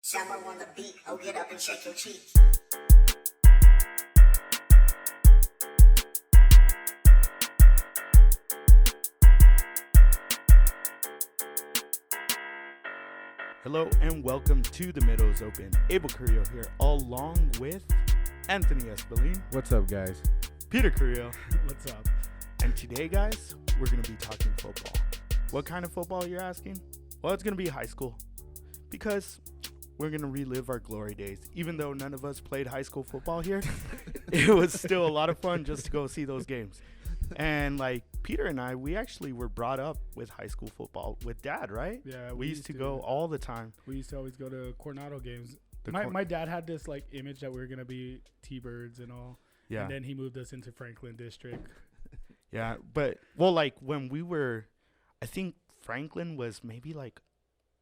Summer on the beat, oh get up and shake your cheeks. Hello and welcome to the Meadows Open. Abel Carrillo here, along with Anthony Espeline. What's up, guys? Peter Carrillo. What's up? And today, guys, we're going to be talking football. What kind of football, you're asking? Well, it's going to be high school, because we're going to relive our glory days. Even though none of us played high school football here, it was still a lot of fun just to go see those games. And like Peter and I, we actually were brought up with high school football with Dad, right? Yeah, we used to go all the time. We used to always go to Coronado games. The My dad had this like image that we were gonna be T-Birds and all. Yeah. And then he moved us into Franklin District. Yeah, but well, like when we were, I think Franklin was maybe like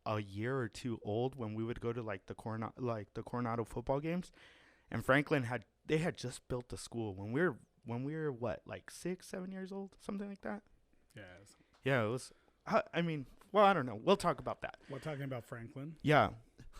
a year or two old when we would go to like the Coronado football games, and Franklin had just built the school when we were what, like 6-7 years old, something like that. Yes. Yeah, it was. I mean, well, I don't know. We'll talk about that. We're talking about Franklin. Yeah.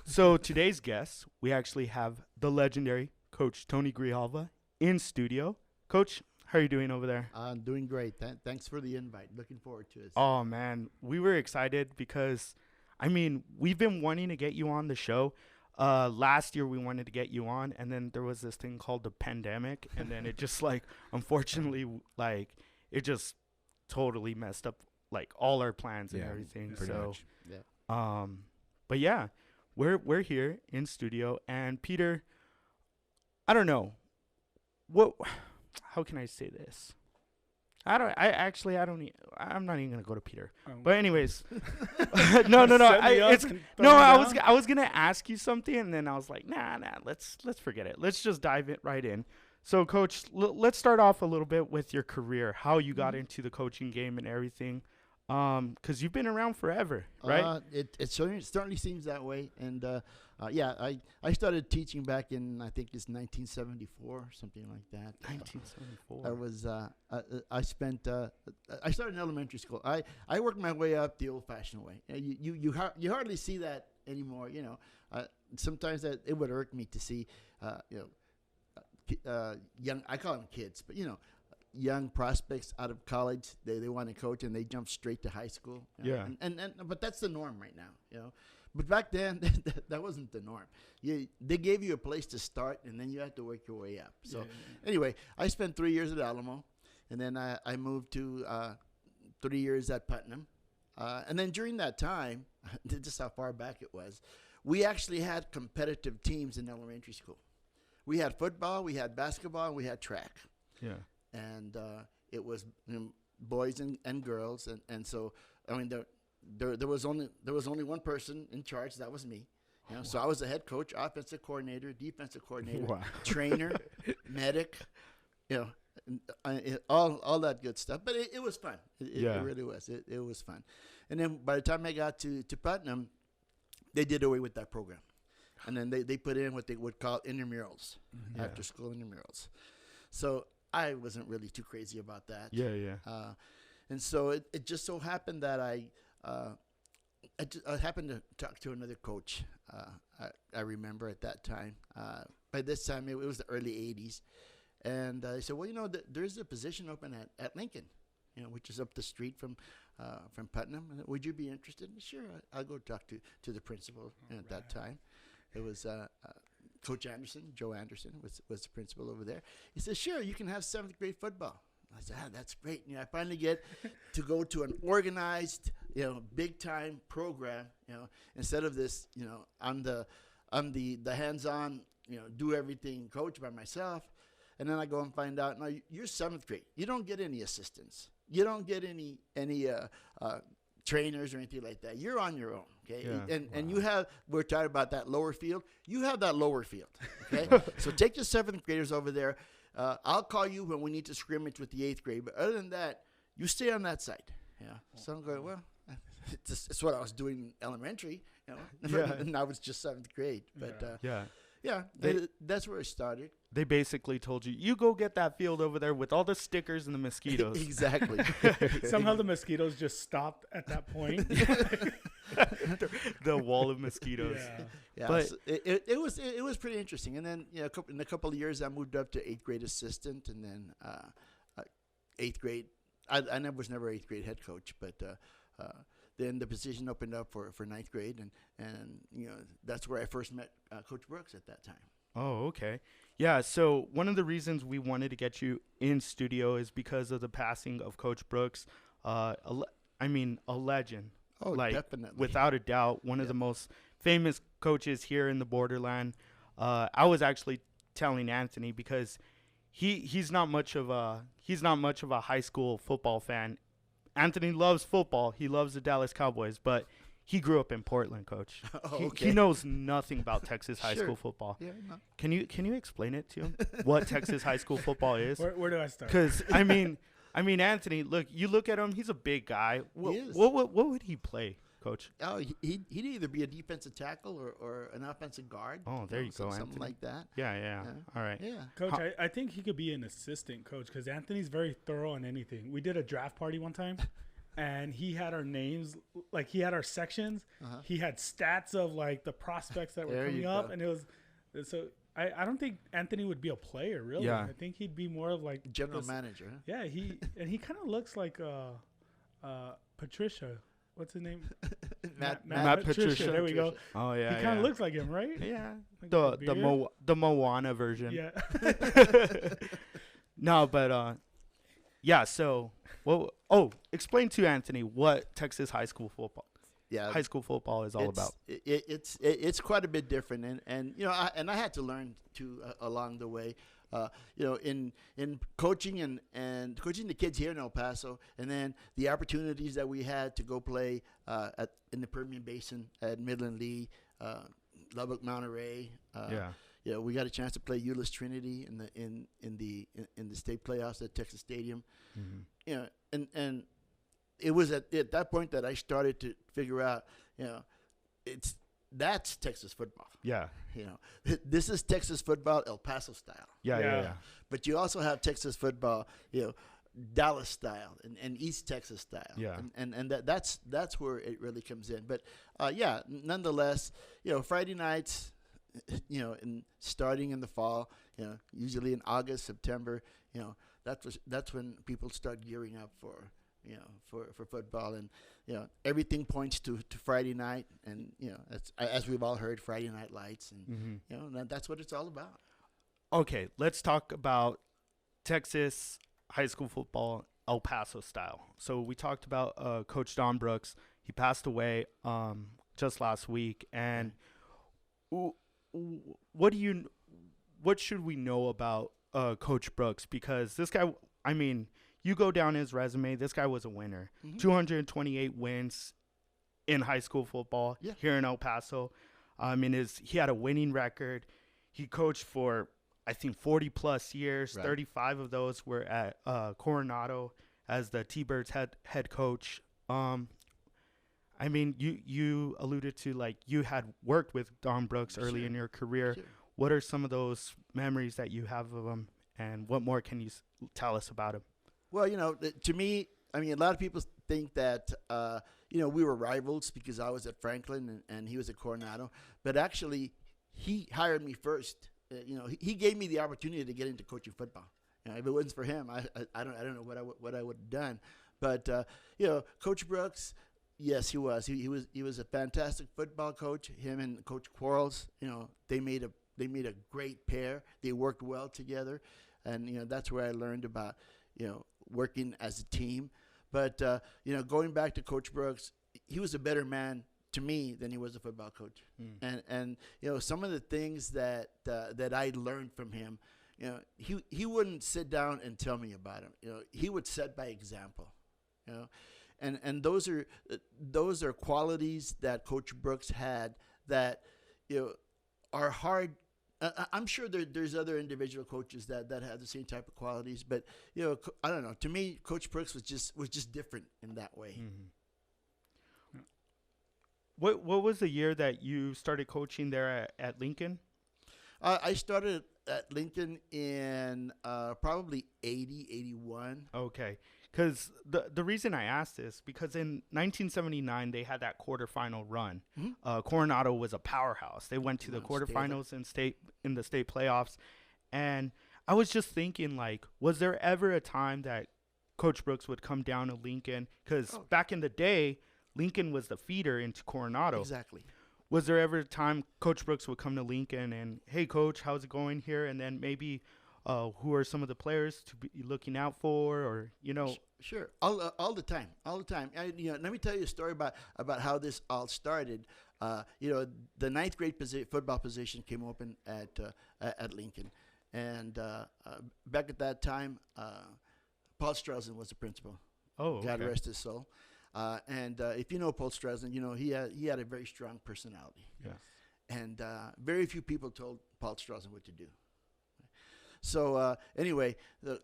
So today's guest, we actually have the legendary Coach Tony Grijalva in studio. Coach, how are you doing over there? I'm doing great. Thanks for the invite. Looking forward to it. Oh, man. We were excited because, I mean, we've been wanting to get you on the show. Last year we wanted to get you on, and then there was this thing called the pandemic, and then it just, like, unfortunately, like, it just totally messed up, like, all our plans and everything. Pretty So, much. Yeah. but yeah, we're here in studio, and Peter, I don't know. How can I say this? I'm not even gonna go to Peter. But anyways, no. I was gonna ask you something, and then I was like, nah. Let's forget it. Let's just dive it right in. So, Coach, let's start off a little bit with your career, how you got into the coaching game and everything, because you've been around forever, right? It certainly seems that way. And I started teaching back in, I think it's 1974, something like that. 1974. I was I started in elementary school. I worked my way up the old-fashioned way. You hardly see that anymore. You know, sometimes that it would irk me to see young, I call them kids, but young prospects out of college, they want to coach and they jump straight to high school. Yeah. But that's the norm right now. But back then, that wasn't the norm. They gave you a place to start, and then you had to work your way up. So anyway, I spent 3 years at Alamo, and then I moved to 3 years at Putnam. And then during that time, this is how far back it was, we actually had competitive teams in elementary school. We had football, we had basketball, and we had track. Yeah. And it was boys and girls, and so I mean there was only one person in charge. That was me. So I was the head coach, offensive coordinator, defensive coordinator, trainer, medic, all that good stuff. But it was fun. It really was. It was fun. And then by the time I got to Putnam, they did away with that program, and then they put in what they would call intramurals, after school intramurals. So I wasn't really too crazy about that. Yeah. And so it just so happened that I happened to talk to another coach. I remember at that time. By this time, it was the early 80s. And I said, well, there's a position open at Lincoln, which is up the street from Putnam. Would you be interested? Sure, I'll go talk to the principal at that time. It was Coach Anderson, Joe Anderson, was the principal over there. He said, sure, you can have 7th grade football. I said, that's great. I finally get to go to an organized, big-time program, instead of this, I'm the hands-on, do everything coach by myself. And then I go and find out, no, you're 7th grade. You don't get any assistants. You don't get any trainers or anything like that. You're on your own, okay? Yeah. And you have, we're talking about that lower field. You have that lower field, okay? So take your 7th graders over there. I'll call you when we need to scrimmage with the 8th grade. But other than that, you stay on that side. Yeah. So I'm going, well, it's what I was doing in elementary, and now it's just 7th grade. But that's where it started. They basically told you go get that field over there with all the stickers and the mosquitoes. Exactly. Somehow the mosquitoes just stopped at that point. the wall of mosquitoes. Yeah. Yeah, But- so it was pretty interesting. And then in a couple of years, I moved up to 8th grade assistant, and then 8th grade. I was never 8th grade head coach, but then the position opened up for 9th grade, and that's where I first met Coach Brooks at that time. Oh, okay. Yeah, so one of the reasons we wanted to get you in studio is because of the passing of Coach Brooks. A legend. Oh, like, definitely. Without a doubt, one of the most famous coaches here in the borderland. I was actually telling Anthony because he's not much of a high school football fan. Anthony loves football. He loves the Dallas Cowboys, but he grew up in Portland, Coach. Oh, He knows nothing about Texas high Sure. school football. Yeah, no. Can you explain it to him what Texas high school football is? Where do I start? Because I mean, Anthony, you look at him. He's a big guy. He is. What would he play, Coach? Oh, he'd either be a defensive tackle or an offensive guard. Oh, there you go, something Anthony. like that. Yeah. All right. Yeah. Coach, I think he could be an assistant coach because Anthony's very thorough on anything. We did a draft party one time, and he had our names, like he had our sections. Uh-huh. He had stats of like the prospects that were There coming you up, go. and it was so. I don't think Anthony would be a player, really. Yeah. I think he'd be more of like General this- manager. Huh? Yeah, he kind of looks like Patricia. What's his name? Matt Patricia. There we go. Oh yeah. He kind of looks like him, right? Yeah. Like The beard. the Moana version. Yeah. No, but yeah. So, explain to Anthony what Texas high school football is all about. It's quite a bit different, and I had to learn too along the way. In coaching and coaching the kids here in El Paso, and then the opportunities that we had to go play in the Permian Basin at Midland Lee, Lubbock, Monterey. We got a chance to play Euless Trinity in the state playoffs at Texas Stadium. Mm-hmm. And it was at that point that I started to figure out, that's Texas football. Yeah. This is Texas football, El Paso style. Yeah. But you also have Texas football, Dallas style and East Texas style. Yeah. And that's where it really comes in. But nonetheless, Friday nights, and starting in the fall, usually in August, September, that's when people start gearing up for football, and everything points to Friday night, and as we've all heard, Friday Night Lights, and that's what it's all about. Okay, let's talk about Texas high school football, El Paso style. So we talked about Coach Don Brooks. He passed away just last week, and what should we know about Coach Brooks? Because this guy, you go down his resume, this guy was a winner. Mm-hmm. 228 wins in high school football here in El Paso. He had a winning record. He coached for, I think, 40-plus years. Right. 35 of those were at Coronado as the T-Birds head coach. You alluded to, like, you had worked with Don Brooks early in your career. Sure. What are some of those memories that you have of him, and what more can you tell us about him? Well, to me, a lot of people think that, we were rivals because I was at Franklin and he was at Coronado. But actually, he hired me first. He gave me the opportunity to get into coaching football. If it wasn't for him, I don't know what I would have done. But, Coach Brooks, yes, he was. He was a fantastic football coach. Him and Coach Quarles, they made a great pair. They worked well together. And, that's where I learned about, working as a team. But, going back to Coach Brooks, he was a better man to me than he was a football coach. And some of the things that I learned from him, he wouldn't sit down and tell me about him. He would set by example. And those are qualities that Coach Brooks had that are hard. I'm sure there's other individual coaches that have the same type of qualities, but I don't know. To me, Coach Brooks was just different in that way. Mm-hmm. What was the year that you started coaching there at Lincoln? I started at Lincoln in probably 80, 81. Okay, because the reason I asked this, because in 1979 they had that quarterfinal run. Coronado was a powerhouse. They went to the quarterfinals in the state playoffs, and I was just thinking, like, was there ever a time that Coach Brooks would come down to Lincoln? Because back in the day, Lincoln was the feeder into Coronado. Exactly. Was there ever a time Coach Brooks would come to Lincoln and, hey, Coach, how's it going here? And then maybe who are some of the players to be looking out for, or, Sure. All the time. Let me tell you a story about how this all started. The ninth grade football position came open at Lincoln. And back at that time, Paul Strelzin was the principal. Oh, okay. God rest his soul. And if you know Paul Strelzin, he had a very strong personality. Yes. And very few people told Paul Strelzin what to do. So anyway,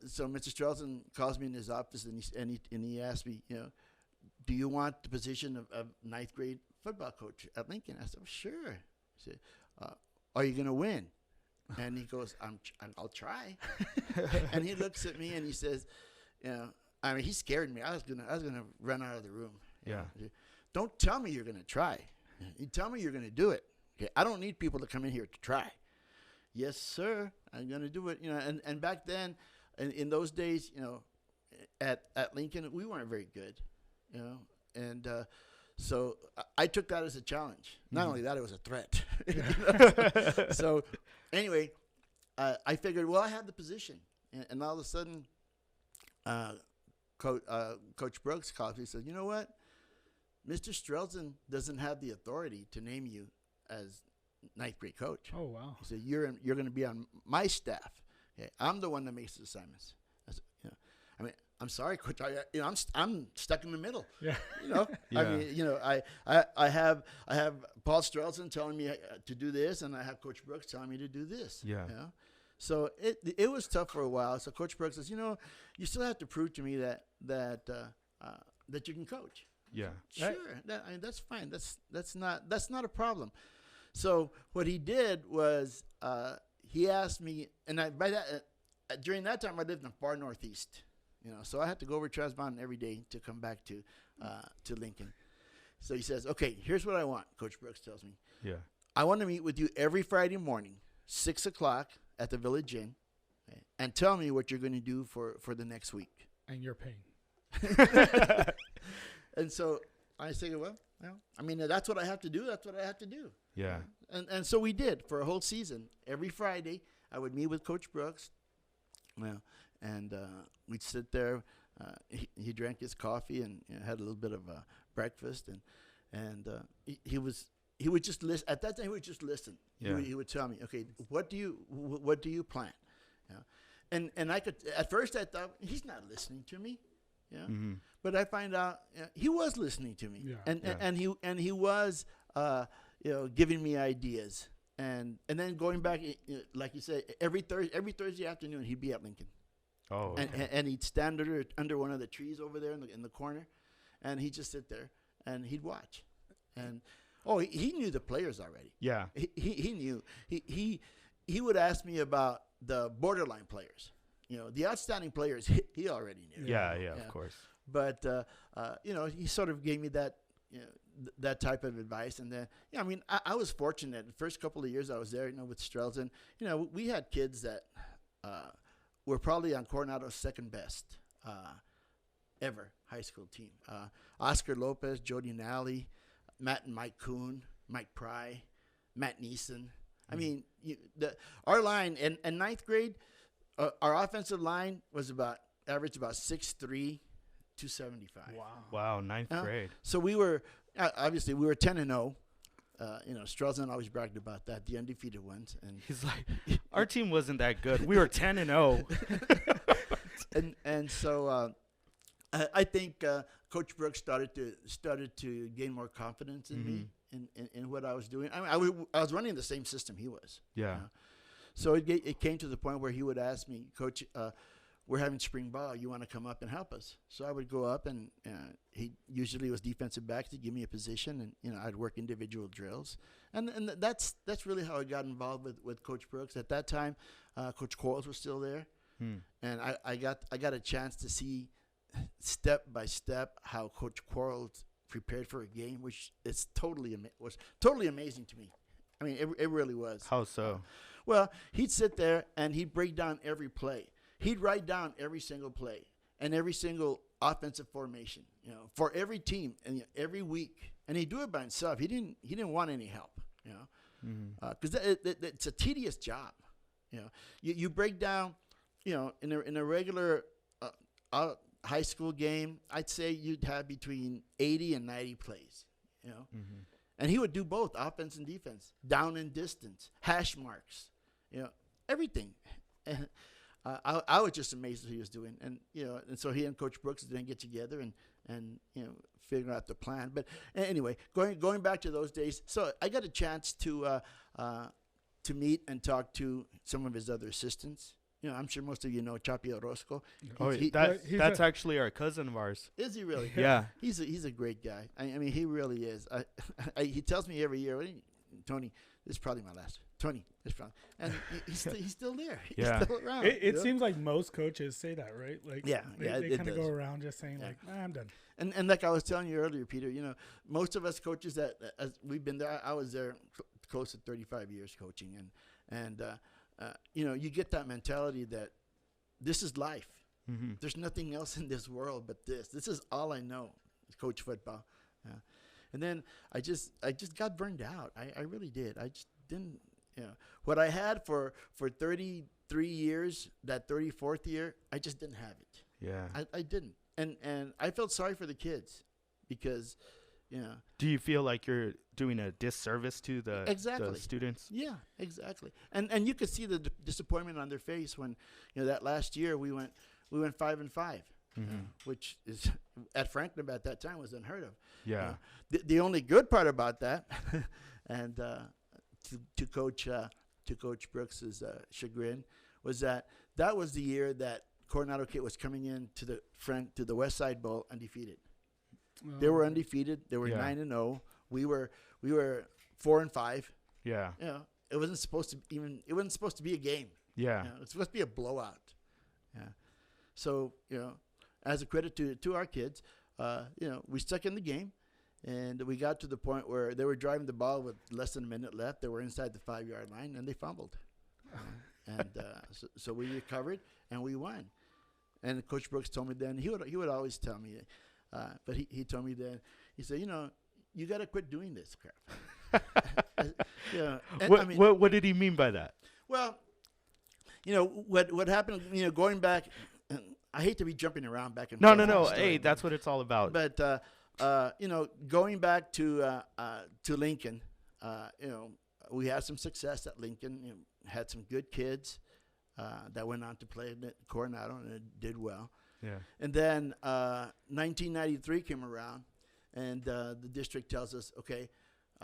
so Mr. Strelzin calls me in his office, and he asked me, do you want the position of ninth grade football coach at Lincoln? I said, sure. He said, are you going to win? And he goes, I'll try. And he looks at me and he says, he scared me. I was gonna run out of the room. Yeah. Don't tell me you're gonna try. You tell me you're gonna do it. Okay. I don't need people to come in here to try. Yes, sir. I'm gonna do it. And back then, in those days, at Lincoln, we weren't very good. And so I took that as a challenge. Not only that, it was a threat. So anyway, I figured, well, I have the position, and all of a sudden, Coach Brooks called me. He said, you know what? Mr. Strelzin doesn't have the authority to name you as ninth grade coach. Oh, wow. He said, you're going to be on my staff. Okay? I'm the one that makes the assignments. I said, I'm sorry, Coach. I'm stuck in the middle. Yeah. Yeah. I have Paul Strelzin telling me to do this, and I have Coach Brooks telling me to do this. Yeah. So it was tough for a while. So Coach Brooks says, you still have to prove to me that you can coach. Yeah. Sure. That's fine. That's not a problem. So what he did was he asked me, and during that time I lived in the far northeast. So I had to go over Trans Mountain every day to come back to Lincoln. So he says, okay, here's what I want, Coach Brooks tells me. Yeah. I want to meet with you every Friday morning, 6 o'clock at the Village Inn, okay, and tell me what you're going to do for the next week. And you're paying. And so I say, well, that's what I have to do. That's what I have to do. Yeah. And so we did for a whole season. Every Friday, I would meet with Coach Brooks. And we'd sit there. He drank his coffee and had a little bit of breakfast, and he would just listen. At that time, he would just listen. Yeah. He would tell me, okay, what do you plan? And I could, at first I thought he's not listening to me. Yeah. Mm-hmm. But I find out he was listening to me. Yeah. And he was giving me ideas. And then going back, like you said, every Thursday afternoon he'd be at Lincoln. Oh. Okay. And he'd stand under one of the trees over there in the corner, and he'd just sit there and he'd watch. And he knew the players already. Yeah. He knew. He would ask me about the borderline players. The outstanding players he already knew. Yeah, of course. But he sort of gave me that that type of advice. And then I was fortunate. The first couple of years I was there, with Strelzin, we had kids that were probably on Coronado's second best ever high school team. Oscar Lopez, Jody Nally, Matt and Mike Kuhn, Mike Pry, Matt Neeson. Our line in ninth grade, our offensive line was averaged about 6'3", 275. Wow, ninth grade. So we were obviously 10-0. Strelzin always bragged about that, the undefeated ones. And he's like, our team wasn't that good. We were 10-0. And so I think Coach Brooks started to gain more confidence in me in what I was doing. I was running the same system he was. Yeah. So it came to the point where he would ask me, Coach, we're having spring ball. You want to come up and help us? So I would go up, and he usually was defensive back to give me a position, and I'd work individual drills, and that's really how I got involved with Coach Brooks. At that time, Coach Quarles was still there, and I got a chance to see step by step how Coach Quarles prepared for a game, which is was totally amazing to me. I mean, it really was. How so? Well, he'd sit there and he'd break down every play. He'd write down every single play and every single offensive formation, for every team and every week. And he'd do it by himself. He didn't want any help, because it's a tedious job. You break down, in a regular high school game, I'd say you'd have between 80 and 90 plays, And he would do both offense and defense, down and distance, hash marks, everything. And I was just amazed what he was doing. And, and so he and Coach Brooks then get together and figure out the plan. But anyway, going back to those days, so I got a chance to meet and talk to some of his other assistants. I'm sure most of you know Chapi Orozco. That's actually our cousin of ours. Is he really? Yeah. He's a great guy. I mean, he really is. He tells me every year, Tony, this is probably my last. Tony, this is probably, and he's still there. He's still around. It seems like most coaches say that, right? Like, they kind of go around just saying I'm done. And like I was telling you earlier, Peter, most of us coaches that as we've been there. I was there close to 35 years coaching, and you get that mentality that this is life. Mm-hmm. There's nothing else in this world but this. This is all I know, coach football. And then I just got burned out. I really did. I just didn't. What I had for 33 years, that 34th year, I just didn't have it. Yeah. I didn't. And I felt sorry for the kids because, Do you feel like you're doing a disservice to the students? Yeah, exactly. And you could see the disappointment on their face when, that last year we went 5-5, which is at Franklin at that time was unheard of. Yeah. The only good part about that, and to Coach Brooks's chagrin, was that was the year that Coronado Kid was coming in to the West Side Bowl undefeated. They were undefeated. They were 9-0. We were 4-5. Yeah. It wasn't supposed to be a game. Yeah. It was supposed to be a blowout. Yeah. So, as a credit to our kids, we stuck in the game, and we got to the point where they were driving the ball with less than a minute left. They were inside the 5-yard line, and they fumbled. So we recovered, and we won. And Coach Brooks told me then, he would always tell me, but he told me then, he said, you got to quit doing this crap. What did he mean by that? Well, what happened, going back, I hate to be jumping around back and forth. No. Hey, that's what it's all about. But, going back to Lincoln, we had some success at Lincoln, had some good kids that went on to play at Coronado and did well. Yeah. And then 1993 came around, and the district tells us, okay,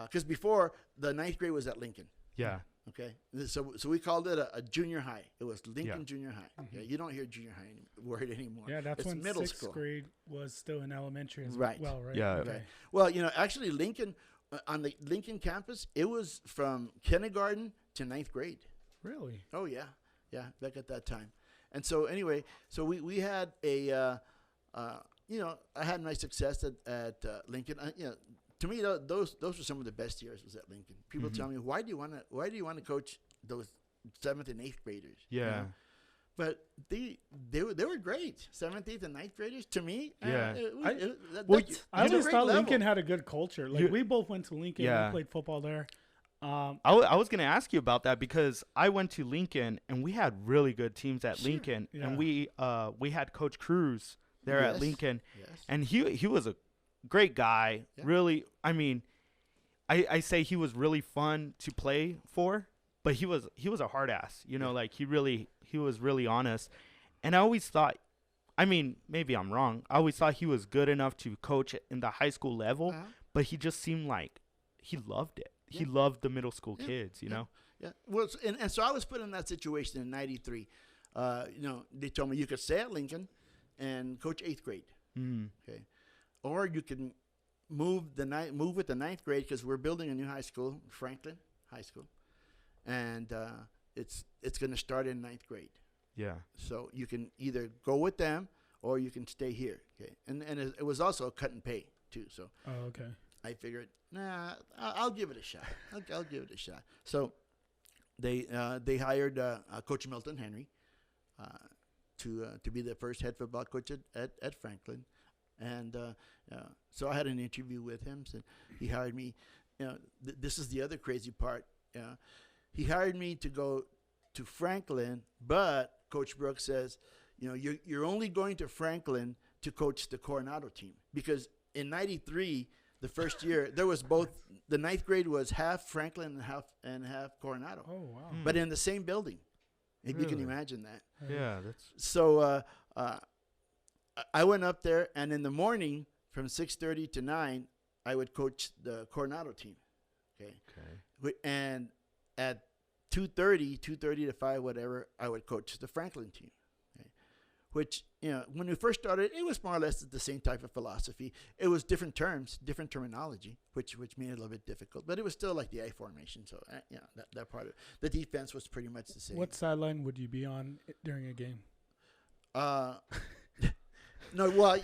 because before the 9th grade was at Lincoln. Yeah. Okay. So we called it a junior high. It was Lincoln Junior High. Okay. You don't hear junior high word anymore. Yeah, that's it's when middle 6th school. grade was still in elementary as right. well, right? Yeah. Okay. Well, actually Lincoln, on the Lincoln campus, it was from kindergarten to 9th grade. Really? Oh, yeah. Yeah, back at that time. And so anyway, so we had I had nice success at Lincoln. To me, those were some of the best years was at Lincoln. People tell me, why do you want to coach those 7th and 8th graders? Yeah. But they were great. 7th, 8th, and 9th graders, to me. Yeah. I always thought Lincoln had a good culture. Like, we both went to Lincoln. Yeah. We played football there. I was going to ask you about that because I went to Lincoln, and we had really good teams at Lincoln. Yeah. And we had Coach Cruz there at Lincoln. Yes. And he was a great guy. Yeah. Really, I mean, I say he was really fun to play for, but he was a hard ass. Like he was really honest. And I always thought, I mean, maybe I'm wrong. I always thought he was good enough to coach in the high school level, but he just seemed like he loved it. He loved the middle school kids, you know? Yeah. Well, and so I was put in that situation in 93. They told me you could stay at Lincoln and coach 8th grade. Mm. Okay. Or you can move with the 9th grade because we're building a new high school, Franklin High School. And it's going to start in 9th grade. Yeah. So you can either go with them or you can stay here. Okay, and it was also a cut and pay too. So Okay. I figured, nah, I'll give it a shot. I'll give it a shot. So they hired Coach Milton Henry to be the first head football coach at Franklin, and so I had an interview with him. So he hired me. This is the other crazy part. He hired me to go to Franklin, but Coach Brooks says, you're only going to Franklin to coach the Coronado team, because in '93, the first year, there was both. The ninth grade was half Franklin and half Coronado. Oh wow! But in the same building. If you can Really? imagine that. Yeah, that's So I went up there, and in the morning from 6:30 to 9, I would coach the Coronado team. Okay. And at 2:30 to 5, whatever, I would coach the Franklin team. Okay. Which, when we first started, it was more or less the same type of philosophy. It was different terms, different terminology, which made it a little bit difficult. But it was still like the I formation. So, that part of it. The defense was pretty much the same. What sideline would you be on during a game? No, well,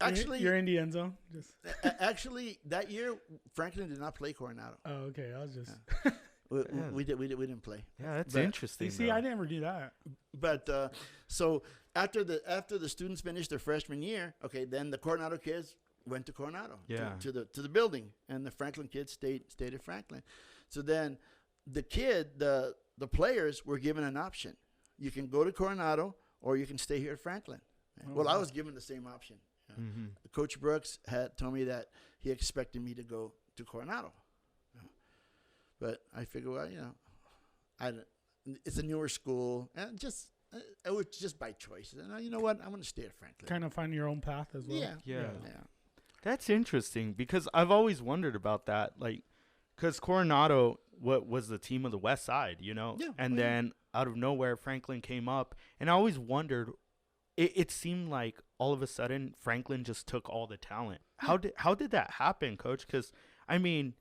actually, you're in the end zone. Just actually, that year Franklin did not play Coronado. oh, okay. I was just. We didn't play. yeah, that's But- interesting. You see, though. I never do that. But so after the students finished their freshman year, okay, then the Coronado kids went to Coronado, Yeah. to the building, and the Franklin kids stayed at Franklin. So then the players were given an option: you can go to Coronado or you can stay here at Franklin. Oh, Well, I wow. was given the same option. Mhm. Coach Brooks had told me that he expected me to go to Coronado, but I figured, well, it's a newer school, and it was just by choice. And you know what? I'm going to stay at Franklin. Kind of find your own path as well. Yeah. That's interesting, because I've always wondered about that. Like, because Coronado was the team of the West Side, Yeah. and then out of nowhere, Franklin came up, and I always wondered. It seemed like all of a sudden Franklin just took all the talent. How did that happen, Coach? Because I mean,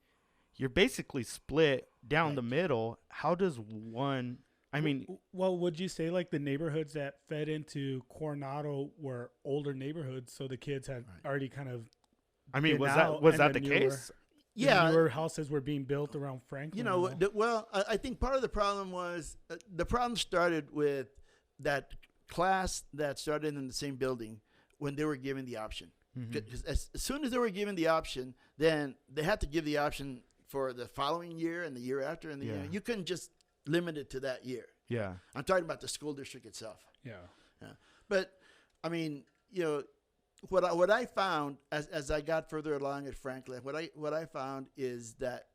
you're basically split down the middle. How does one? I mean, Well, would you say like the neighborhoods that fed into Coronado were older neighborhoods, so the kids had already kind of been was out, that and the the case? Yeah. newer houses were being built around Franklin? I think part of the problem was the problem started with that class that started in the same building when they were given the option. Because as soon as they were given the option, then they had to give the option for the following year and the year after, and you couldn't just limit it to that year. Yeah. I'm talking about the school district itself. Yeah. But I mean, what I found as I got further along at Franklin, what I found is that,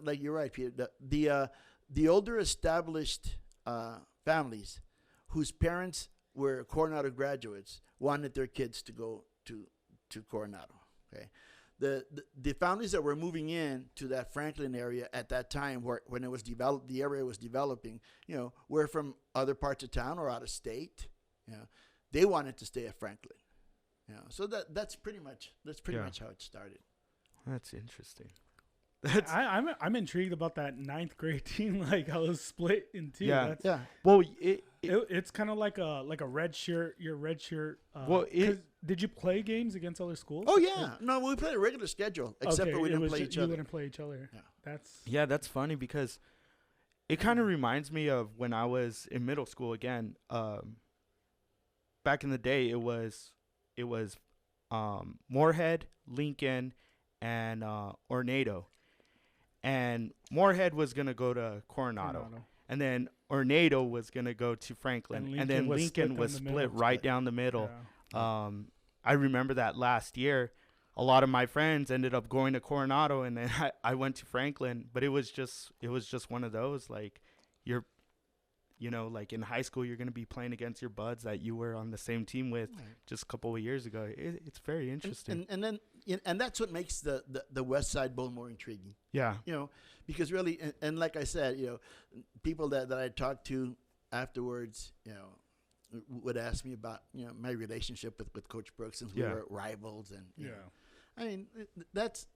like you're right, Peter, the older established families whose parents were Coronado graduates wanted their kids to go to Coronado. Okay, the families that were moving in to that Franklin area at that time, when it was developed, the area was developing, were from other parts of town or out of state. They wanted to stay at Franklin. So that's pretty much how it started. That's interesting. I'm intrigued about that ninth grade team. Like I was split in two. Yeah. That's, Well, it's kind of like a red shirt. Your red shirt. Well, 'cause did you play games against other schools? Oh yeah, no, we played a regular schedule, except Okay, for we it didn't was play ju- each you other. wouldn't play each other. Yeah. that's funny, because it kind of reminds me of when I was in middle school again. Back in the day, it was Moorhead, Lincoln, and Ornado. And Moorhead was going to go to Coronado. And then Ornado was going to go to Franklin. And then Lincoln was split right down the middle. Yeah. I remember that last year, a lot of my friends ended up going to Coronado, and then I went to Franklin. But it was just one of those, like, like in high school, you're going to be playing against your buds that you were on the same team with just a couple of years ago. It's very interesting. And that's what makes the West Side Bowl more intriguing. Yeah. Because really, and like I said, people that I talked to afterwards, would ask me about, my relationship with Coach Brooks, since we were rivals. And, I mean, that's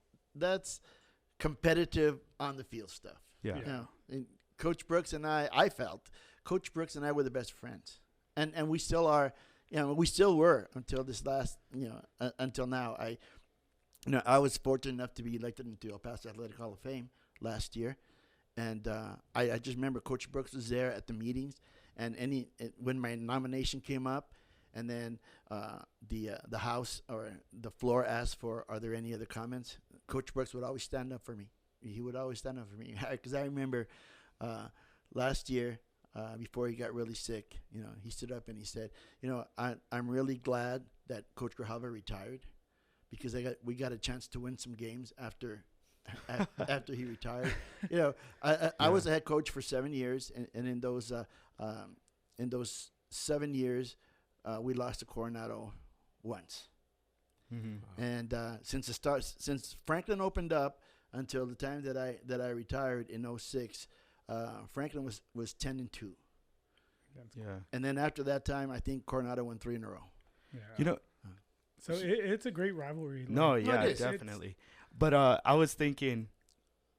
competitive on the field stuff. Yeah. And Coach Brooks and I felt Coach Brooks and I were the best friends. And we still are, we still were until this last, until now. I was fortunate enough to be elected into El Paso Athletic Hall of Fame last year. And I just remember Coach Brooks was there at the meetings, and when my nomination came up, and then the House or the floor asked for, are there any other comments? Coach Brooks would always stand up for me. He would always stand up for me, because I remember last year before he got really sick, he stood up and he said, I'm really glad that Coach Grijalva retired, because we got a chance to win some games after he retired. I was a head coach for 7 years, and in those 7 years, we lost to Coronado once. Mm-hmm. And since Franklin opened up until the time that I retired in 2006, Franklin was 10-2. Yeah. And then after that time, I think Coronado won 3 in a row. Yeah. So it's a great rivalry. No, yeah, definitely. But I was thinking,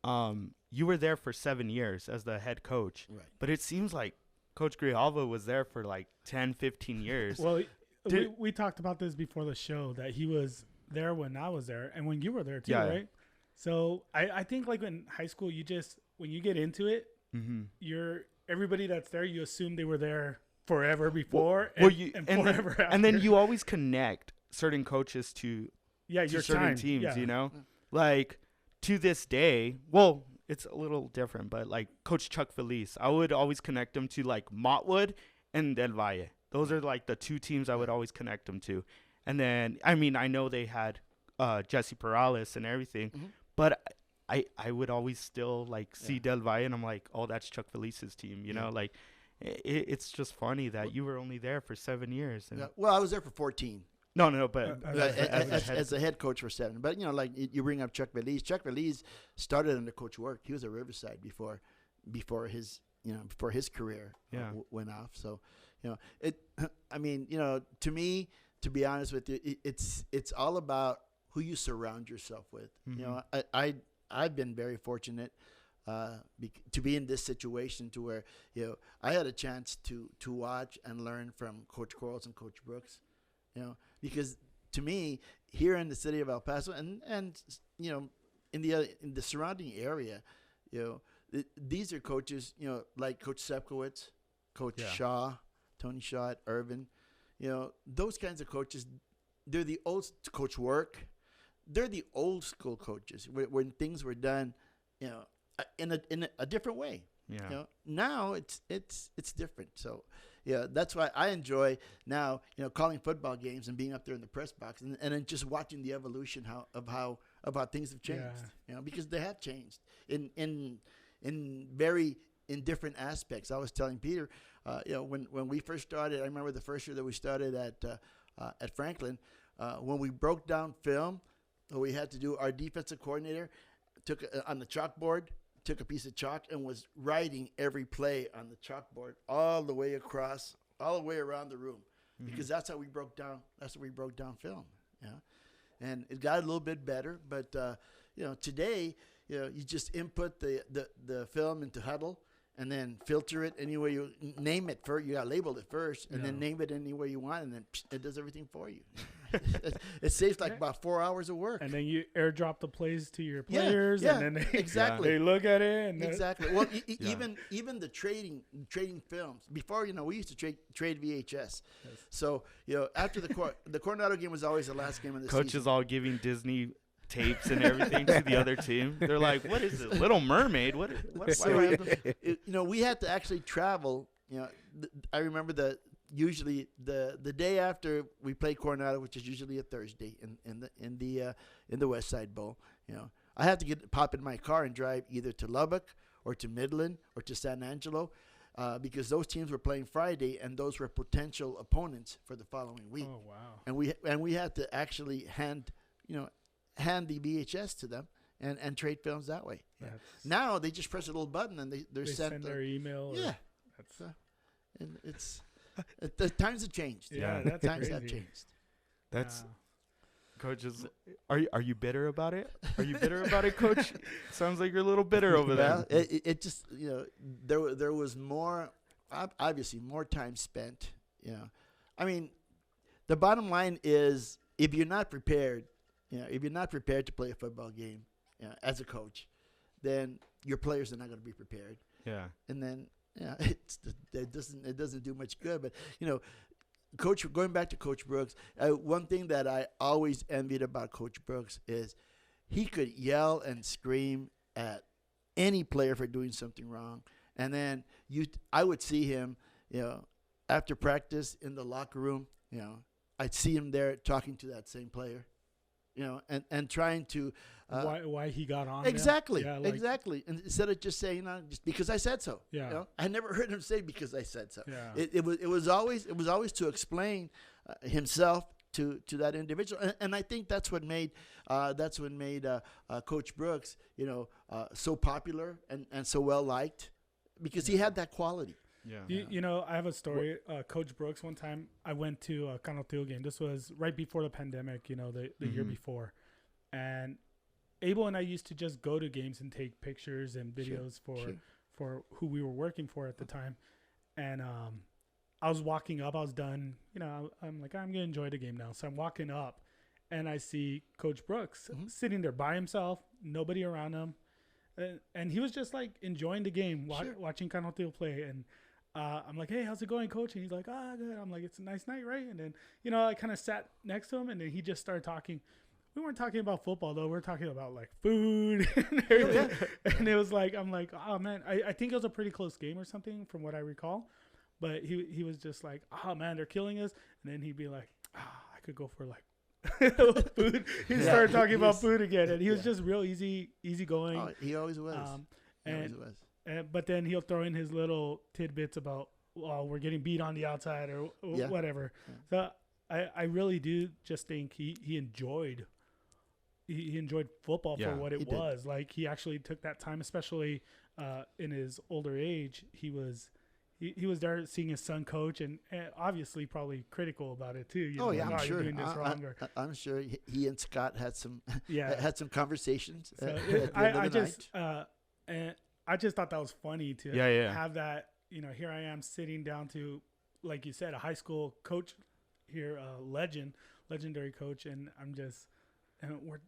you were there for 7 years as the head coach. Right. But it seems like Coach Grijalva was there for like 10, 15 years. Well, we talked about this before the show, that he was there when I was there and when you were there too, right? So I think like in high school, when you get into it, everybody that's there, you assume they were there forever before and forever after. And then you always connect certain coaches to your certain time. teams, Like to this day, well, it's a little different, but like Coach Chuck Felice, I would always connect him to like Montwood and Del Valle. Those are like the two teams I would always connect him to. And then, I know they had Jesse Perales and everything, but I would always still like see Del Valle and I'm like, oh, that's Chuck Felice's team, like it's just funny that you were only there for 7 years. And well, I was there for 14. No, but as a head coach for 7. But like you bring up Chuck Felice. Chuck Felice started under Coach Work. He was at Riverside before his career went off. So to me, to be honest with you, it's all about who you surround yourself with. I've been very fortunate to be in this situation to where I had a chance to watch and learn from Coach Quarles and Coach Brooks. Because to me, here in the city of El Paso and in the surrounding area, these are coaches, like Coach Sepkowitz, Coach Shaw, Tony Shaw at Irvin, those kinds of coaches. They're the old Coach Work. They're the old school coaches when things were done, in a different way. Yeah. Now it's different. So. Yeah, that's why I enjoy now, calling football games and being up there in the press box and then just watching the evolution of how things have changed. Because they have changed in different aspects. I was telling Peter, when we first started, I remember the first year that we started at Franklin, when we broke down film, we had to do. Our defensive coordinator took on the chalkboard. Took a piece of chalk and was writing every play on the chalkboard all the way across, all the way around the room, because that's how we broke down. That's how we broke down film. And it got a little bit better, but today, you just input the film into Huddle and then filter it any way you name it first. You got to label it first, and then name it any way you want, and then it does everything for you. It saves like about 4 hours of work. And then you airdrop the plays to your players, and then they look at it. And exactly. Well, even the trading films before, we used to trade VHS. Yes. So after the Coronado game was always the last game of the season. Coaches all giving Disney tapes and everything to the other team. They're like, "What is it, Little Mermaid? What we had to actually travel. I remember usually the day after we played Coronado, which is usually a Thursday in the West Side Bowl. I had to pop in my car and drive either to Lubbock or to Midland or to San Angelo, because those teams were playing Friday and those were potential opponents for the following week. Oh wow! And we had to actually hand the VHS to them and trade films that way. Now they just press a little button and they send their email. And it's the times have changed. That's times crazy. have changed. That's coaches. Are you bitter about it? Are you bitter about it, Coach? Sounds like you're a little bitter over there. It just there was more, obviously more time spent. I mean, the bottom line is, if you're not prepared, if you're not prepared to play a football game, as a coach, then your players are not going to be prepared. Yeah. And then, it doesn't do much good. But going back to Coach Brooks, one thing that I always envied about Coach Brooks is he could yell and scream at any player for doing something wrong, and then I would see him, after practice in the locker room, I'd see him there talking to that same player, and trying to why he got on exactly, yeah, exactly, and instead of just saying just because I said so. Yeah, I never heard him say because I said so. Yeah, it was always to explain himself to that individual, and I think that's what made Coach Brooks so popular and so well liked, because he had that quality. Yeah. I have a story. Coach Brooks, one time I went to a Carroll game. This was right before the pandemic, the year before. And Abel and I used to just go to games and take pictures and videos for who we were working for at the time. And I was walking up. I was done. I'm like, I'm going to enjoy the game now. So I'm walking up, and I see Coach Brooks sitting there by himself, nobody around him. And he was just like enjoying the game, watching Carroll play. And I'm like, hey, how's it going, Coach? And he's like, good. I'm like, it's a nice night, right? And then, I kind of sat next to him, and then he just started talking. We weren't talking about football, though. We were talking about, like, food and everything. And it was like, I'm like, oh, man. I think it was a pretty close game or something from what I recall. But he was just like, oh, man, they're killing us. And then he'd be like, I could go for, like, food. He started talking about food again. And he was just real easy going. Oh, he always was. But then he'll throw in his little tidbits about, we're getting beat on the outside or whatever. Yeah. So I really do just think he enjoyed football for what it was. Did. Like, he actually took that time, especially in his older age. He was there seeing his son coach, and obviously probably critical about it too. I'm sure. Doing this wrong, I'm sure he and Scott had some had some conversations. So I just thought that was funny to have that. Here I am sitting down to, like you said, a high school coach here, legendary coach, and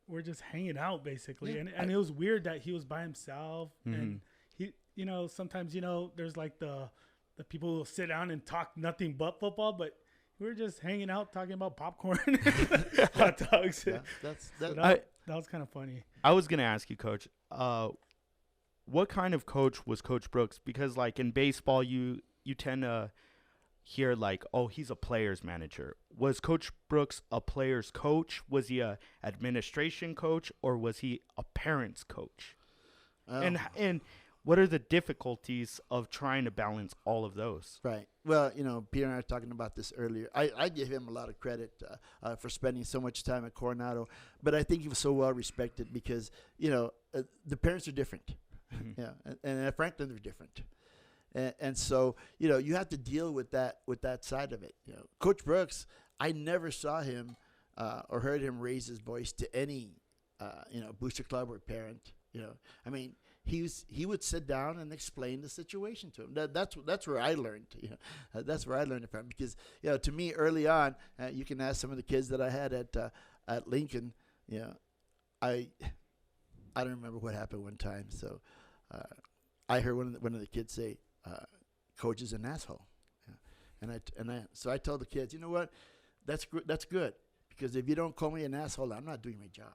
we're just hanging out basically. And it was weird that he was by himself, and he, sometimes there's like the people who will sit down and talk nothing but football, but we were just hanging out talking about popcorn, hot dogs. Yeah, that was kind of funny. I was gonna ask you, Coach. What kind of coach was Coach Brooks? Because, like, in baseball, you tend to hear, like, oh, he's a player's manager. Was Coach Brooks a player's coach? Was he a administration coach? Or was he a parent's coach? And what are the difficulties of trying to balance all of those? Right. Well, Peter and I were talking about this earlier. I give him a lot of credit for spending so much time at Coronado. But I think he was so well respected because, the parents are different. Mm-hmm. Yeah, and at Franklin they're different, and so you have to deal with that side of it. Coach Brooks, I never saw him or heard him raise his voice to any booster club or parent. I mean, he would sit down and explain the situation to him. That's where I learned. That's where I learned it from, because to me early on, you can ask some of the kids that I had at Lincoln. I don't remember what happened one time. So I heard one of the kids say, "Coach is an asshole," so I told the kids, you know what, that's good, because if you don't call me an asshole, I'm not doing my job.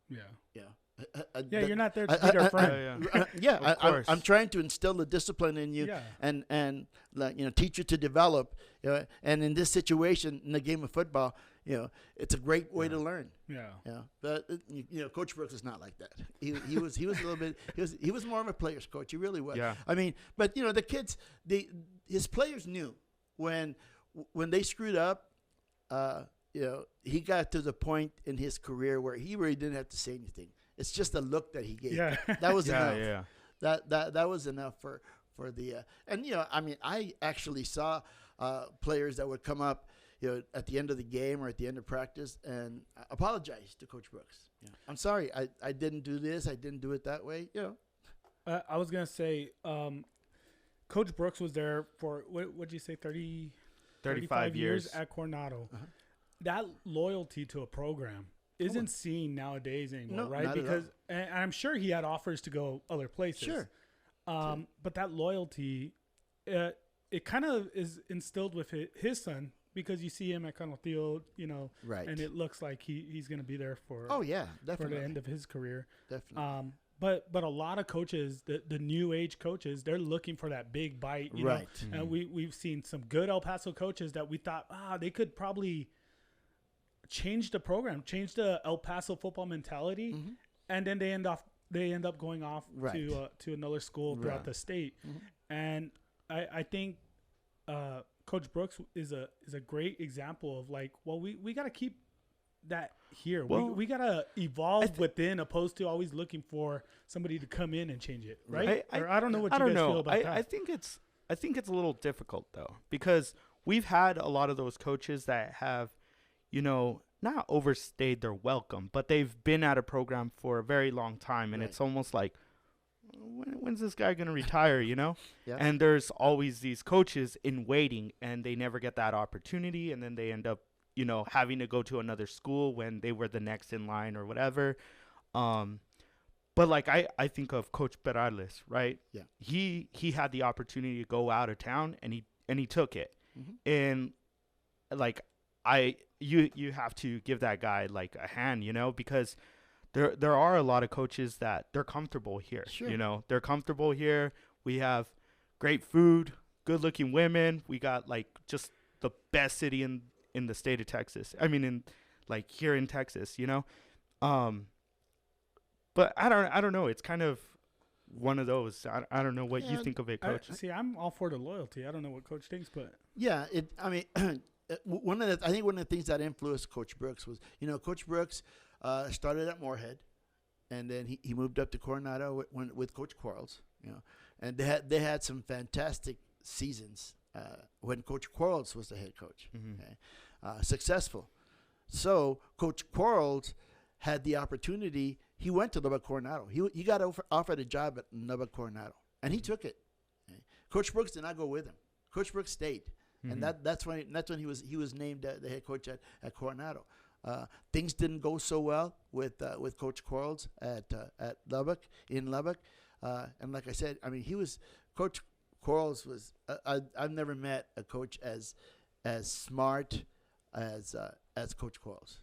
You're not there to be their friend. I'm trying to instill the discipline in you, and teach you to develop. And in this situation, in the game of football, it's a great way to learn. But Coach Brooks is not like that. He was a little bit. He was more of a player's coach. He really was. Yeah. I mean, but the kids, his players knew when they screwed up. He got to the point in his career where he really didn't have to say anything. It's just the look that he gave. Yeah. That was enough. Yeah. That was enough for the and I mean, I actually saw players that would come up at the end of the game or at the end of practice and apologize to Coach Brooks. I'm sorry, I didn't do this, I didn't do it that way. I was gonna say, Coach Brooks was there for what did you say, 35 years at Coronado. that loyalty to a program isn't seen nowadays anymore, right? Not Because and I'm sure he had offers to go other places. Sure. But that loyalty, it kind of is instilled with his son, because you see him at Conoteo, Right. and it looks like he's going to be there for definitely. for the end of his career. Definitely. But a lot of coaches, the new age coaches, they're looking for that big bite, you Right. know? And we've seen some good El Paso coaches that we thought, they could probably change the program, change the El Paso football mentality, and then they end up going off Right. to another school throughout the state. And I think Coach Brooks is a great example of like, well, we got to keep that here. Well, we got to evolve within, opposed to always looking for somebody to come in and change it, right? I don't know what you guys feel about that. I think it's a little difficult though, because we've had a lot of those coaches that have, not overstayed their welcome, but they've been at a program for a very long time, and it's almost like, when's this guy going to retire, Yeah. And there's always these coaches in waiting, and they never get that opportunity, and then they end up, having to go to another school when they were the next in line or whatever. But like I think of Coach Perales, right? Yeah. He had the opportunity to go out of town, and he took it. And like you have to give that guy like a hand, because there are a lot of coaches that they're comfortable here. Sure. They're comfortable here. We have great food, good looking women. We got like just the best city in the state of Texas. I mean, here in Texas, but I don't know. It's kind of one of those. I don't know what you think of it, Coach. I'm all for the loyalty. I don't know what Coach thinks, but Yeah, one of the things that influenced Coach Brooks was, Coach Brooks started at Moorhead, and then he moved up to Coronado with Coach Quarles, and they had some fantastic seasons when Coach Quarles was the head coach, successful. So Coach Quarles had the opportunity. He went to Lubbock Coronado. He got offered a job at Lubbock Coronado, and he took it. Coach Brooks did not go with him. Coach Brooks stayed. And that's when he was named the head coach at Coronado. Things didn't go so well with Coach Quarles at Lubbock, and like I said, I mean, Coach Quarles was I've never met a coach as smart as Coach Quarles.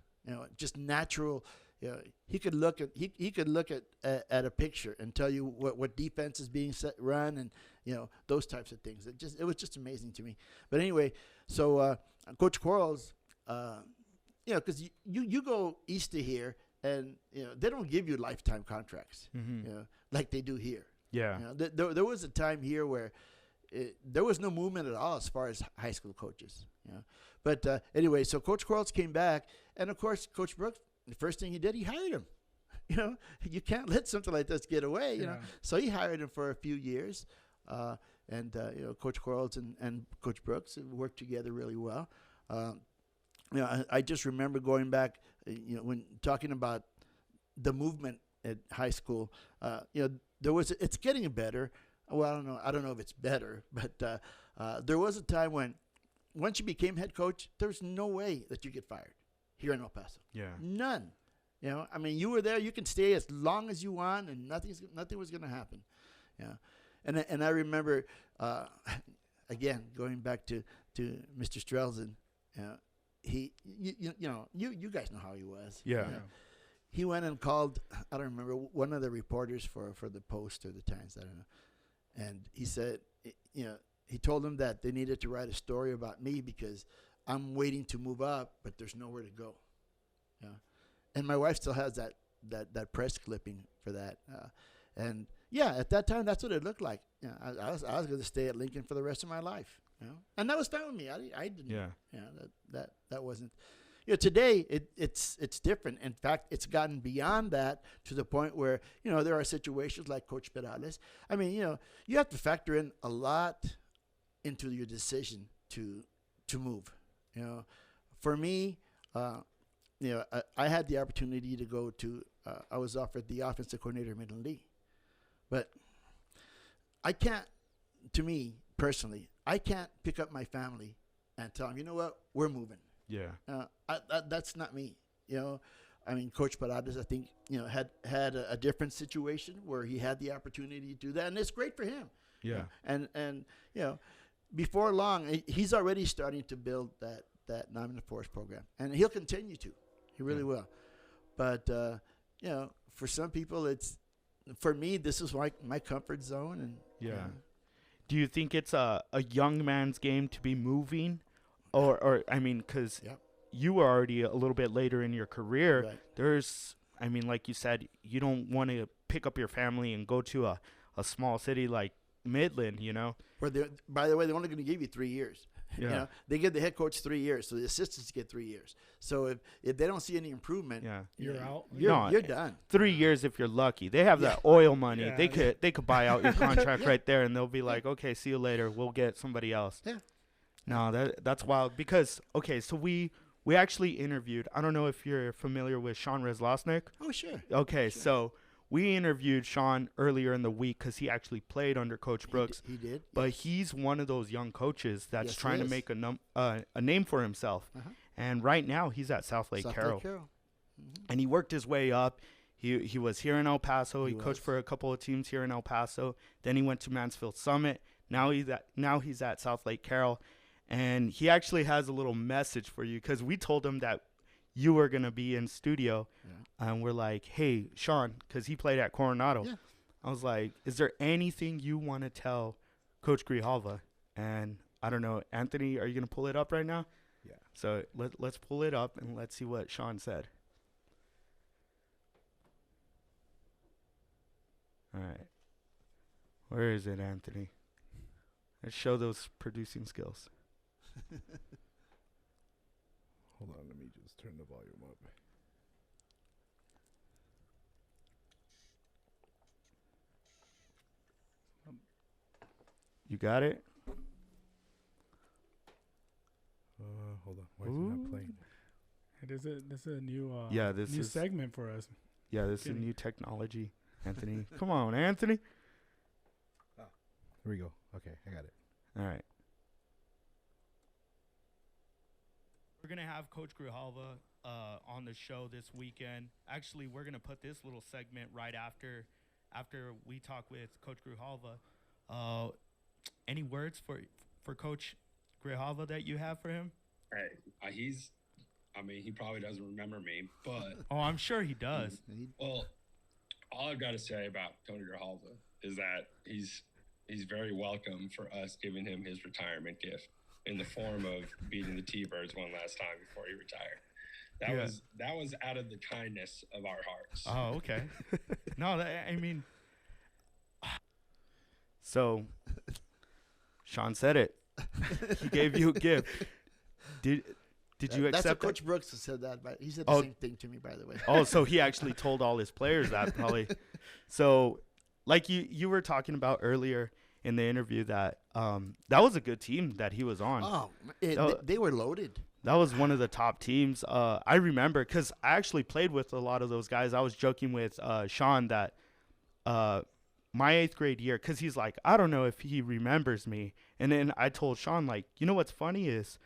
Just natural. He could look at a picture and tell you what defense is being run, and those types of things. It was just amazing to me. But anyway, so Coach Quarles, because you go east of here, and they don't give you lifetime contracts, like they do here. Yeah. There was a time here where there was no movement at all as far as high school coaches. But anyway, so Coach Quarles came back, and of course Coach Brooks, the first thing he did, he hired him. You can't let something like this get away. So he hired him for a few years, and Coach Quarles and Coach Brooks worked together really well. I just remember going back, when talking about the movement at high school. It's getting better. Well, I don't know if it's better, but there was a time when once you became head coach, there was no way that you get fired here in El Paso. Yeah. None. I mean, you were there. You can stay as long as you want, and nothing was going to happen. Yeah. And I remember, again, going back to Mr. Strelzin, you guys know how he was. Yeah. He went and called, I don't remember, one of the reporters for the Post or the Times, I don't know. And he said, he told them that they needed to write a story about me because I'm waiting to move up, but there's nowhere to go. And my wife still has that press clipping for that. And yeah, at that time, that's what it looked like. I was going to stay at Lincoln for the rest of my life. And that was fine with me. I didn't. Yeah. That wasn't. Today it's different. In fact, it's gotten beyond that to the point where there are situations like Coach Perales. I mean, you have to factor in a lot into your decision to move. For me, I had the opportunity to go to. I was offered the offensive coordinator at Midland Lee, but I can't. To me personally, I can't pick up my family and tell them, you know what, we're moving. Yeah. That's not me. I mean, Coach Parades, I think, had a different situation where he had the opportunity to do that, and it's great for him. Yeah. And before long, he's already starting to build that nominal force program, and he'll continue to. He really will. But for some people, for me, this is like my comfort zone, and yeah. Do you think it's a young man's game to be moving, or I mean, because you were already a little bit later in your career. Right. There's, I mean, like you said, you don't want to pick up your family and go to a small city like Midland, Where by the way, they're only going to give you 3 years. Yeah. They give the head coach 3 years, so the assistants get 3 years. So if they don't see any improvement, you're out. You're done. 3 years if you're lucky. They have that oil money. Yeah, They could buy out your contract right there, and they'll be like, okay, see you later. We'll get somebody else. Yeah. No, that's wild because so we actually interviewed. I don't know if you're familiar with Sean Razloznik. Oh, sure. Okay, Sure. so we interviewed Sean earlier in the week because he actually played under Coach Brooks. He did. But he's one of those young coaches that's Yes, he trying to is. make a name for himself. Uh-huh. And right now he's at Southlake Carroll. Mm-hmm. And he worked his way up. He was here in El Paso. He He coached was. for a couple of teams here in El Paso. Then he went to Mansfield Summit. Now he's at Southlake Carroll. And he actually has a little message for you because we told him that you were going to be in studio. Yeah. And we're like, hey, Sean, because he played at Coronado. Yeah. I was like, is there anything you want to tell Coach Grijalva? And I don't know, Anthony, are you going to pull it up right now? Yeah. So let's pull it up and let's see what Sean said. All right. Where is it, Anthony? Let's show those producing skills. Hold on, let me just turn the volume up. You got it? Hold on. Why is it not playing? This is a new this new is segment for us. Yeah, this is new technology, Anthony. Come on, Anthony. Here we go. Okay, I got it. All right. We're going to have Coach Grijalva on the show this weekend. Actually, we're going to put this little segment right after we talk with Coach Grijalva. Any words for Coach Grijalva that you have for him? Hey, he probably doesn't remember me, but Oh, I'm sure he does. well, all I've got to say about Tony Grijalva is that he's very welcome for us giving him his retirement gift in the form of beating the T-Birds one last time before he retired. That was out of the kindness of our hearts. Oh, okay. No, so Sean said it. He gave you a gift. Did you That's accept what it? Coach Brooks said that. But he said the same thing to me, by the way. Oh, so he actually told all his players that probably. So, like you were talking about earlier in the interview that that was a good team that he was on. Oh, they were loaded. That was one of the top teams. I remember because I actually played with a lot of those guys. I was joking with Sean that my 8th grade year, because he's like, I don't know if he remembers me. And then I told Sean, like, you know what's funny is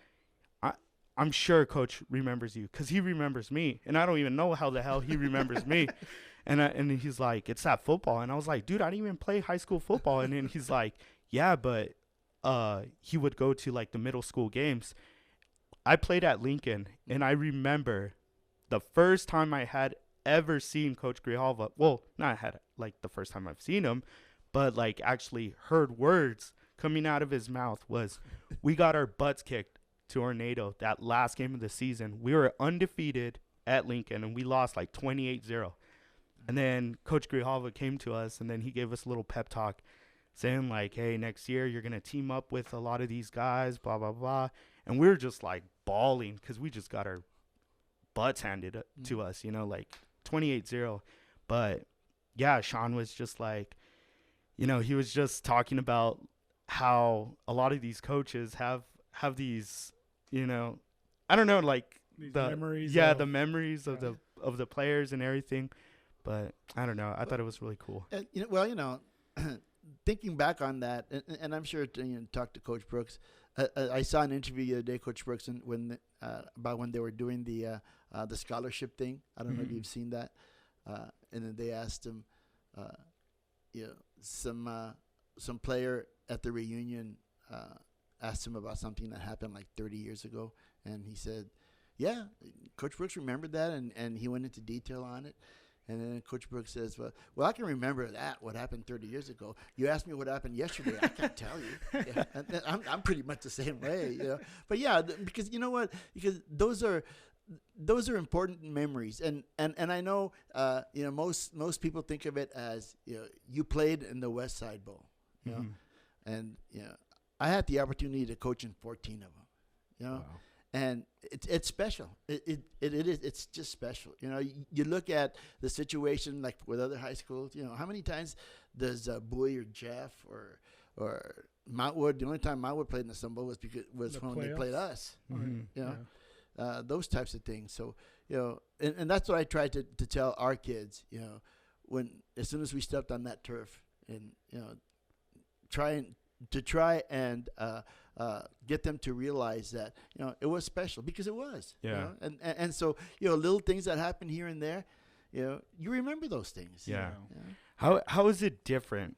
I'm sure Coach remembers you because he remembers me. And I don't even know how the hell he remembers me. And he's like, it's that football. And I was like, dude, I didn't even play high school football. And then he's like, yeah, but he would go to, like, the middle school games. I played at Lincoln, and I remember the first time I had ever seen Coach Grijalva. Well, not had, like, the first time I've seen him, but, like, actually heard words coming out of his mouth was, we got our butts kicked to Ornado that last game of the season. We were undefeated at Lincoln, and we lost, like, 28-0. And then Coach Grijalva came to us, and then he gave us a little pep talk saying, like, hey, next year you're going to team up with a lot of these guys, blah, blah, blah. And we were just, like, bawling because we just got our butts handed to us, like 28-0. But, yeah, Sean was just like, he was just talking about how a lot of these coaches have these, I don't know, like These the memories. the memories of the players and everything. But I don't know. I thought it was really cool. Thinking back on that, and I'm sure talk to Coach Brooks. I saw an interview the other day, Coach Brooks, about when they were doing the scholarship thing. I don't know if you've seen that. And then they asked him, some player at the reunion asked him about something that happened like 30 years ago, and he said, "Yeah, Coach Brooks remembered that," and he went into detail on it. And then Coach Brooks says, well, I can remember what happened 30 years ago. You asked me what happened yesterday, I can't tell you. Yeah, and I'm pretty much the same way, you know. But yeah, because you know what? Because those are important memories, and I know, you know, most people think of it as, you know, you played in the West Side Bowl, you know, and you know, I had the opportunity to coach in 14 of them, you know. Wow. And it's special. It is. It's just special. You know, you look at the situation like with other high schools. You know, how many times does Bowie or Jeff or Mountwood? The only time Mountwood played in the Sun Bowl was when they played us. You know, those types of things. So you know, and that's what I try to tell our kids. You know, as soon as we stepped on that turf, and you know, try and get them to realize that, you know, it was special, because it was. Yeah. You know? And so, you know, little things that happen here and there, you know, you remember those things. Yeah. You know? How is it different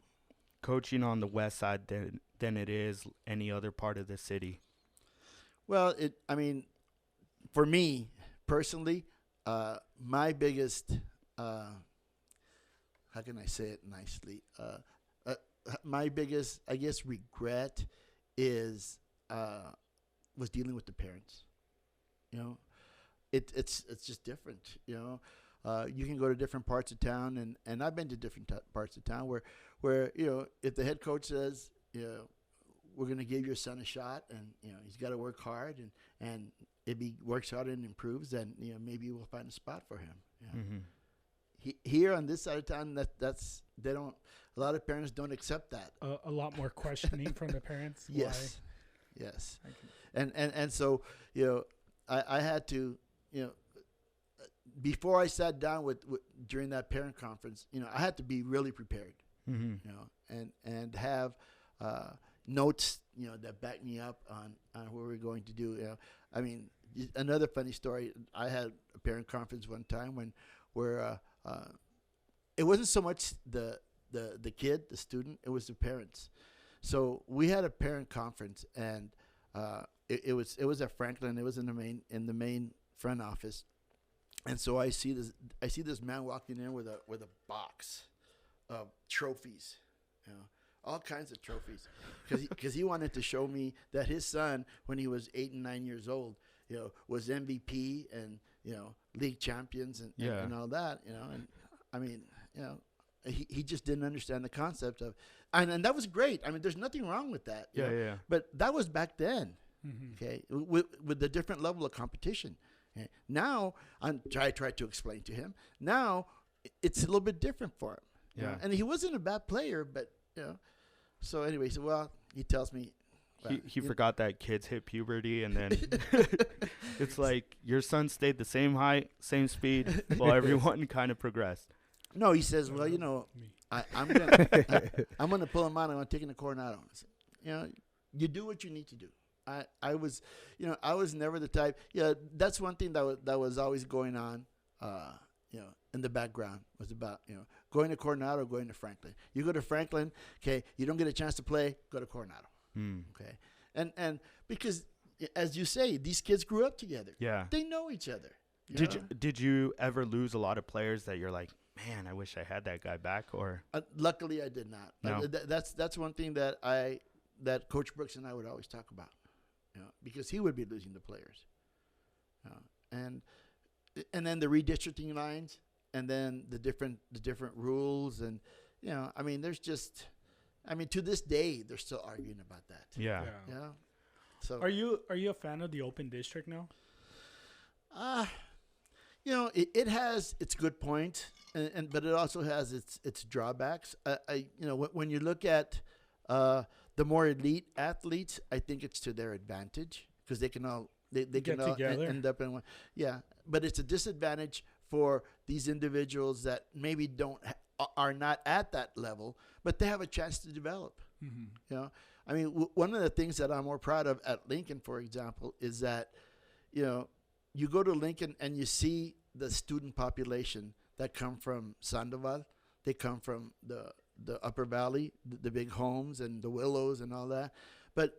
coaching on the West Side than it is any other part of the city? Well, I mean, for me personally, my biggest, how can I say it nicely? My biggest, I guess, regret was dealing with the parents. You know, it's just different. You know, you can go to different parts of town, and I've been to different parts of town where you know, if the head coach says, you know, we're going to give your son a shot, and you know, he's got to work hard, and if he works hard and improves, then you know, maybe we'll find a spot for him. You know? Here on this side of town, that's they don't. A lot of parents don't accept that. A lot more questioning from the parents. Yes, why? Yes, and so, you know, I had to, you know, before I sat down with during that parent conference, you know, I had to be really prepared. You know, and have notes, you know, that back me up on what we're going to do. You know, I mean, another funny story. I had a parent conference one time where it wasn't so much the kid, the student, it was the parents. So we had a parent conference, and it was at Franklin. It was in the main front office, and so I see this man walking in with a box of trophies, you know, all kinds of trophies, because he wanted to show me that his son, when he was 8 and 9 years old, you know, was MVP and, you know, league champions and all that, you know. And I mean, you know, he just didn't understand the concept of, and that was great. I mean, there's nothing wrong with that. You know? But that was back then, okay, with the different level of competition. Okay? Now, I try to explain to him. Now, it's a little bit different for him. You know? And he wasn't a bad player, but, you know. So anyway, he tells me. Well, he forgot that kids hit puberty, and then it's like your son stayed the same height, same speed, while everyone kind of progressed. No, he says, well, you know, I'm gonna pull him out. I'm gonna take him to Coronado. I said, you know, you do what you need to do. I was never the type. Yeah, that's one thing that was always going on. You know, in the background was about, you know, going to Coronado, going to Franklin. You go to Franklin, okay, you don't get a chance to play, go to Coronado. Okay, and because, as you say, these kids grew up together. Yeah, they know each other. Did you ever lose a lot of players that you're like, man, I wish I had that guy back? Or luckily, I did not. No. That's one thing that Coach Brooks and I would always talk about, you know, because he would be losing the players, and then the redistricting lines, and then the different rules, and you know, I mean, to this day, they're still arguing about that. Yeah. So are you a fan of the open district now? You know, it has its good points, but it also has its drawbacks. You know, when you look at the more elite athletes, I think it's to their advantage, because they can all end up in one. Yeah, but it's a disadvantage for these individuals that maybe are not at that level, but they have a chance to develop. You know, I mean, one of the things that I'm more proud of at Lincoln, for example, is that, you go to Lincoln and you see the student population that come from Sandoval. They come from the Upper Valley, the big homes and the Willows and all that. But,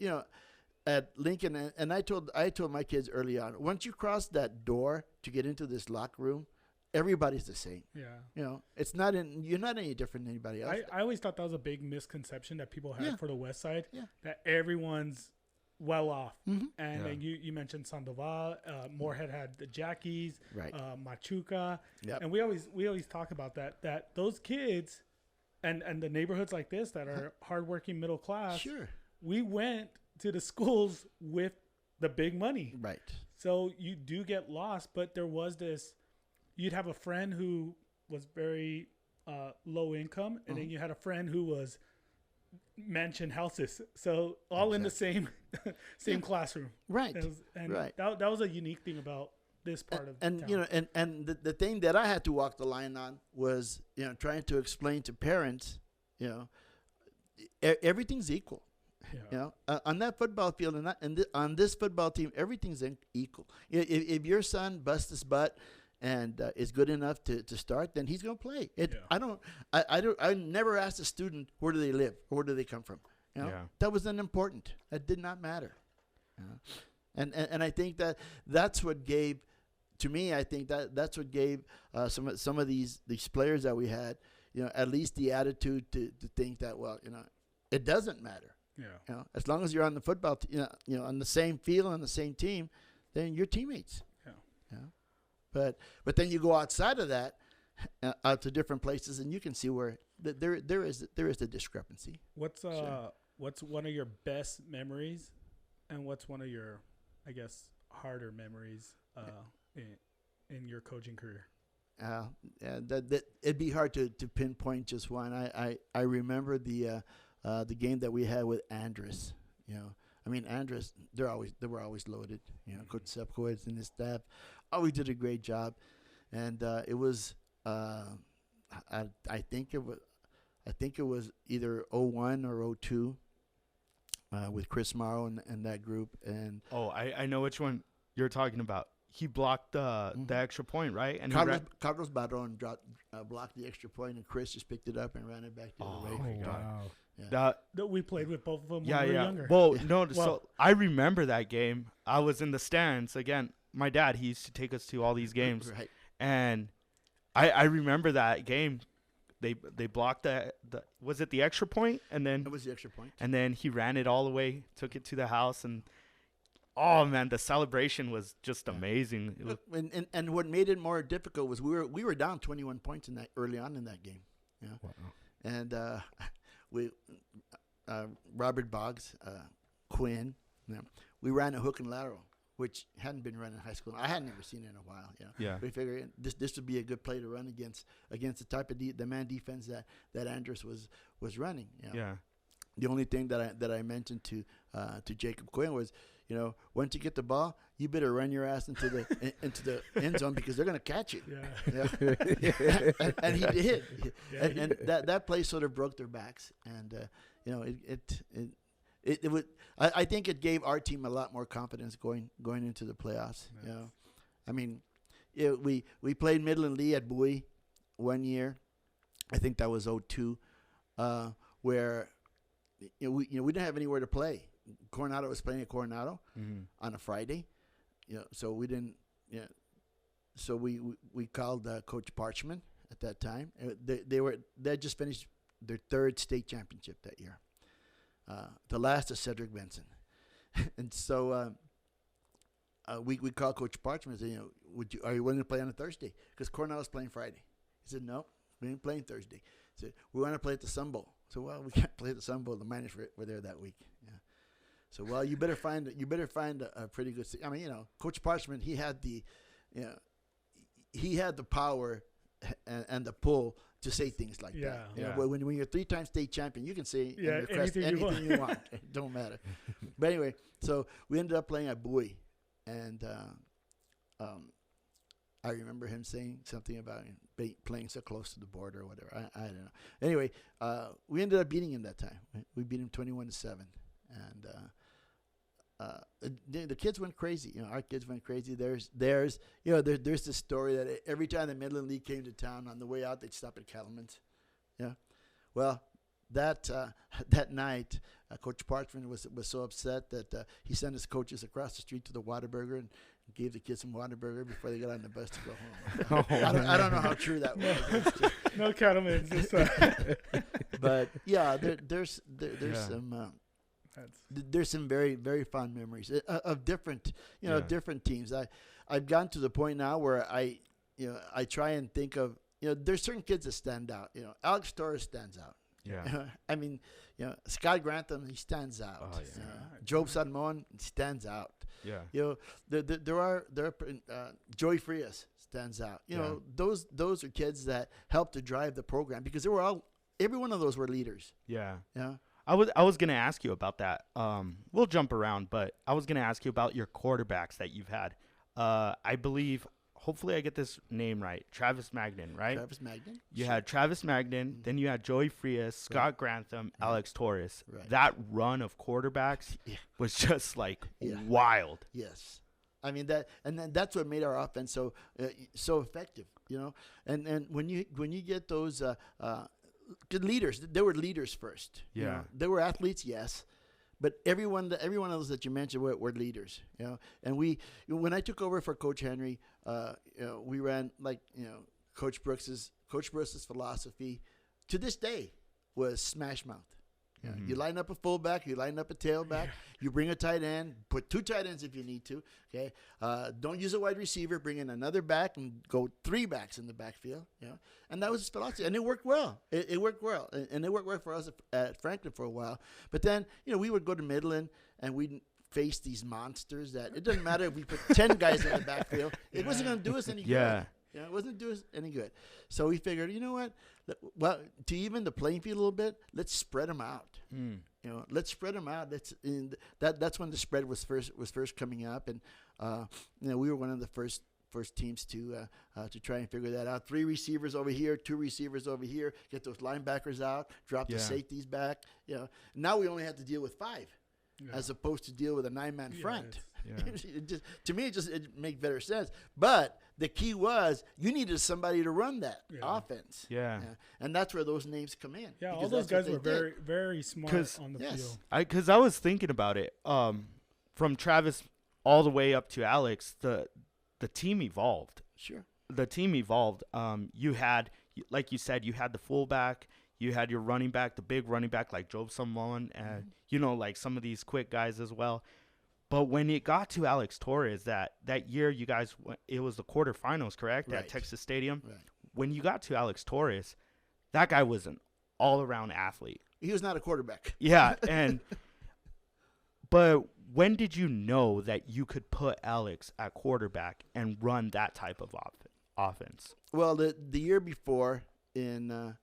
at Lincoln, and I told my kids early on, once you cross that door to get into this locker room, everybody's the same. Yeah. You're not any different than anybody else. I always thought that was a big misconception that people had for the West Side. Yeah. That everyone's well off. Mm-hmm. And then you mentioned Sandoval, Moorhead had the Jackies, Right. Machuca. Yep. And we always talk about that those kids and the neighborhoods like this that are hardworking middle class. Sure. We went to the schools with the big money. Right. So you do get lost, but there was this, you'd have a friend who was very low income, and then you had a friend who was mansion houses. So all in the same classroom. Right. And that was a unique thing about this part of town. And the thing that I had to walk the line on was, trying to explain to parents, everything's equal. Yeah. On that football field and on this football team, everything's equal. If your son busts his butt and is good enough to start, then he's going to play. I never asked a student where do they live or where do they come from. That was unimportant. That did not matter. And I think that's what gave, to me, I think that's what gave some of these players that we had, at least the attitude to think that, well, it doesn't matter. Yeah. As long as you're on the football, on the same field, on the same team, then you're teammates. Yeah. But then you go outside of that, out to different places, and you can see where there is the discrepancy. What's one of your best memories, and what's one of your, I guess, harder memories in your coaching career? That it'd be hard to pinpoint just one. I remember the game that we had with Andrus. Andrus, they were always loaded. Coach Sepkowitz and his staff always did a great job, and it was I think it was either 01 or 02 with Chris Morrow and that group. And I know which one you're talking about. He blocked the extra point, right? And Carlos Barron blocked the extra point, and Chris just picked it up and ran it back the other way. Oh my God. Wow. Yeah. That we played with both of them when we were younger. Well, no, so I remember that game. I was in the stands. Again, my dad, he used to take us to all these games. Right. And I remember that game. They blocked the was it the extra point? And then It was the extra point. and then he ran it all the way, took it to the house, and oh man, the celebration was just amazing. It was, And what made it more difficult was we were down 21 points in that early on in that game. Wow. And we Robert Boggs, Quinn, we ran a hook and lateral, which hadn't been run in high school. I had never seen it in a while. Yeah. We figured this would be a good play to run against the type of the man defense that Andrus was running. yeah. The only thing that I mentioned to Jacob Quinn was, once you get the ball, you better run your ass into the end zone because they're going to catch it. Yeah. And he did. Yeah, and that play sort of broke their backs. And it would. I think it gave our team a lot more confidence going into the playoffs. Nice. We played Midland Lee at Bowie one year. I think that was 02, where we didn't have anywhere to play. Coronado was playing at Coronado on a Friday, so we didn't. So we called Coach Parchman at that time. They had just finished their third state championship that year, the last of Cedric Benson, and so we called Coach Parchman and said, are you willing to play on a Thursday? Because Coronado's playing Friday. He said, no, we ain't playing Thursday. He said, we want to play at the Sun Bowl. So we can't play at the Sun Bowl. The miners were there that week. Yeah. So you better find a pretty good. Coach Parchman, he had the power and the pull to say things like that. Yeah. When you're 3-time state champion, you can say in your crest anything you want. It don't matter. But anyway, so we ended up playing at Bowie, and I remember him saying something about playing so close to the border or whatever. I don't know. Anyway, we ended up beating him that time. We beat him 21-7. and the kids went crazy. Our kids went crazy. There's this story that every time the Midland League came to town, on the way out they'd stop at Cattleman's. Yeah, well, that night, Coach Parchman was so upset that he sent his coaches across the street to the Whataburger and gave the kids some Whataburger before they got on the bus to go home. I don't know how true that was. No Cattleman's this But yeah, there's some. There's some very, very fond memories of different teams. I've gotten to the point now where I try and think of, there's certain kids that stand out. Alex Torres stands out. Yeah. I mean, Scott Grantham, he stands out. Oh, yeah. Job Sanmon stands out. Yeah. There are Joey Frias stands out. Those are kids that help to drive the program because every one of those were leaders. Yeah. Yeah. I was gonna ask you about that. We'll jump around, but I was gonna ask you about your quarterbacks that you've had. I believe, hopefully I get this name right, Travis Magnan, right? Travis Magnan. You had Travis Magnan, then you had Joey Frias, Scott Grantham, Alex Torres. Right. That run of quarterbacks was just like wild. Yes. I mean that's what made our offense so effective, And when you get those good leaders, they were leaders first. Yeah. They were athletes, yes, but every one of those that you mentioned were leaders. And when I took over for Coach Henry, we ran Coach Brooks's philosophy to this day was smash mouth. You line up a fullback, you line up a tailback, you bring a tight end, put 2 tight ends if you need to. Okay, don't use a wide receiver, bring in another back, and go 3 backs in the backfield. And that was his philosophy, and it worked well. It worked well, and it worked well for us at Franklin for a while. But then we would go to Midland, and we'd face these monsters that it doesn't matter if we put 10 guys in the backfield, it wasn't going to do us any good. It wasn't doing us any good. So we figured, you know what? Well, to even the playing field a little bit, let's spread them out. Let's spread them out. That's when the spread was first coming up, and we were one of the first teams to try and figure that out. 3 receivers over here, 2 receivers over here. Get those linebackers out. Drop the safeties back. Now we only have to deal with 5, as opposed to deal with a 9-man front. To me, it made better sense. But the key was you needed somebody to run that offense. And that's where those names come in. Yeah, all those guys were very, very smart on the field. Because I was thinking about it. From Travis all the way up to Alex, the team evolved. Sure. The team evolved. You had, like you said, you had the fullback. You had your running back, the big running back like Job Someone, and like some of these quick guys as well. But when it got to Alex Torres, that year you guys, it was the quarterfinals, correct? Right. At Texas Stadium. Right. When you got to Alex Torres, that guy was an all-around athlete. He was not a quarterback. Yeah, but when did you know that you could put Alex at quarterback and run that type of offense? Well, the year before in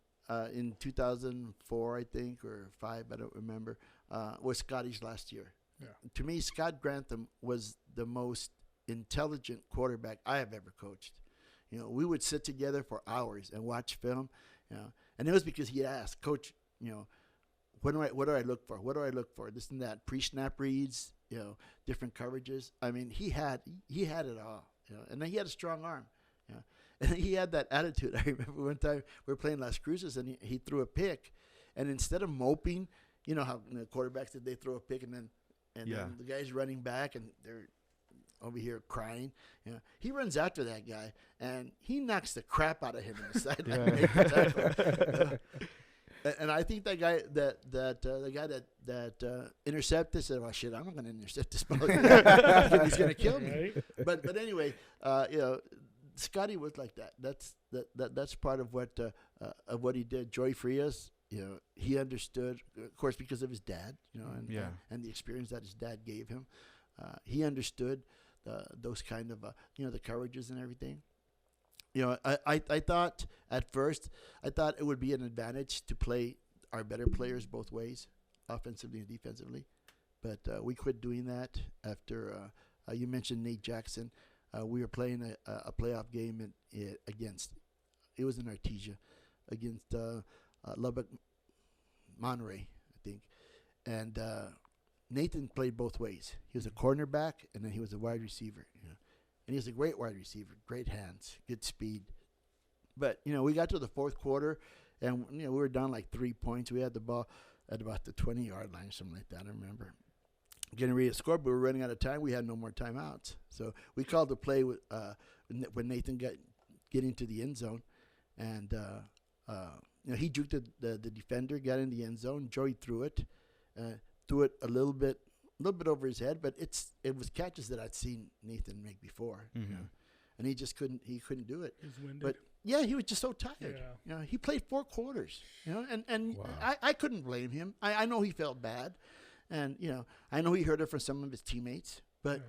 2004, I think, or 5, I don't remember, was Scotty's last year. Yeah. To me, Scott Grantham was the most intelligent quarterback I have ever coached. We would sit together for hours and watch film, and it was because he asked, Coach, what do I look for? What do I look for? This and that, pre-snap reads, different coverages. I mean, he had it all, and then he had a strong arm, and he had that attitude. I remember one time we were playing Las Cruces, and he threw a pick, and instead of moping, how quarterbacks did, they throw a pick and then the guy's running back and they're over here crying. He runs after that guy and he knocks the crap out of him in the sideline. And I think that guy that intercepted said, "Well, shit, I'm not going to intercept this ball. He's going to kill me." Right? But anyway, Scotty was like that. That's part of what he did. Joey Frias. He understood, of course, because of his dad, and the experience that his dad gave him. He understood those kind of, the coverages and everything. I thought at first, it would be an advantage to play our better players both ways, offensively and defensively. But we quit doing that after, you mentioned Nate Jackson. We were playing a playoff game against, it was in Artesia, against Lubbock, Monterey, I think. And Nathan played both ways. He was a cornerback, and then he was a wide receiver. And he was a great wide receiver, great hands, good speed. But, we got to the fourth quarter, and, we were down like 3 points. We had the ball at about the 20-yard line, something like that, I remember. Getting ready to score, but we were running out of time. We had no more timeouts. So we called the play when Nathan get into the end zone. And, he juked the defender, got in the end zone. Joey threw it a little bit over his head, but it was catches that I'd seen Nathan make before. And he just couldn't do it. He was winded. But yeah, he was just so tired. Yeah. He played 4 quarters. And Wow. I couldn't blame him. I know he felt bad, and I know he heard it from some of his teammates. But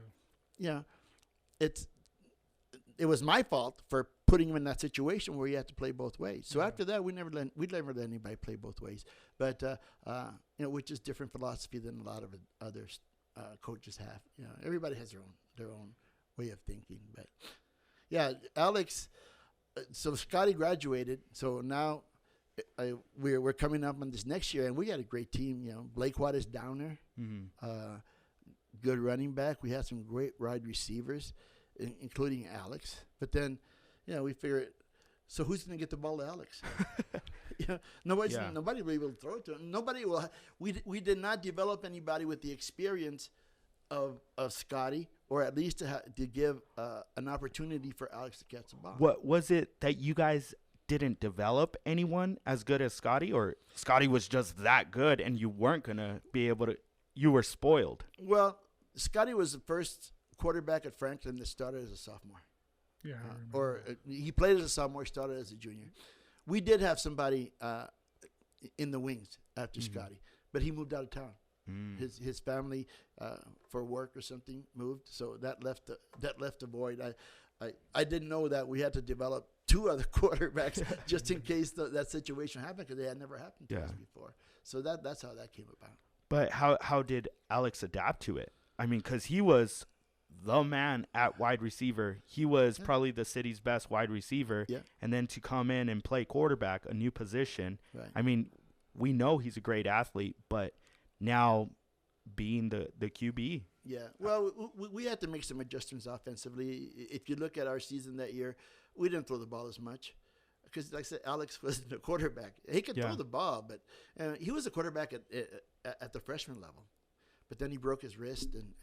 it was my fault for putting him in that situation where he had to play both ways. So after that, we'd never let anybody play both ways. But which is different philosophy than a lot of others coaches have. Everybody has their own way of thinking. But yeah, Alex. So Scotty graduated. So now we're coming up on this next year, and we got a great team. Blake Watt is down there. Good running back. We had some great wide receivers, including Alex. But then, we figured, so who's going to get the ball to Alex? Nobody will be able to throw it to him. Nobody will. We did not develop anybody with the experience of Scotty, or at least to give an opportunity for Alex to catch the ball. What was it that you guys didn't develop anyone as good as Scotty, or Scotty was just that good and you weren't going to be able to, you were spoiled? Well, Scotty was the first quarterback at Franklin that started as a sophomore. Yeah. He played as a sophomore, started as a junior. We did have somebody in the wings after Scotty, but he moved out of town. His family for work or something moved, so that left a void. I didn't know that we had to develop 2 other quarterbacks just in case that situation happened, because they had never happened to us before. So that's how that came about. But how did Alex adapt to it? I mean, because he was the man at wide receiver. He was probably the city's best wide receiver. Yeah. And then to come in and play quarterback, a new position. Right. I mean, we know he's a great athlete, but now being the QB. Yeah. Well, we had to make some adjustments offensively. If you look at our season that year, we didn't throw the ball as much. Because, like I said, Alex wasn't a quarterback. He could throw the ball, but he was a quarterback at the freshman level. But then he broke his wrist, and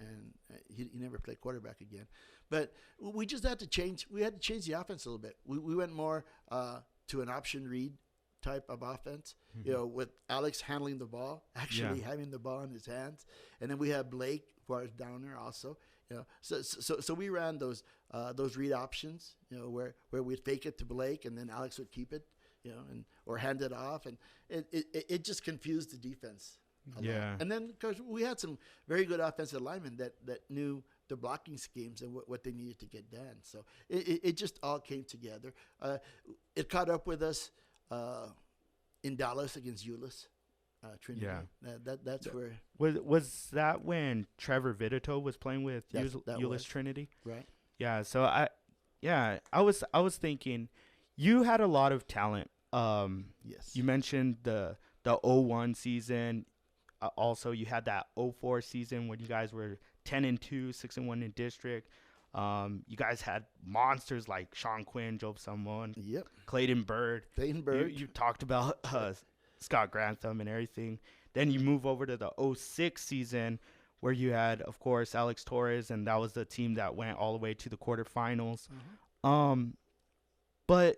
he never played quarterback again. But we just had to change. We had to change the offense a little bit. We went more to an option read type of offense, with Alex handling the ball, actually having the ball in his hands. And then we had Blake, who was down there also. So we ran those read options, where we'd fake it to Blake, and then Alex would keep it, or hand it off, and it just confused the defense. Yeah. And then, because we had some very good offensive linemen that knew the blocking schemes and what they needed to get done. So it just all came together. It caught up with us in Dallas against Euless. Trinity. Yeah. That's where. Was that when Trevor Vitito was playing with Euless Trinity? Right. Yeah. So I was thinking, you had a lot of talent. Yes. You mentioned the 01 season. Also, you had that 04 season when you guys were 10-2, 6-1 in district. You guys had monsters like Sean Quinn, Job Salmon, Clayton Bird. You talked about Scott Grantham and everything. Then you move over to the 06 season where you had, of course, Alex Torres, and that was the team that went all the way to the quarterfinals. But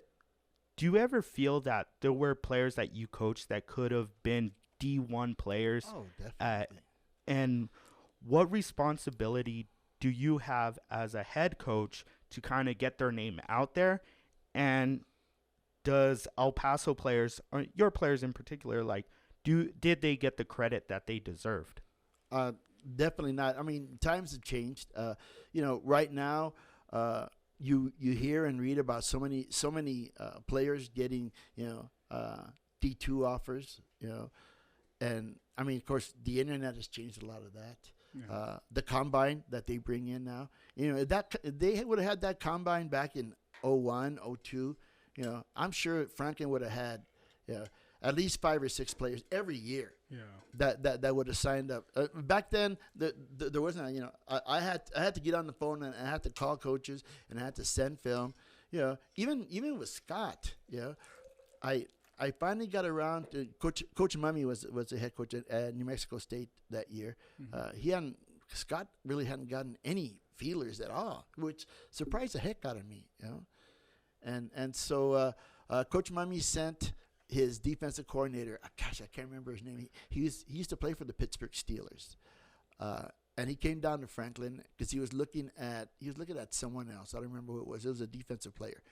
do you ever feel that there were players that you coached that could have been D1 players? Oh, definitely. And what responsibility do you have as a head coach to kind of get their name out there? And does El Paso players, or your players in particular, did they get the credit that they deserved? Definitely not. I mean, times have changed. Right now, you hear and read about so many players getting D2 offers. And I mean, of course, the internet has changed a lot of that. Yeah. The combine that they bring in now, that they would have had that combine back in 01, 02. I'm sure Franklin would have had at least 5 or 6 players every year that would have signed up. Back then, there wasn't. I had to get on the phone and I had to call coaches and I had to send film. Even with Scott, I finally got around to Coach Mummy was the head coach at New Mexico State that year. Scott really hadn't gotten any feelers at all, which surprised the heck out of me. And so Coach Mummy sent his defensive coordinator. Gosh, I can't remember his name. He used to play for the Pittsburgh Steelers, and he came down to Franklin because he was looking at someone else. I don't remember who it was. It was a defensive player,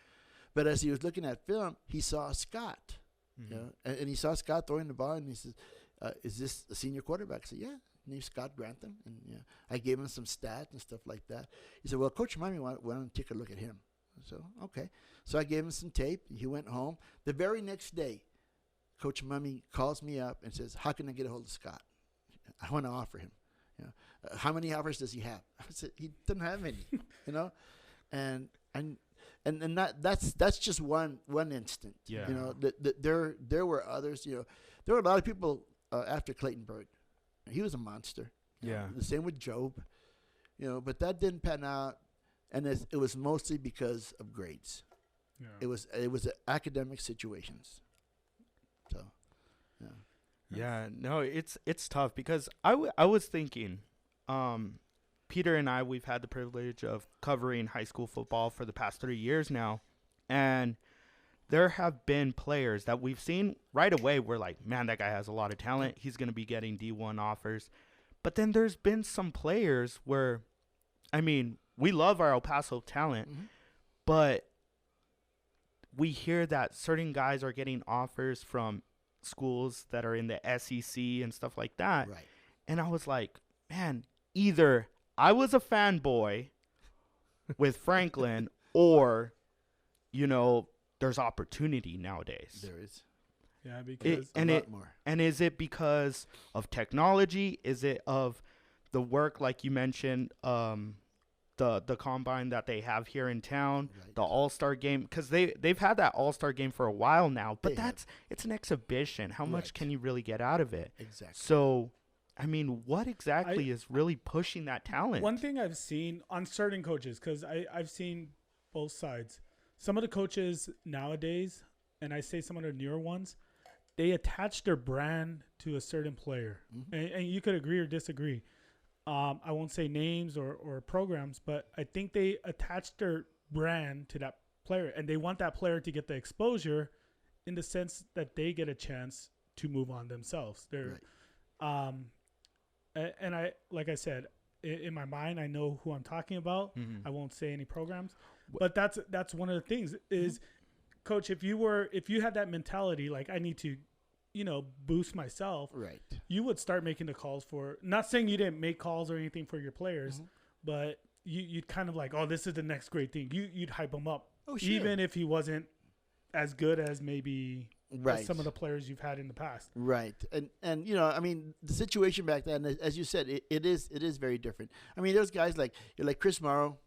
but as he was looking at film, he saw Scott. And he saw Scott throwing the ball, and he says, "Is this a senior quarterback?" I said, "Yeah." Named Scott Grantham, and I gave him some stats and stuff like that. He said, "Well, Coach Mummy, why don't you take a look at him?" So okay, so I gave him some tape. He went home. The very next day, Coach Mummy calls me up and says, "How can I get a hold of Scott? I want to offer him. How many offers does he have?" I said, "He doesn't have any." And that's just one instant. There were others. There were a lot of people after Clayton Bird. He was a monster. The same with Job. But that didn't pan out, and it was mostly because of grades. It was academic situations. So, no, it's tough because I was thinking, Peter and I, we've had the privilege of covering high school football for the past 3 years now, and there have been players that we've seen right away. We're like, man, that guy has a lot of talent. He's going to be getting D1 offers. But then there's been some players where, we love our El Paso talent, but we hear that certain guys are getting offers from schools that are in the SEC and stuff like that. Right. And I was like, man, either I was a fanboy with Franklin or, there's opportunity nowadays. There is. Yeah, because a lot more. And is it because of technology? Is it of the work, like you mentioned, the combine that they have here in town, the All-Star game? Because they've had that All-Star game for a while now, but it's an exhibition. How much can you really get out of it? Exactly. So, what exactly is really pushing that talent? One thing I've seen on certain coaches, because I've seen both sides. Some of the coaches nowadays, and I say some of the newer ones, they attach their brand to a certain player. And you could agree or disagree. I won't say names or programs, but I think they attach their brand to that player, and they want that player to get the exposure in the sense that they get a chance to move on themselves. And I, like I said, in my mind, I know who I'm talking about. I won't say any programs, but that's one of the things is, Coach, if you had that mentality, like I need to, boost myself, right, you would start making the calls for, not saying you didn't make calls or anything for your players, but you'd kind of like, oh, this is the next great thing. You'd hype him up, even if he wasn't as good as maybe as some of the players you've had in the past. Right. And the situation back then, as you said, it is very different. There's guys like Chris Morrow.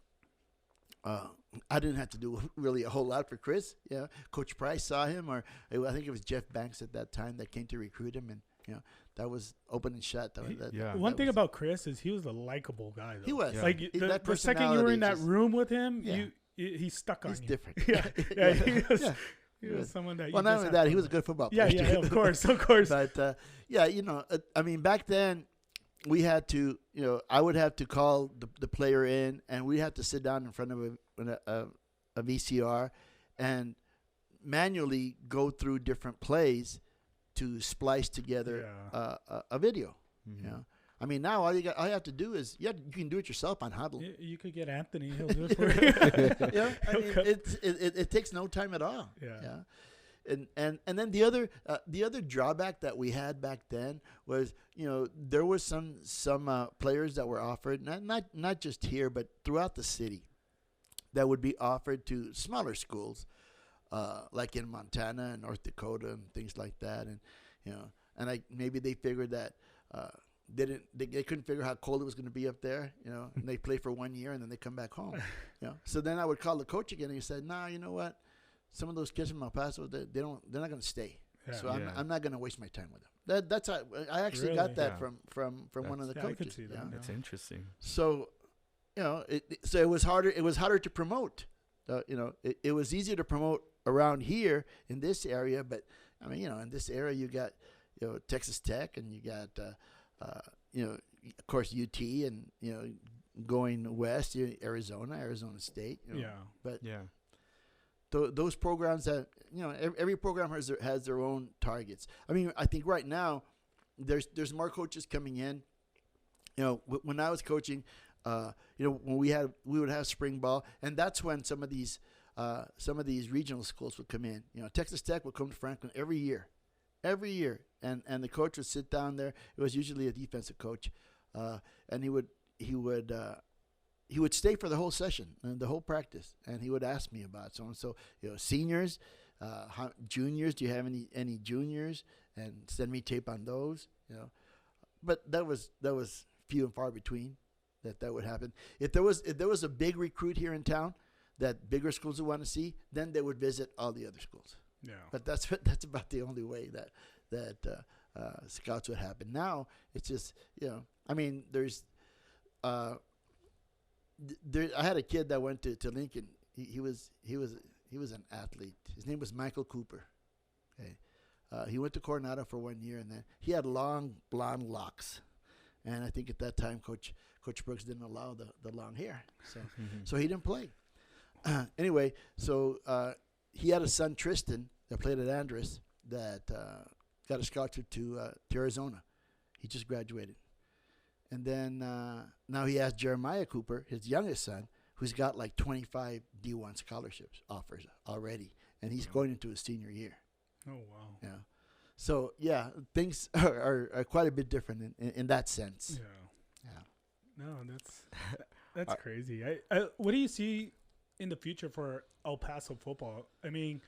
I didn't have to do really a whole lot for Chris. Coach Price saw him, or I think it was Jeff Banks at that time that came to recruit him, and that was open and shut. One thing about Chris is he was a likable guy, though. He was. Like the second you were in that room with him, he stuck on you. He's different. He was someone that. Well, not only that, he was a good football player. Yeah, of course. But back then, we had to, I would have to call the player in, and we had to sit down in front of a VCR and manually go through different plays to splice together a video. Now all you have to do is you can do it yourself on Huddle. You could get Anthony; he'll do it for you. It takes no time at all. And then the other drawback that we had back then was, there was some players that were offered, not just here but throughout the city, that would be offered to smaller schools, like in Montana and North Dakota and things like that, and maybe they figured that they couldn't figure how cold it was going to be up there, and they play for 1 year and then they come back home, So then I would call the coach again and he said, "Nah, you know what? Some of those kids from El Paso, they're not going to stay. So I'm not going to waste my time with them." That's how, I actually Really? got that Yeah. from one of the Yeah, coaches. I could see that. yeah. now. That's interesting. So, so it was harder. It was harder to promote. It was easier to promote around here in this area, but I mean, in this area you got, Texas Tech, and you got, of course UT, and going west, Arizona State. Yeah. But Yeah. those programs that every program has their own targets. I mean, I think right now there's more coaches coming in. When I was coaching, when we would have spring ball, and that's when some of these regional schools would come in. Texas Tech would come to Franklin every year, and the coach would sit down there. It was usually a defensive coach, and he would stay for the whole session and the whole practice, and he would ask me about so and so. Seniors, juniors. Do you have any juniors? And send me tape on those. But that was few and far between that would happen. If there was a big recruit here in town that bigger schools would want to see, then they would visit all the other schools. Yeah. But that's about the only way that scouts would happen. Now it's just I mean, I had a kid that went to Lincoln. He was an athlete. His name was Michael Cooper. Okay, he went to Coronado for 1 year, and then he had long blonde locks. And I think at that time, Coach Brooks didn't allow the long hair, so he didn't play. Anyway, so he had a son, Tristan, that played at Andress, that got a scholarship to Arizona. He just graduated. And then now he has Jeremiah Cooper, his youngest son, who's got like 25 D1 scholarships offers already, and he's going into his senior year. Oh, wow. Yeah. So, yeah, things are quite a bit different in that sense. Yeah. Yeah. No, that's crazy. What do you see in the future for El Paso football? I mean,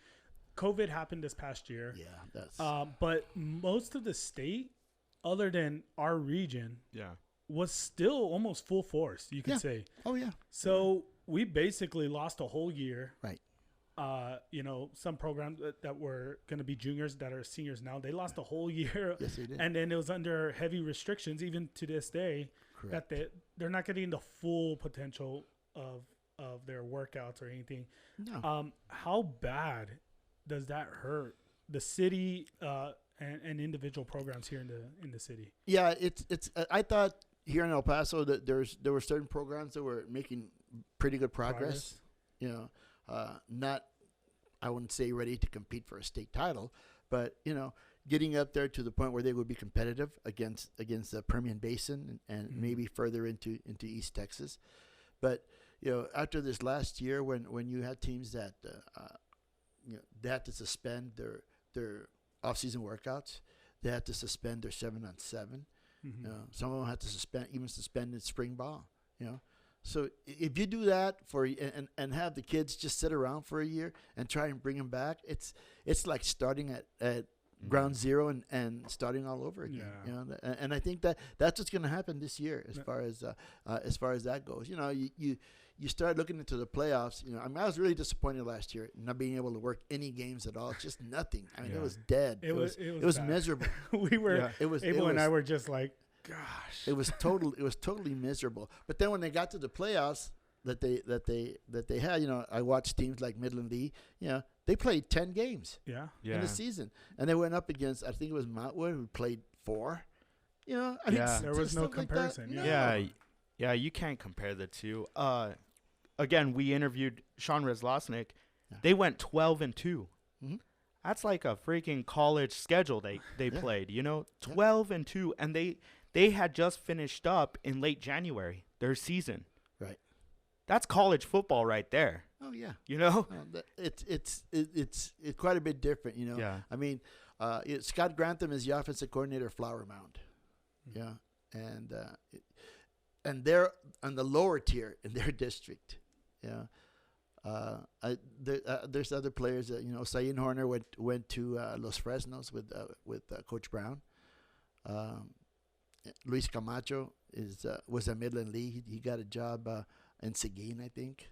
COVID happened this past year. Yeah, that's but most of the state, other than our region, was still almost full force, you could say. Oh, yeah. So we basically lost a whole year. Right. Some programs that were going to be juniors that are seniors now, they lost a whole year. Yes, they did. And then it was under heavy restrictions, even to this day, Correct. that they're not getting the full potential of their workouts or anything. No. How bad does that hurt the city and individual programs here in the city? Yeah, it's. I thought here in El Paso that there were certain programs that were making pretty good progress. Not, I wouldn't say ready to compete for a state title, but getting up there to the point where they would be competitive against the Permian Basin and maybe further into East Texas. But after this last year, when you had teams that they had to suspend their off-season workouts, they had to suspend their 7-on-7. Some of them had to suspend spring ball. So if you do that and have the kids just sit around for a year and try and bring them back, it's like starting at ground zero and starting all over again. Yeah. And I think that's what's going to happen this year as far as that goes. You start looking into the playoffs. I mean, I was really disappointed last year not being able to work any games at all. It's just nothing. I mean, it was dead. It was bad. miserable. We were. It Abel and was, I were just like, gosh. It was totally miserable. But then when they got to the playoffs that they had, I watched teams like Midland Lee. They played 10 games. Yeah. In the season, and they went up against, I think it was Montwood, who played 4. I mean, there was no comparison. No. Yeah, you can't compare the two. Again, we interviewed Sean Razloznik. Yeah. They went 12-2. Mhm. That's like a freaking college schedule they played. 12-2, and they had just finished up in late January their season. Right. That's college football right there. Oh yeah. It's quite a bit different. Yeah. I mean, Scott Grantham is the offensive coordinator of Flower Mound. Yeah, and they're on the lower tier in their district. Yeah. There's other players that Sayin Horner went to Los Fresnos with Coach Brown. Luis Camacho was at Midland Lee. He got a job in Seguin, I think.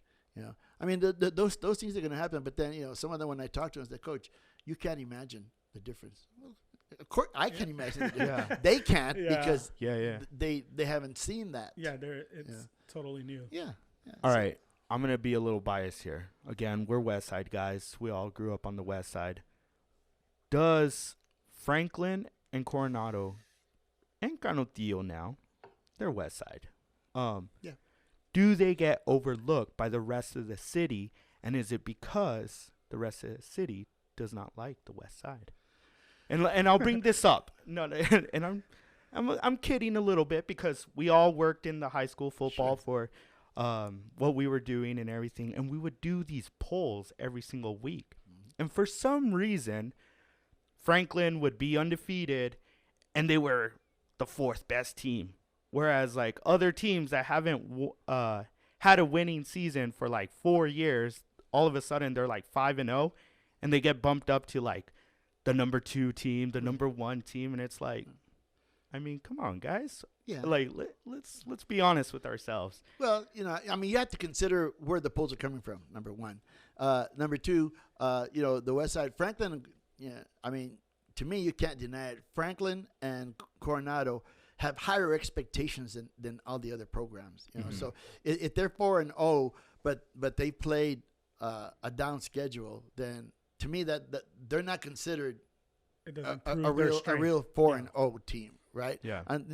I mean those things are going to happen. But then some of them, when I talk to them, I say, Coach, you can't imagine the difference. Well, Of course, I can imagine. Yeah. They can't Yeah. because Yeah. they haven't seen that. Yeah, it's totally new. Yeah. All right. I'm going to be a little biased here. Again, we're West Side guys. We all grew up on the West Side. Does Franklin and Coronado and Canutillo now, they're West Side. Yeah. Do they get overlooked by the rest of the city? And is it because the rest of the city does not like the West Side? And I'll bring this up. No, and I'm kidding a little bit because we all worked in the high school football for what we were doing and everything, and we would do these polls every single week. And for some reason, Franklin would be undefeated, and they were the fourth best team, whereas like other teams that haven't had a winning season for like 4 years, all of a sudden they're like 5-0, and they get bumped up to like the number 2 team, the number 1 team, and it's like, I mean, come on, guys. Yeah. Like, let's be honest with ourselves. Well, I mean, you have to consider where the polls are coming from. Number one. Number two, the West Side, Franklin. Yeah, I mean, to me, you can't deny it. Franklin and Coronado have higher expectations than all the other programs. So if they're 4-0, but they played a down schedule, then to me that they're not considered It doesn't a prove their real strength. 4-0 team. Right. Yeah. And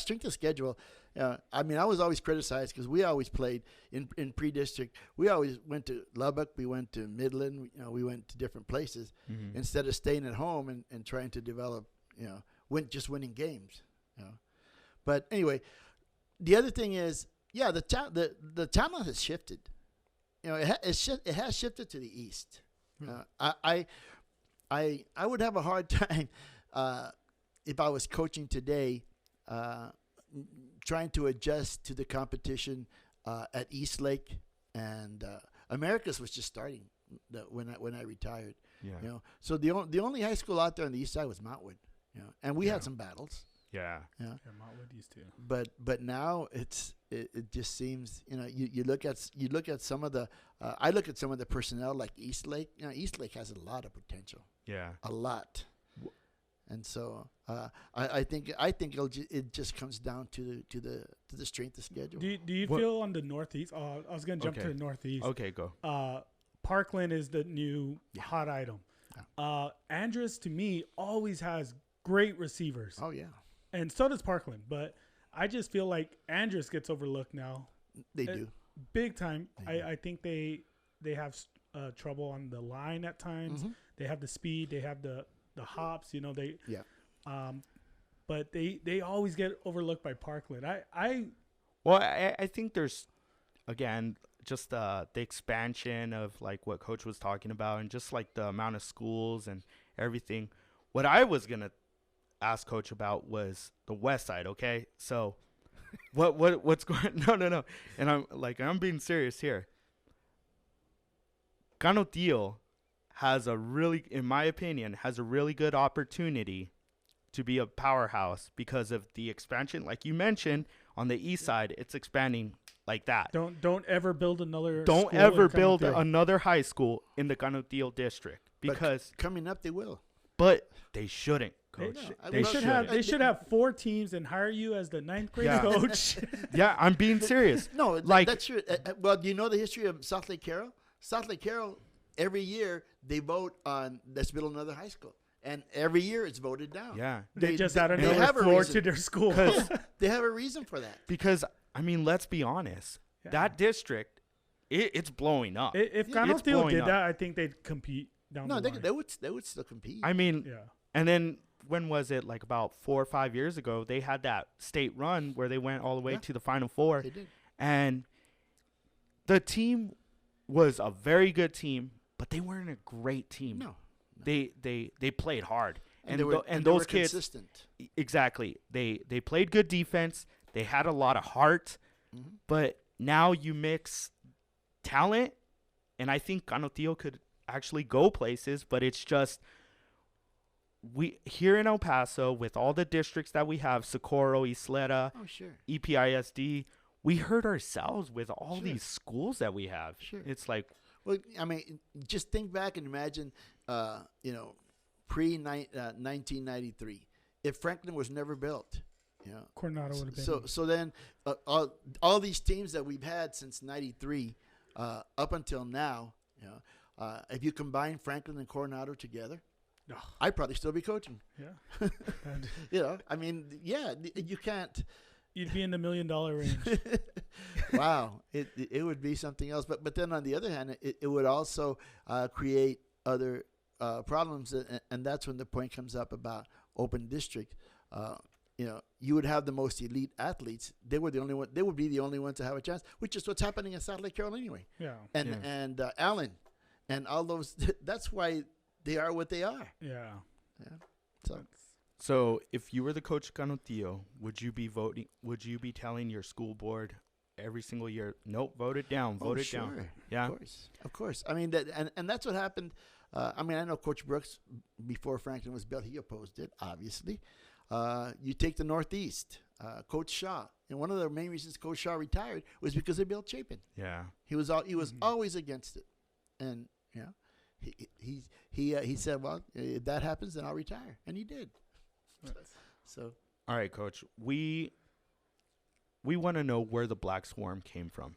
strength of schedule. I mean, I was always criticized because we always played in pre-district. We always went to Lubbock. We went to Midland. We went to different places instead of staying at home and trying to develop. Winning games. But anyway, the other thing is, the talent has shifted. It has shifted to the east. I would have a hard time. If I was coaching today, trying to adjust to the competition at Eastlake, and Americas was just starting when I retired. Yeah. So the only high school out there on the east side was Mountwood. And we had some battles. Yeah. Yeah, Mountwood used to. But now it just seems you look at some of the I look at some of the personnel like Eastlake. Eastlake has a lot of potential. Yeah. A lot. And so I think it just comes down to the strength of schedule. Do you feel on the Northeast? I was gonna jump to the Northeast. Okay, go. Parkland is the new hot item. Yeah. Andrus to me always has great receivers. Oh yeah, and so does Parkland. But I just feel like Andrus gets overlooked now. They do big time. I think they have trouble on the line at times. They have the speed. They have the hops, but they always get overlooked by Parkland. I think there's, again, just the expansion of like what Coach was talking about, and just like the amount of schools and everything. What I was gonna ask Coach about was the West Side. Okay, so what's going? No, and I'm being serious here. Canutillo in my opinion, has a really good opportunity to be a powerhouse because of the expansion. Like you mentioned, on the east side, it's expanding like that. Don't ever build another. Don't ever build another high school in the Canutillo district because coming up they will. But they shouldn't, Coach. They should have 4 teams and hire you as the 9th grade coach. Yeah, I'm being serious. No, that's true. Well, do you know the history of Southlake Carroll? Southlake Carroll, every year they vote on let's build another high school, and every year it's voted down. Yeah, they just add another floor to their school. They have a reason for that. Because I mean, let's be honest. Yeah. That district, it's blowing up. If Canutillo did that, I think they'd compete down the line. They would still compete. I mean, and then when was it? Like about 4 or 5 years ago, they had that state run where they went all the way to the Final Four. They did. And the team was a very good team, but they weren't a great team. No. They played hard. And those kids consistent. Exactly. They played good defense. They had a lot of heart. But now you mix talent, and I think Canutillo could actually go places, but it's just we here in El Paso with all the districts that we have, Socorro, Isleta, EPISD, we hurt ourselves with all these schools that we have. It's like, well, I mean, just think back and imagine, 1993. If Franklin was never built, Coronado would have been. So then all these teams that we've had since '93 up until now, if you combine Franklin and Coronado together, I'd probably still be coaching. Yeah. I mean, you can't. You'd be in the $1 million range. Wow, it would be something else. But then on the other hand, it would also create other problems, and that's when the point comes up about open district. You would have the most elite athletes. They were the only one. They would be the only ones to have a chance, which is what's happening in Southlake, Carroll, anyway. Yeah. And Allen, and all those. That's why they are what they are. Yeah. So if you were the coach of Canutillo, would you be voting? Would you be telling your school board every single year, nope, vote it down, vote it down? Yeah, of course. I mean, and that's what happened. I know Coach Brooks, before Franklin was built, he opposed it, obviously. You take the Northeast, Coach Shaw, and one of the main reasons Coach Shaw retired was because they built Chapin. Yeah, he was always against it, and he said, well, if that happens, then I'll retire, and he did. So, all right, Coach, we want to know where the Black Swarm came from.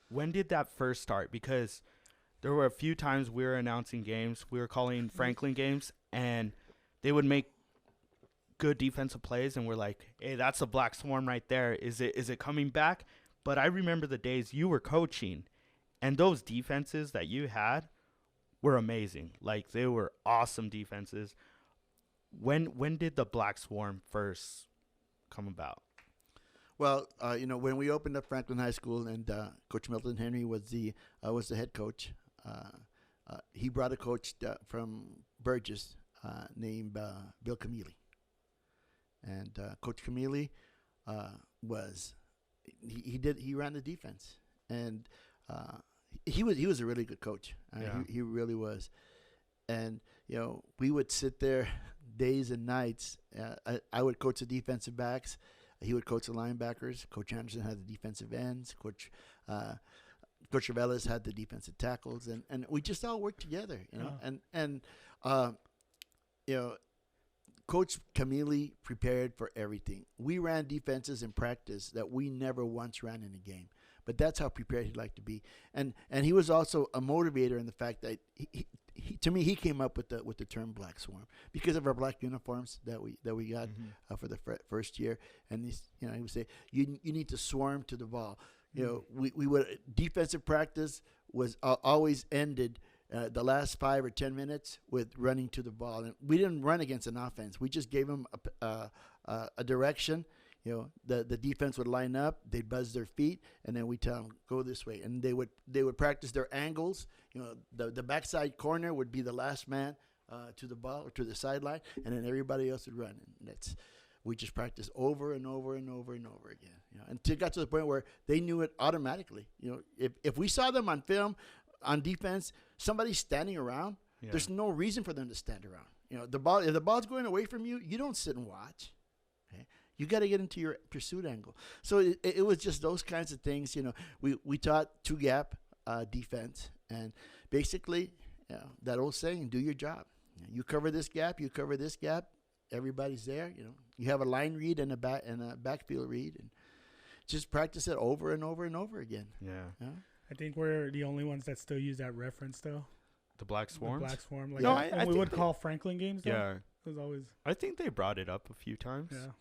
When did that first start? Because there were a few times we were announcing games, we were calling Franklin games, and they would make good defensive plays, and we're like, hey, that's the Black Swarm right there. Is it coming back? But I remember the days you were coaching, and those defenses that you had were amazing. Like, they were awesome defenses. When did the Black Swarm first come about? Well, when we opened up Franklin High School, and Coach Milton Henry was the head coach, he brought a coach from Burgess named Bill Camille. And Coach Camille he ran the defense, and he was a really good coach. He really was. And we would sit there days and nights. I would coach the defensive backs. He would coach the linebackers. Coach Anderson had the defensive ends. Coach Ravelis had the defensive tackles, and we just all worked together. Coach Camille prepared for everything. We ran defenses in practice that we never once ran in a game. But that's how prepared he'd like to be. And he was also a motivator in the fact that he came up with the term Black Swarm because of our black uniforms that we got for the first year. And he would say, you need to swarm to the ball. We would defensive practice was always ended the last 5 or 10 minutes with running to the ball, and we didn't run against an offense. We just gave them a direction. The defense would line up, they'd buzz their feet, and then we tell them go this way, and they would practice their angles. The backside corner would be the last man to the ball or to the sideline, and then everybody else would run. And we just practiced over and over and over and over again. Until it got to the point where they knew it automatically. If we saw them on film on defense, somebody's standing around. Yeah. There's no reason for them to stand around. If the ball's going away from you, you don't sit and watch. Okay? You got to get into your pursuit angle. So it was just those kinds of things. We taught two gap defense, and basically that old saying, do your job. You cover this gap, you cover this gap. Everybody's there. You have a line read and a backfield read, and just practice it over and over and over again. Yeah. I think we're the only ones that still use that reference, though. The Black Swarm? The Black Swarm. Like, no, I we would call Franklin games, though. Yeah. It was always. I think they brought it up a few times. Yeah.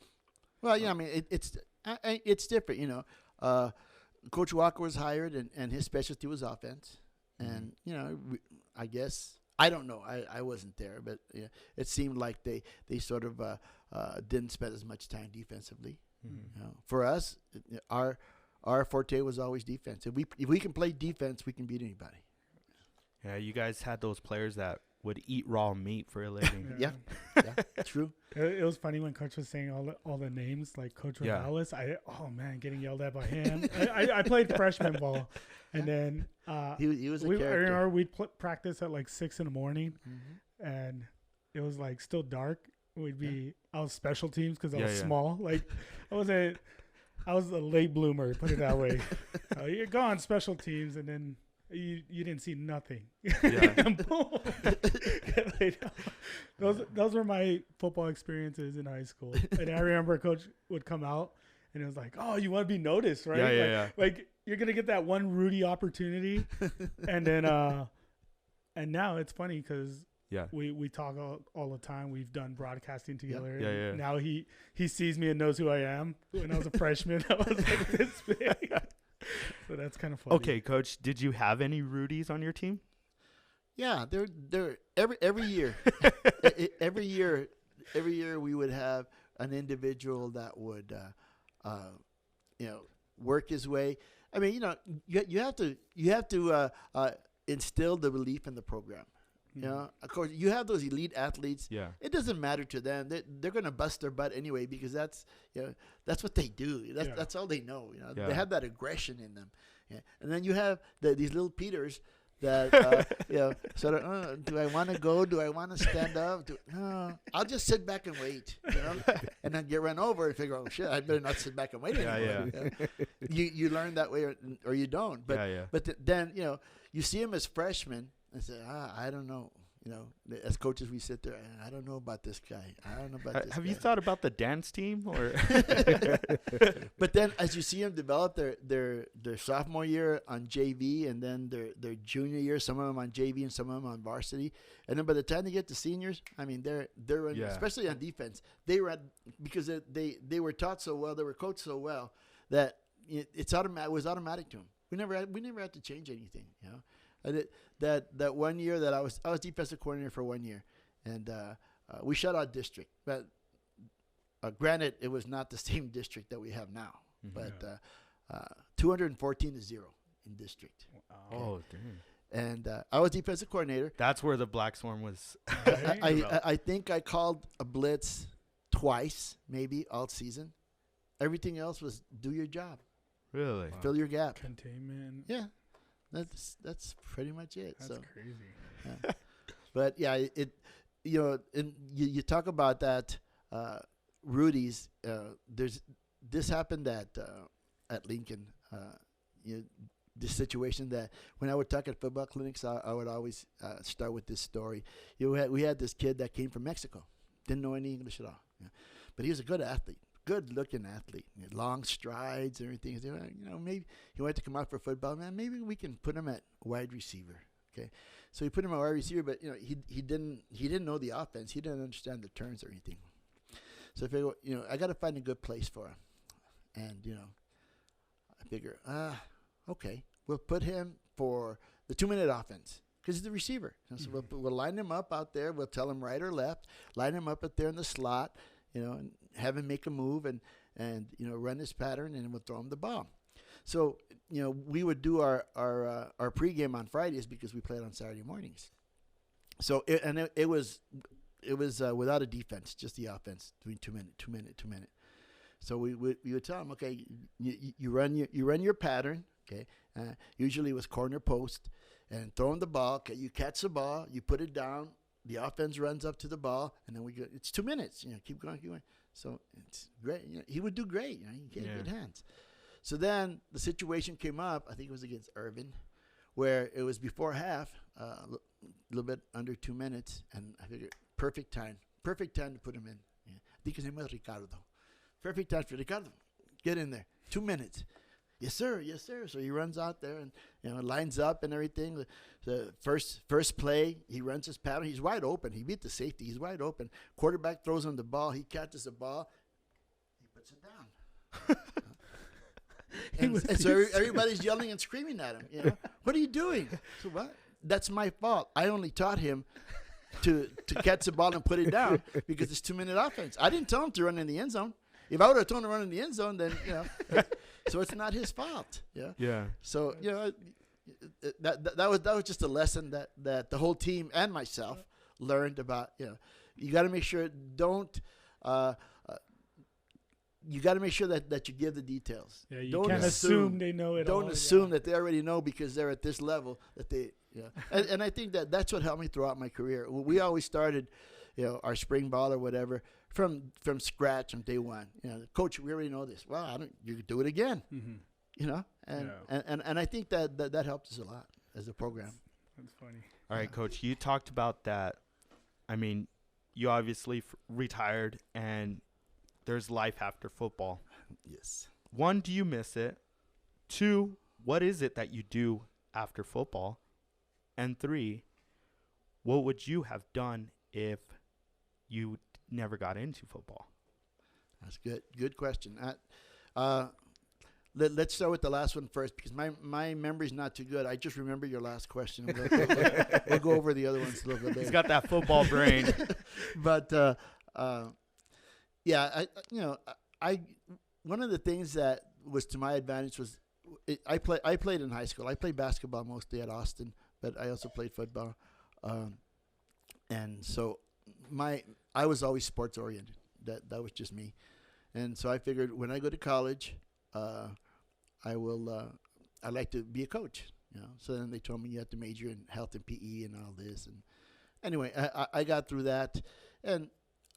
Well, I mean, it's different, Coach Walker was hired, and his specialty was offense. And, I guess, I don't know. I wasn't there, but it seemed like they sort of didn't spend as much time defensively. Mm-hmm. For us, our forte was always defense. If we can play defense, we can beat anybody. Yeah, you guys had those players that would eat raw meat for a living. Yeah, true. It was funny when Coach was saying all the names, like Coach Ravelis. Getting yelled at by him. I played freshman ball, and then he was a character. I remember we'd practice at like 6 a.m, and it was like still dark. We'd be out special teams because I was small. Like I was a late bloomer, put it that way. You're gone special teams, and then you didn't see nothing. Yeah. And boom, get laid out. Those were my football experiences in high school. And I remember coach would come out and it was like, oh, you want to be noticed, right? Yeah. Like you're gonna get that one Rudy opportunity, and then and now it's funny because Yeah. we talk all the time. We've done broadcasting together. Yeah, yeah. Now he sees me and knows who I am. When I was a freshman, I was like this big. So that's kind of funny. Okay, Coach, did you have any Rudies on your team? Yeah, they're every year, every year we would have an individual that would, work his way. I mean, you have to instill the belief in the program. You know, of course, you have those elite athletes. Yeah. It doesn't matter to them. They're going to bust their butt anyway because that's what they do. That's all they know. Yeah. They have that aggression in them. Yeah. And then you have these little Peters that sort of, do I want to go? Do I want to stand up? No, I'll just sit back and wait. And then get run over and figure, oh shit, I better not sit back and wait anymore. Yeah. You learn that way or you don't. But then you see them as freshmen. I say, I don't know. As coaches, we sit there. I don't know about this guy. I don't know about this Have guy. you thought about the dance team? Or But then, as you see them develop their sophomore year on JV, and then their junior year, some of them on JV and some of them on varsity, and then by the time they get to seniors, I mean, they're running, especially on defense. They run because they were taught so well, they were coached so well that it was automatic to them. We never had to change anything. I did that 1 year that I was defensive coordinator for 1 year, and we shut out district. But granted, it was not the same district that we have now. Mm-hmm. But 214-0 in district. oh, dang. And I was defensive coordinator. That's where the Black Swarm was. I think I called a blitz twice, maybe all season. Everything else was do your job, Really? fill your gap. Containment. Yeah. That's pretty much it. That's crazy. Yeah. But yeah, you talk about that, Rudy's. This happened at Lincoln. This situation that when I would talk at football clinics, I would always start with this story. We had this kid that came from Mexico, didn't know any English at all, but he was a good athlete. Good-looking athlete, long strides, and everything. Maybe he wanted to come out for football. Man, maybe we can put him at wide receiver. Okay, so he put him at wide receiver, but he didn't know the offense. He didn't understand the turns or anything. So I figured, I got to find a good place for him, and I figure, okay, we'll put him for the 2-minute offense because he's the receiver. So we'll line him up out there. We'll tell him right or left. Line him up there in the slot. And have him make a move and run his pattern, and we'll throw him the ball. So, we would do our pregame on Fridays because we played on Saturday mornings. So, it was without a defense, just the offense, doing 2 minute. So we would tell him, okay, you run your pattern, okay. Usually it was corner post, and throw him the ball. Okay, you catch the ball, you put it down. The offense runs up to the ball, and then we go. It's 2 minutes. Keep going. So it's great. He would do great. He had good hands. So then the situation came up. I think it was against Irvin, where it was before half, a little bit under 2 minutes, and I figured perfect time to put him in. I think his name was Ricardo. Perfect time for Ricardo. Get in there. 2 minutes. Yes, sir. So he runs out there and lines up and everything. The first play, he runs his pattern. He's wide open. He beat the safety. He's wide open. Quarterback throws him the ball. He catches the ball. He puts it down. and so everybody's yelling and screaming at him. What are you doing? So what? That's my fault. I only taught him to catch the ball and put it down because it's 2 minute offense. I didn't tell him to run in the end zone. If I would have told him to run in the end zone, then so it's not his fault. Yeah. So that was just a lesson that the whole team and myself learned about. You got to make sure you got to make sure that you give the details. Yeah, you can't assume they know it. Don't assume that they already know because they're at this level that they. And I think that's what helped me throughout my career. We always started, our spring ball or whatever from scratch on day one. Coach, we already know this. Well, you do it again. Mm-hmm. And I think that helped us a lot. as a program. That's funny. All right, Coach, you talked about that. I mean, you obviously retired, and there's life after football. Yes. 1, do you miss it? 2, what is it that you do after football? And 3, what would you have done if you never got into football? That's good. Good question. Let's start with the last one first because my memory's not too good. I just remember your last question. We'll go over the other ones a little bit later. He's got that football brain. But yeah, I one of the things that was to my advantage was I played in high school. I played basketball mostly at Austin, but I also played football, and so I was always sports oriented. That was just me, and so I figured when I go to college, I'd like to be a coach. So then they told me you have to major in health and PE and all this, and anyway, I got through that, and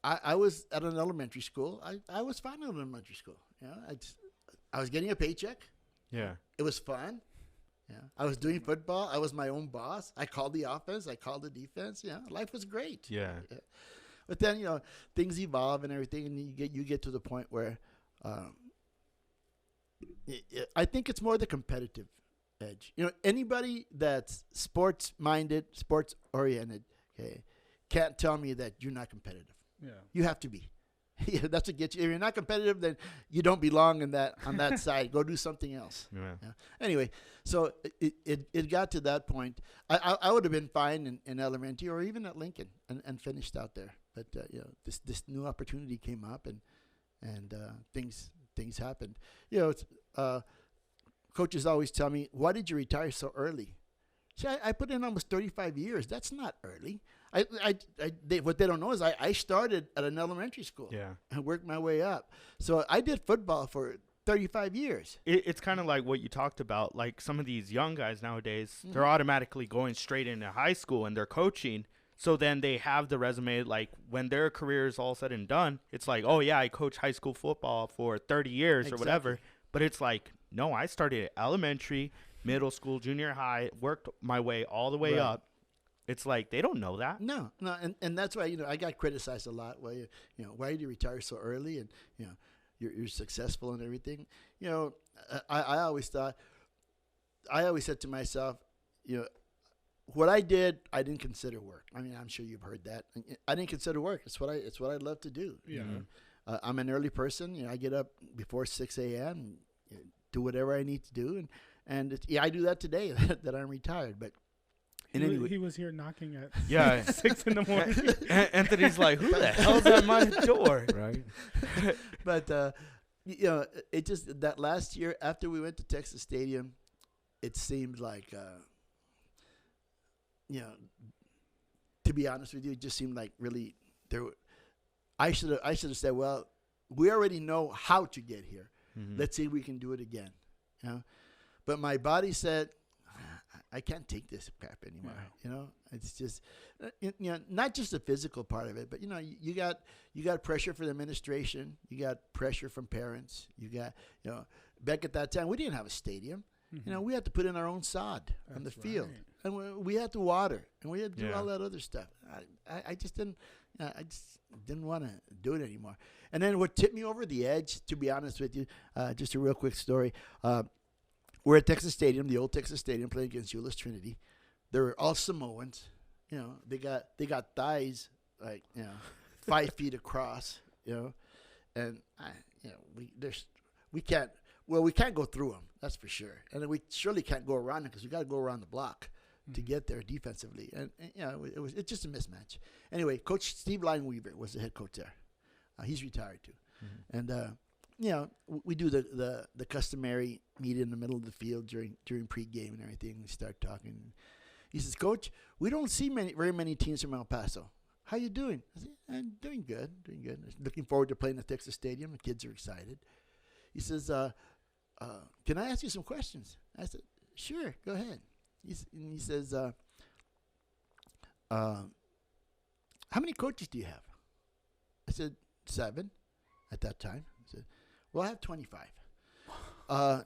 I was at an elementary school. I was fine at elementary school. I was getting a paycheck. Yeah. It was fun. I was doing football. I was my own boss. I called the offense. I called the defense. Life was great. Yeah. But then things evolve and everything, and you get to the point where I think it's more the competitive edge. Anybody that's sports minded, sports oriented, okay, can't tell me that you're not competitive. Yeah. You have to be. That's what gets you. If you're not competitive, then you don't belong on that side. Go do something else. Yeah. Anyway, so it got to that point. I would have been fine in elementary or even at Lincoln and finished out there. But this new opportunity came up and things happened. Coaches always tell me, "Why did you retire so early?" See, I put in almost 35 years. That's not early. What they don't know is I started at an elementary school. Yeah. And worked my way up. So I did football for 35 years. It's kind of like what you talked about. Like some of these young guys nowadays, they're automatically going straight into high school and they're coaching. So then they have the resume, like when their career is all said and done, it's like, oh, yeah, I coached high school football for 30 years or whatever. But it's like, no, I started at elementary, middle school, junior high, worked my way all the way up. It's like they don't know that. No, and that's why I got criticized a lot. Why why did you retire so early? And you're successful and everything. I always said to myself, what I did, I didn't consider work. I mean, I'm sure you've heard that. I didn't consider work. It's what I love to do. Yeah. I'm an early person. I get up before 6 a.m. and do whatever I need to do, and I do that today that I'm retired. But he was here knocking at 6 in the morning. Anthony's like, who the hell's at my door? Right. But it just that last year after we went to Texas Stadium, it seemed like to be honest with you, it just seemed like really there. I should have said, well, we already know how to get here. Let's see if we can do it again. But my body said, I can't take this crap anymore. It's just, not just the physical part of it, but you got pressure from the administration, you got pressure from parents, you got, back at that time we didn't have a stadium. We had to put in our own sod on the field, and we had to water, and we had to do all that other stuff. I just didn't want to do it anymore. And then what tipped me over the edge, to be honest with you, just a real quick story. We're at Texas Stadium, the old Texas Stadium, playing against Euless Trinity. They're all Samoans. They got thighs like 5 feet across. And we can't go through them. That's for sure. And then we surely can't go around them because we got to go around the block to get there defensively. And it's just a mismatch. Anyway, Coach Steve Lineweaver was the head coach there. He's retired too. And we do the customary meet in the middle of the field during pregame and everything. We start talking. He says, "Coach, we don't see very many teams from El Paso. How you doing?" I said, "I'm doing good. Looking forward to playing at Texas Stadium. The kids are excited." He says, "Can I ask you some questions?" I said, "Sure, go ahead." He says, "How many coaches do you have?" I said, 7 at that time. I said, "Well, I have 25.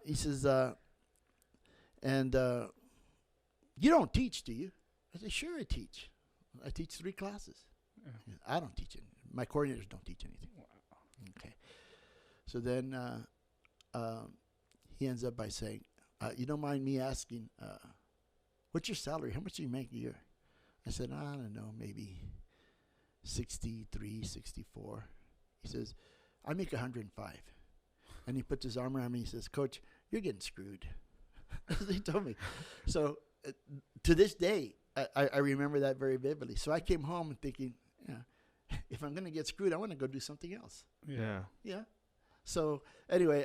He says, "And do you don't teach, do you? I said, sure I teach. I teach 3 classes. Yeah, I don't teach it. My coordinators don't teach anything. Wow. Okay. So then he ends up by saying, you don't mind me asking, what's your salary? How much do you make a year? I said, I don't know, maybe 63, 64. He says, I make 105. And he puts his arm around me. He says, Coach, you're getting screwed. He told me. So to this day, I remember that very vividly. So I came home thinking, if I'm going to get screwed, I want to go do something else. Yeah. So anyway,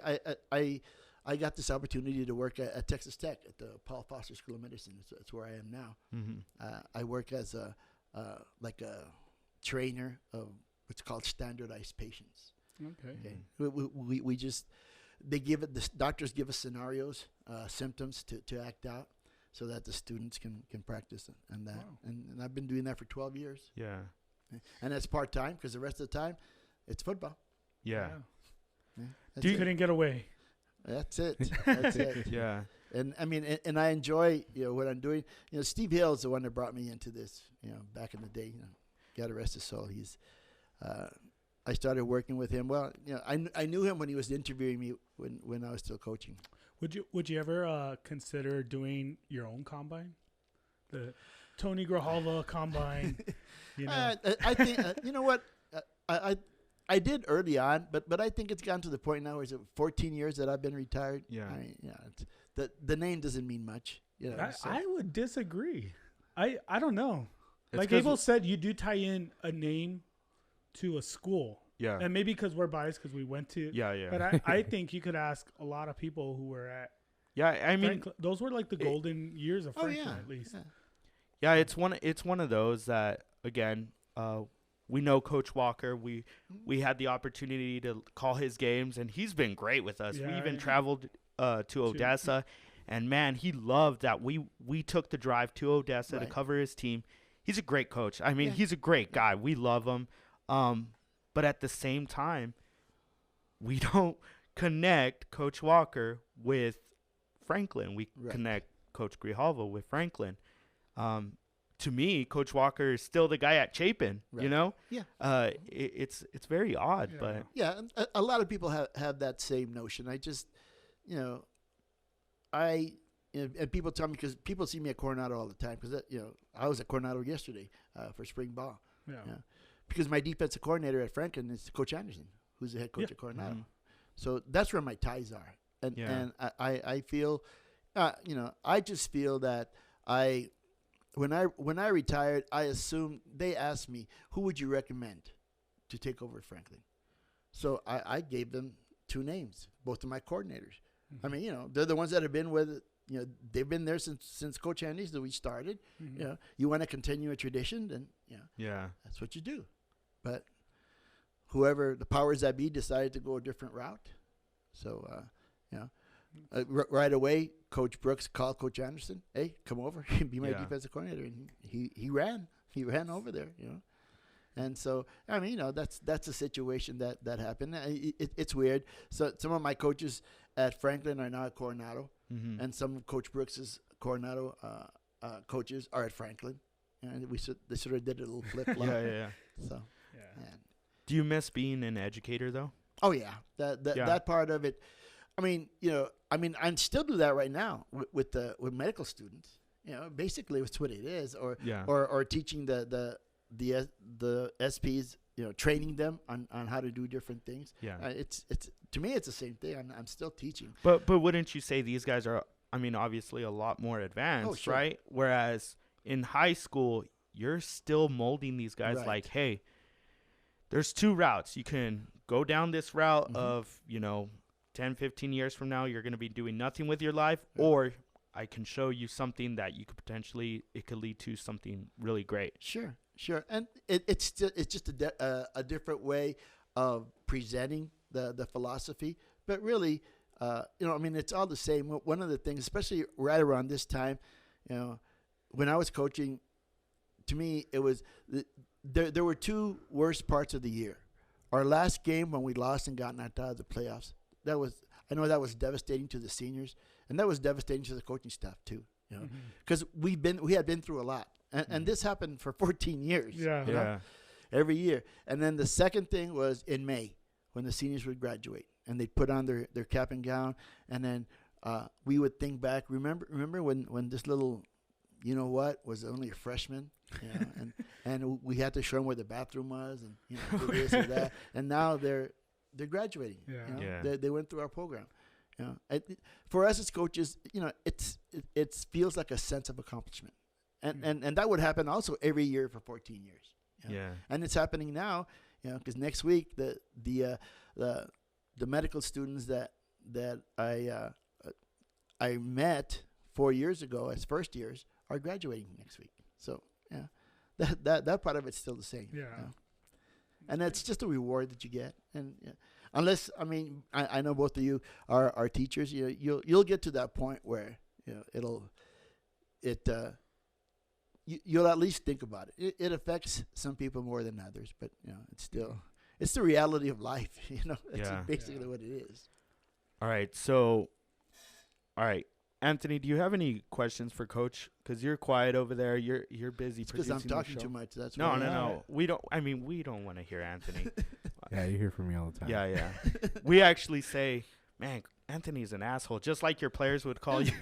I got this opportunity to work at Texas Tech at the Paul Foster School of Medicine. That's where I am now. Mm-hmm. I work as a trainer of what's called standardized patients. Okay. We just the doctors give us scenarios, symptoms to act out, so that the students can practice and that. Wow. And I've been doing that for 12 years. Yeah. And that's part time because the rest of the time, it's football. Yeah. You couldn't get away. That's it. That's it. Yeah. And I mean, and I enjoy what I'm doing. Steve Hill is the one that brought me into this. Back in the day. God rest his soul. He's. I started working with him. Well, I knew him when he was interviewing me when I was still coaching. Would you ever consider doing your own combine, the Tony Grijalva combine? I think you know what I did early on, but I think it's gotten to the point now where it's 14 years that I've been retired. Yeah. The name doesn't mean much. I would disagree. I don't know. It's like Abel said, you do tie in a name to a school. Yeah. And maybe because we're biased because we went to. Yeah. But I think you could ask a lot of people who were at. Yeah, I mean. Those were like the golden years of Franklin, at least. Yeah, it's one of those that, again, we know Coach Walker. We had the opportunity to call his games, and he's been great with us. We even traveled to Odessa, and, man, he loved that we took the drive to Odessa to cover his team. He's a great coach. I mean, he's a great guy. We love him. But at the same time, we don't connect Coach Walker with Franklin. We connect Coach Grijalva with Franklin. To me, Coach Walker is still the guy at Chapin, Yeah. It's very odd, but. Yeah, a lot of people have that same notion. I just, and people tell me, because people see me at Coronado all the time, because I was at Coronado yesterday for spring ball. Yeah. Because my defensive coordinator at Franklin is Coach Anderson, who's the head coach at Coronado. Mm-hmm. So that's where my ties are. And I feel, I just feel that when I retired, I assumed they asked me, who would you recommend to take over Franklin? So I gave them 2 names, both of my coordinators. Mm-hmm. I mean, they're the ones that have been with. They've been there since Coach Andy's that we started. Mm-hmm. You want to continue a tradition, then that's what you do. But whoever the powers that be decided to go a different route. So right away, Coach Brooks called Coach Anderson. Hey, come over, be my defensive coordinator, and he ran over there. And so I mean, that's a situation that happened. It's weird. So some of my coaches at Franklin are now at Coronado. Mm-hmm. And some of Coach Brooks's Coronado coaches are at Franklin, and they sort of did a little flip flop. Yeah. So, do you miss being an educator though? Oh yeah, that part of it. I mean, I still do that right now with medical students. Basically, it's what it is, or teaching the SPs. Training them on how to do different things. Yeah, it's to me, it's the same thing. I'm still teaching. But wouldn't you say these guys are? I mean, obviously a lot more advanced, right? Whereas in high school, you're still molding these guys like, hey, there's 2 routes. You can go down this route of 10, 15 years from now, you're going to be doing nothing with your life, or I can show you something that you could potentially it could lead to something really great. Sure, and it's just a different way of presenting the philosophy, but really, it's all the same. One of the things, especially right around this time, when I was coaching, to me it was there were 2 worst parts of the year. Our last game when we lost and got knocked out of the playoffs. I know that was devastating to the seniors, and that was devastating to the coaching staff too. you know, because we had been through a lot, and this happened for 14 years. Yeah. you know, every year. And then the second thing was in May when the seniors would graduate and they'd put on their cap and gown, and then we would think back. Remember when this little, you know what, was only a freshman, you know, and we had to show them where the bathroom was, and you know, this or that. And now they're graduating. Yeah. You know? They went through our program. You know, for us as coaches, you know, it feels like a sense of accomplishment, and that would happen also every year for 14 years. You know? Yeah. And it's happening now, you know, because next week the medical students that I met 4 years ago as first years are graduating next week. So yeah, that part of it's still the same. Yeah. You know? And that's just a reward that you get. And unless, I mean, I know both of you are teachers. You know, you'll get to that point where, you know, you'll at least think about it. It affects some people more than others, but you know, it's the reality of life. You know, that's basically what it is. All right. So, all right, Anthony, do you have any questions for Coach? Because you're quiet over there. You're busy. Because I'm talking too much. That's no, why. no. We don't. I mean, we don't want to hear Anthony. Yeah, you hear from me all the time. Yeah. We actually say, man, Anthony's an asshole. Just like your players would call you.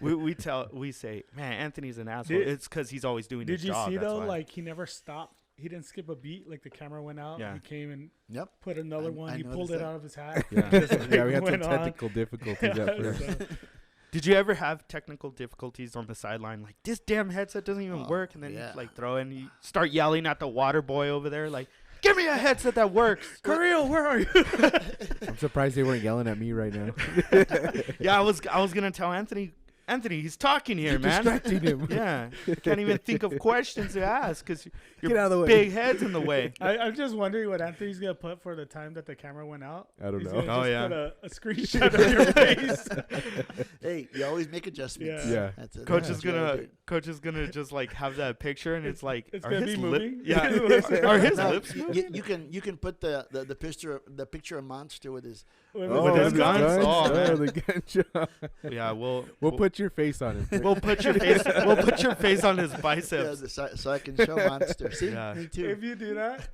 we say, man, Anthony's an asshole. It's because he's always doing his job. Did you see, though, why. like, he never stopped. He didn't skip a beat. Like, the camera went out. Yeah. He came and Yep. put another one. He pulled noticed it that. out of his hat. Yeah, yeah, we had some went on. technical difficulties at first. So, Did you ever have technical difficulties on the sideline? Like, this damn headset doesn't even work. And then you, like, throw in, you start yelling at the water boy over there. Like, give me a headset that works. Carroll, where are you? I'm surprised they weren't yelling at me right now. Yeah, I was going to tell Anthony, he's talking here, You're man. distracting him. Yeah. Can't even think of questions to ask because Get out of the your way. big head's in the way. I'm just wondering what Anthony's going to put for the time that the camera went out. I don't He's know. gonna Oh, just yeah. put a screenshot of your face. Hey, you always make adjustments. Yeah. That's it. Coach That's is what I gonna do. just like have that picture and it's like It's are gonna his be lip moving? yeah are his No, lips moving? you can put the picture of Monster with his With his the guns? Oh, man. the gun job. Yeah, We'll we'll put your face on it. we'll put your face on his biceps. so I can show Monster. See, Yeah. me too. If you do that,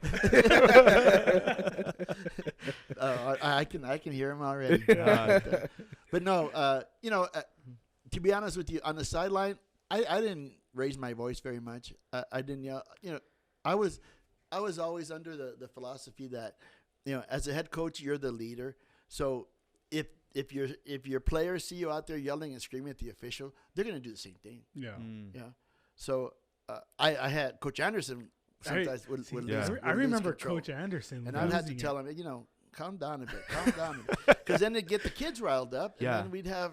I can hear him already. But no, you know, to be honest with you, on the sideline, I didn't raise my voice very much. I didn't yell. You know, I was always under the philosophy that, you know, as a head coach, you're the leader. So if your players see you out there yelling and screaming at the official, they're gonna do the same thing. yeah. Yeah. So I had Coach Anderson sometimes would Yeah. lose. I would lose remember control. Coach Anderson. And I'd have to losing tell it. him, you know, calm down a bit, because then they'd get the kids riled up, and Yeah. then we'd have,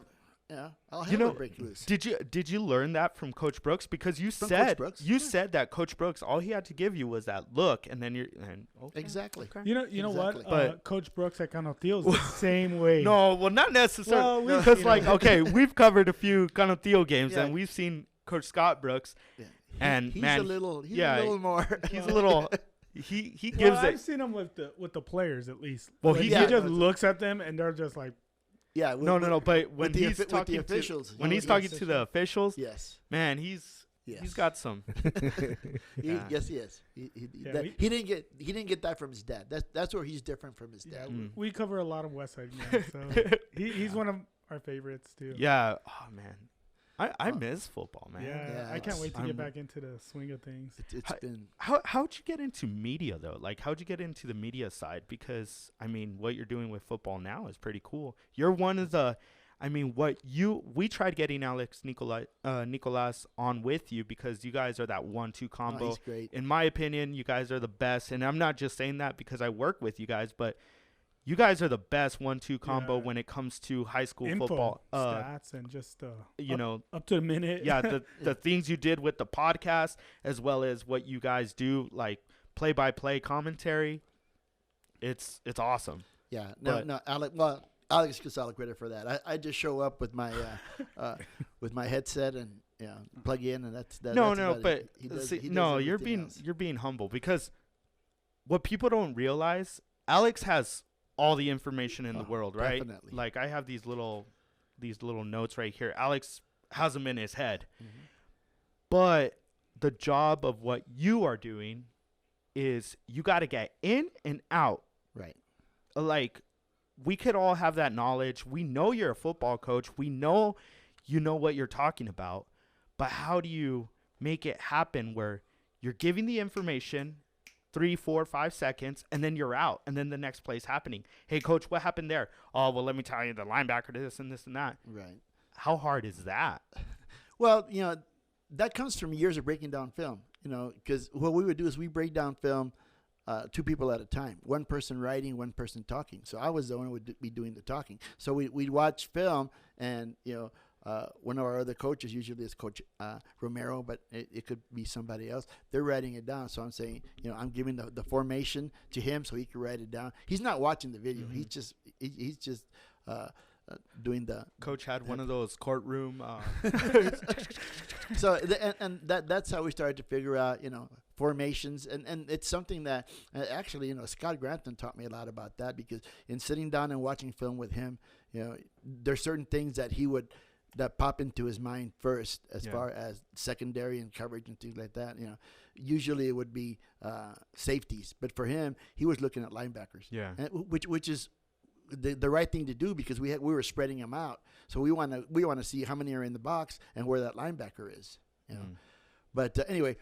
all hell You know, would break loose. did you learn that from Coach Brooks? Because you From said Coach Brooks? you said that Coach Brooks, all he had to give you was that look, and then okay. Exactly. Okay. You know what? Exactly. But- Coach Brooks at Canoteo is the same way. No, well, not necessarily. Well, Because, you like, know. okay, we've covered a few Canoteo games, Yeah. and we've seen Coach Scott Brooks, Yeah. and He's man, a little more. he's a little. He Well, gives I've it. seen him with the players at least. Well, Like, he- he Yeah. just looks at them and they're just like, Yeah. No. But when with the he's with talking the officials, when he's talking to the officials, yes, man, he's got some. Yeah. Yes, he is. Yeah, He didn't get that from his dad. That's where he's different from his yeah, dad. we cover a lot of West Side games, so he's one of our favorites too. Yeah. Oh man, I miss football, man. Yeah, Yeah, I can't wait to I'm- get back into the swing of things. It's been How'd you get into media though? Like, how'd you get into the media side? Because I mean, what you're doing with football now is pretty cool. You're one of the, I mean, we tried getting Alex Nicolas on with you because you guys are that 1-2 combo. he's great. In my opinion, you guys are the best, and I'm not just saying that because I work with you guys, but you guys are the best 1-2 combo Yeah. when it comes to high school Info, football. stats, and just Up to the minute. yeah, the things you did with the podcast, as well as what you guys do, like play-by-play commentary. It's awesome. Yeah. But- No. Alex gets all the credit for that. I just show up with my with my headset and plug in, and that's that. No, that's no, about but it. He does you're everything being else. you're being humble because what people don't realize, Alex has all the information in the world, right? definitely. Like I have these little notes right here. Alex has him in his head. But the job of what you are doing is you got to get in and out. Right. Like, we could all have that knowledge. We know you're a football coach. We know you know what you're talking about. But how do you make it happen where you're giving the information 3, 4, 5 seconds, and then you're out, and then the next play's happening? Hey, coach, what happened there? Oh, well, let me tell you, the linebacker did this and this and that. Right. How hard is that? Well, that comes from years of breaking down film, because what we would do is we break down film 2 people at a time, one person writing, one person talking. So I was the one who would be doing the talking. So we'd watch film, and, one of our other coaches, usually it's Coach Romero, but it could be somebody else. They're writing it down. So I'm saying, I'm giving the formation to him so he can write it down. He's not watching the video. He's just doing the. Coach had one of those courtroom. So that's how we started to figure out, formations, and it's something that actually, Scott Grantham taught me a lot about that, because in sitting down and watching film with him, there's certain things that pop into his mind first, as far as secondary and coverage and things like that. Usually it would be safeties, but for him, he was looking at linebackers. Yeah, which is the right thing to do, because we were spreading them out. So we want to see how many are in the box and where that linebacker is. But anyway,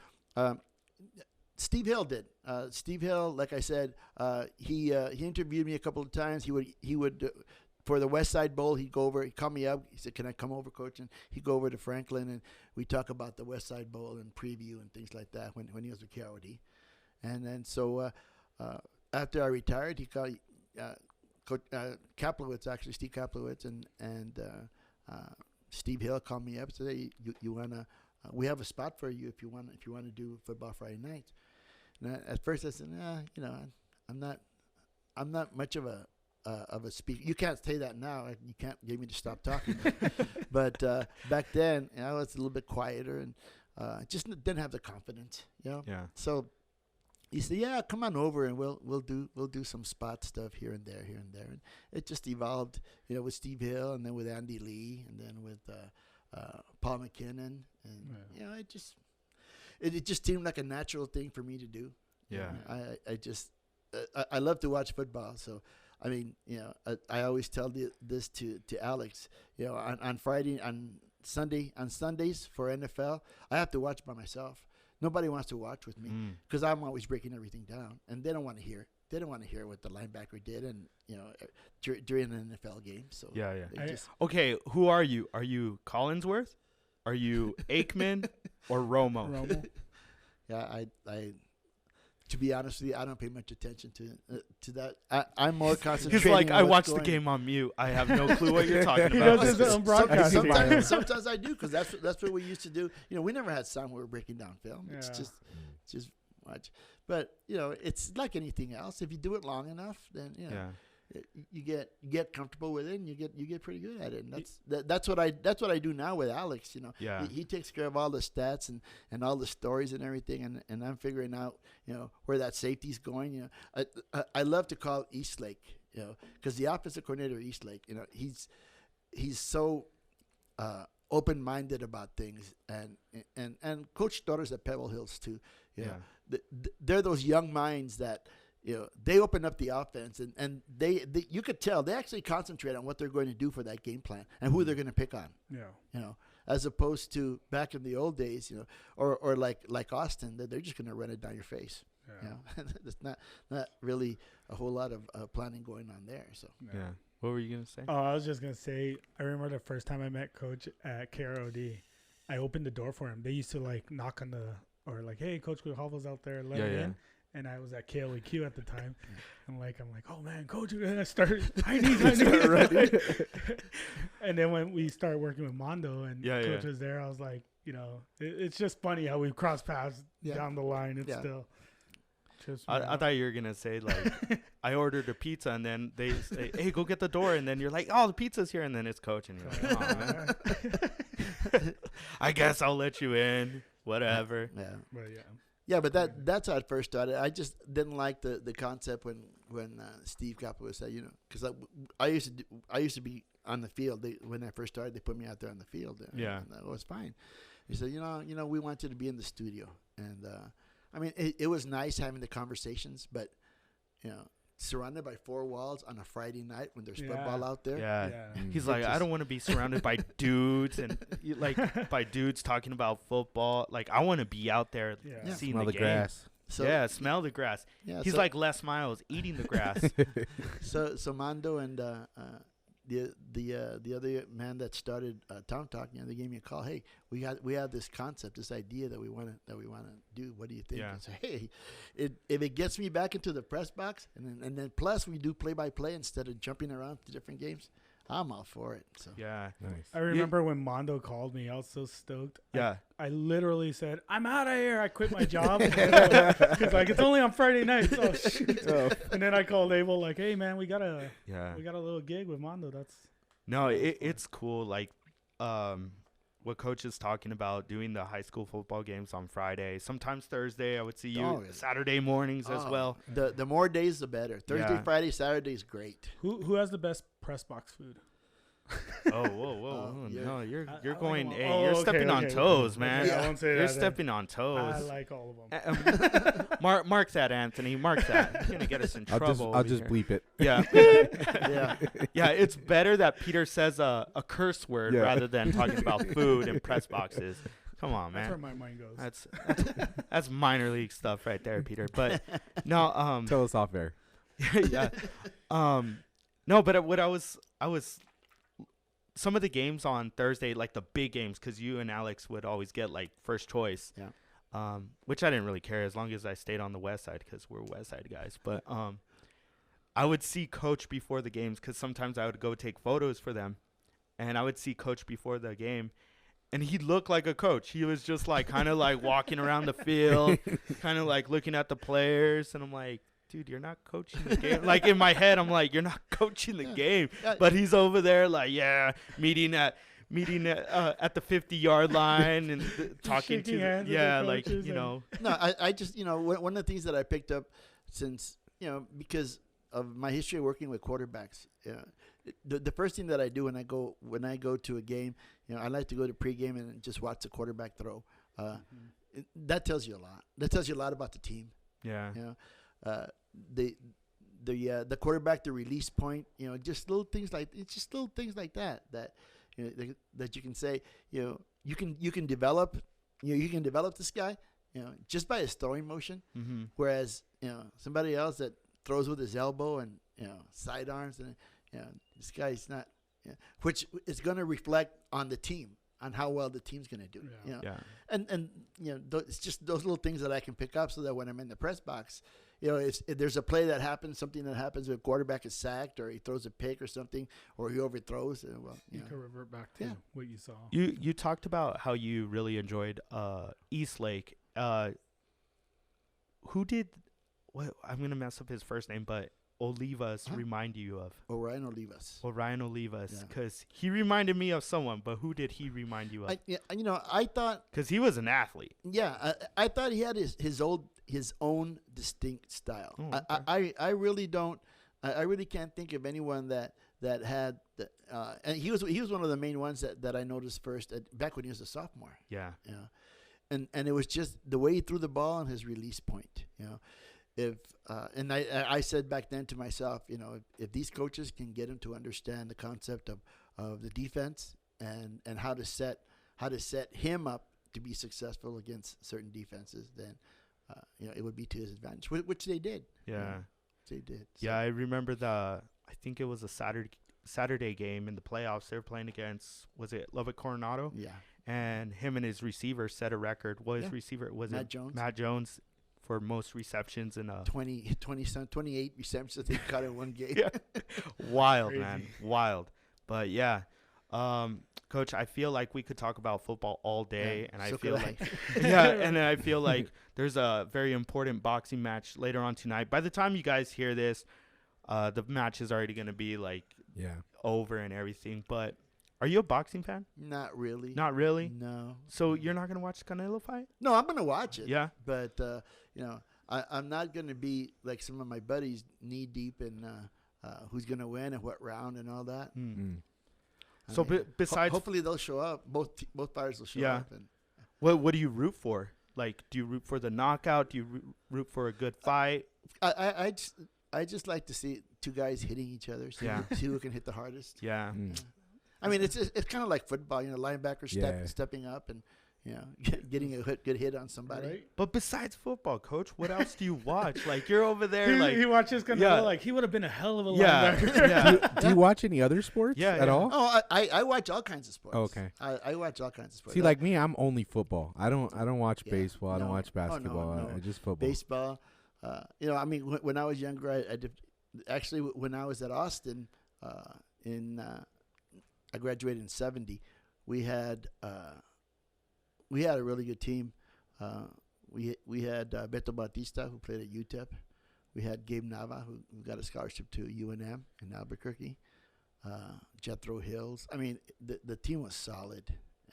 Steve Hill did. Steve Hill, like I said, he interviewed me a couple of times. He would. For the West Side Bowl, he'd go over, he'd call me up. He said, "Can I come over, Coach?" And he'd go over to Franklin, and we talk about the West Side Bowl and preview and things like that when he was with Carroll. And then so after I retired, he called Coach Kaplowitz, actually Steve Kaplowitz, and Steve Hill called me up and said, "Hey, you wanna? We have a spot for you if you want to do football Friday nights." And at first I said, I'm not much of a speaker. You can't say that now. You can't get me to stop talking. But back then, I was a little bit quieter and just didn't have the confidence. Yeah. So he said, "Yeah, come on over and we'll do some spot stuff here and there. And it just evolved, with Steve Hill, and then with Andy Lee, and then with Paul McKinnon, and it just seemed like a natural thing for me to do. Yeah. I love to watch football, so. I mean, I always tell this to Alex. On Friday, on Sundays for NFL, I have to watch by myself. Nobody wants to watch with me because I'm always breaking everything down, and they don't want to hear it. They don't want to hear what the linebacker did, and during an NFL game. So okay, who are you? Are you Collinsworth? Are you Aikman or Romo? Yeah, I to be honest with you, I don't pay much attention to that. I'm more concentrated. He's like, I watch the game on mute. I have no clue what you're talking about. Sometimes I do, because that's what we used to do. We never had sound when we were breaking down film. It's just watch. But it's like anything else. If you do it long enough, then you get comfortable with it, and you get pretty good at it. And that's what I do now with Alex. He takes care of all the stats and all the stories and everything, and I'm figuring out where that safety's going. I love to call Eastlake, because the offensive coordinator of Eastlake, he's so open-minded about things, and Coach Torres at Pebble Hills too. They're those young minds that. They open up the offense, and they you could tell they actually concentrate on what they're going to do for that game plan and who they're going to pick on. As opposed to back in the old days, or like Austin, that they're just going to run it down your face. There's not really a whole lot of planning going on there. So what were you going to say? Oh, I was just going to say, I remember the first time I met Coach at KROD, I opened the door for him. They used to knock on hey, Coach Grijalva's out there, let him in. And I was at KLEQ at the time. I'm like, oh man, Coach, I started. I need. And then when we started working with Mondo and Coach was there, I was like, it's just funny how we cross paths down the line. It's still. I thought you were gonna say I ordered a pizza, and then they say, "Hey, go get the door," and then you're like, "Oh, the pizza's here," and then it's Coach, and you're like, "Oh man, I guess I'll let you in, whatever." Yeah, but that's how it first started. I just didn't like the concept when Steve Kaplowitz said, because I used to be on the field. When I first started, they put me out there on the field. And that was fine. He said, we want you to be in the studio. And, I mean, it was nice having the conversations, but, surrounded by four walls on a Friday night when there's football out there. Yeah. He's like, I don't want to be surrounded by dudes and by dudes talking about football. Like, I want to be out there seeing Smell the the game. grass. So, smell the grass. Yeah, He's like Les Miles eating the grass. So Mando and the other man that started Town Talk, they gave me a call. Hey, we have this concept, this idea that we want to do. What do you think? I said, hey, if it gets me back into the press box, and then plus we do play-by-play instead of jumping around to different games, I'm all for it. So yeah, nice. I remember when Mondo called me, I was so stoked. Yeah, I literally said, "I'm out of here." I quit my job because like it's only on Friday nights. Oh shoot! And then I called Abel like, "Hey man, we got a little gig with Mondo." It's cool. Like, what coach is talking about doing the high school football games on Friday, sometimes Thursday. I would see you Saturday mornings as well. The more days, the better. Thursday, Friday, Saturday is great. Who has the best press box food? Whoa! No, you're going. Like you're stepping on toes, man. I won't say you're that stepping on toes. I like all of them. Mark that, Anthony. Mark that. You're gonna get us in trouble. I'll just bleep it. Yeah. Yeah. It's better that Peter says a curse word rather than talking about food and press boxes. Come on, man. That's where my mind goes. That's minor league stuff right there, Peter. But no. Tell us off air. Yeah. No, but what I was. Some of the games on Thursday, like the big games, because you and Alex would always get like first choice, which I didn't really care as long as I stayed on the west side because we're west side guys. But I would see Coach before the games because sometimes I would go take photos for them, and I would see Coach before the game, and he looked like a coach. He was just like kind of like walking around the field, kind of like looking at the players, and I'm like, dude, you're not coaching the game. Like in my head, I'm like, you're not coaching the game. But he's over there like, meeting at the 50-yard line and talking to like, No, I just, one of the things that I picked up since, because of my history of working with quarterbacks, the first thing that I do when I go to a game, I like to go to pregame and just watch the quarterback throw. That tells you a lot. That tells you a lot about the team. Yeah. The quarterback, the release point, just little things like that that you can say, you can develop this guy, just by his throwing motion. Mm-hmm. Whereas, somebody else that throws with his elbow and, sidearms and, this guy's not, which is going to reflect on the team, on how well the team's going to do. And it's just those little things that I can pick up so that when I'm in the press box, if there's a play that happens, something that happens where a quarterback is sacked or he throws a pick or something, or he overthrows, you can revert back to what you saw. You talked about how you really enjoyed Eastlake. Who did what? I'm gonna mess up his first name, but Olivas remind you of? Orion Olivas. Orion Olivas, because he reminded me of someone, but who did he remind you of? I thought, because he was an athlete. Yeah, I thought he had his own distinct style. Oh, okay. I really don't. I really can't think of anyone that had. And he was one of the main ones that I noticed first back when he was a sophomore. Yeah. And it was just the way he threw the ball and his release point. If and I said back then to myself, if these coaches can get him to understand the concept of the defense and how to set him up to be successful against certain defenses, then it would be to his advantage, which they did. Yeah, they did. So. Yeah, I remember I think it was a Saturday game in the playoffs. They were playing against, was it Lubbock Coronado? Yeah. And him and his receiver set a record. What his receiver was? Matt Jones. Matt Jones for most receptions in 28 receptions they caught in one game. Wild, man, wild. But yeah, Coach, I feel like we could talk about football all day, and I feel like and I feel like there's a very important boxing match later on tonight. By the time you guys hear this, the match is already going to be over and everything. But are you a boxing fan? Not really. Not really? No. So you're not going to watch the Canelo fight? No, I'm going to watch it. Yeah. But I'm not going to be like some of my buddies, knee deep in who's going to win and what round and all that. Mm-hmm. So besides, hopefully they'll show up. Both fighters will show up. And what do you root for? Like, do you root for the knockout? Do you root for a good fight? I just like to see two guys hitting each other. See who can hit the hardest. Yeah. I mean, it's kind of like football. Linebackers stepping up and getting a good hit on somebody. Right. But besides football, Coach, what else do you watch? Like, you're over there, like he watches Canelo. Like, he would have been a hell of a linebacker. Do you watch any other sports at all? Oh, I watch all kinds of sports. Oh, okay. I watch all kinds of sports. See, like me, I'm only football. I don't watch baseball. I don't watch basketball. No. I just football. Baseball. I mean, when I was younger, I did. Actually, when I was at Austin, I graduated in '70. We had a really good team. We had Beto Batista, who played at UTEP. We had Gabe Nava, who got a scholarship to UNM in Albuquerque. Jethro Hills. I mean, the team was solid,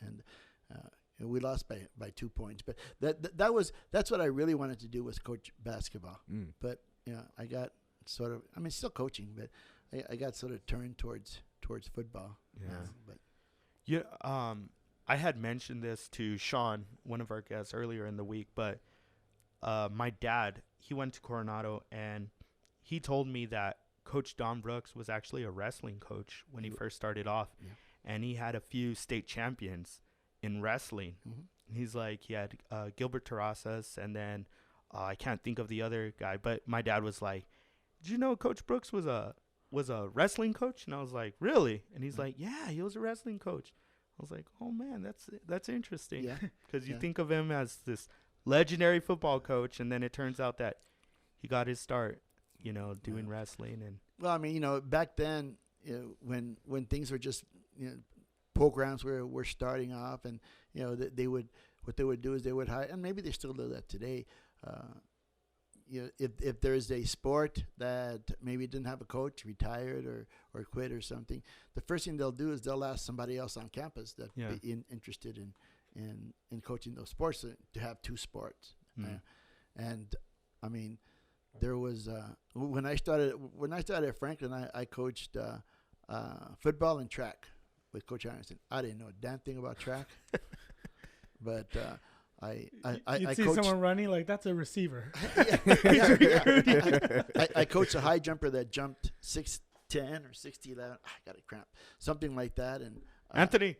and we lost by 2 points. But that's what I really wanted to do, was coach basketball. But I got sort of, I mean, still coaching, but I got sort of turned towards football. I had mentioned this to Sean, one of our guests, earlier in the week, but my dad, he went to Coronado, and he told me that Coach Don Brooks was actually a wrestling coach when he first started off, and he had a few state champions in wrestling. He's like, he had Gilbert Terrazas, and then I can't think of the other guy, but my dad was like, did you know Coach Brooks was a wrestling coach? And I was like, really? And he's like, yeah, he was a wrestling coach. I was like, oh man, that's interesting. Because you think of him as this legendary football coach, and then it turns out that he got his start, doing wrestling. And well, I mean, back then, when things were just, programs were starting off, and what they would do is they would hire, and maybe they still do that today. If there's a sport that maybe didn't have a coach, retired or quit or something, the first thing they'll do is they'll ask somebody else on campus that be interested in coaching those sports to have two sports. And I mean, there was when I started at Franklin, I coached football and track with Coach Anderson. I didn't know a damn thing about track, but You'd see someone running like, that's a receiver. I coached a high jumper that jumped 6'10" or 6'11". I got a cramp, something like that. And Anthony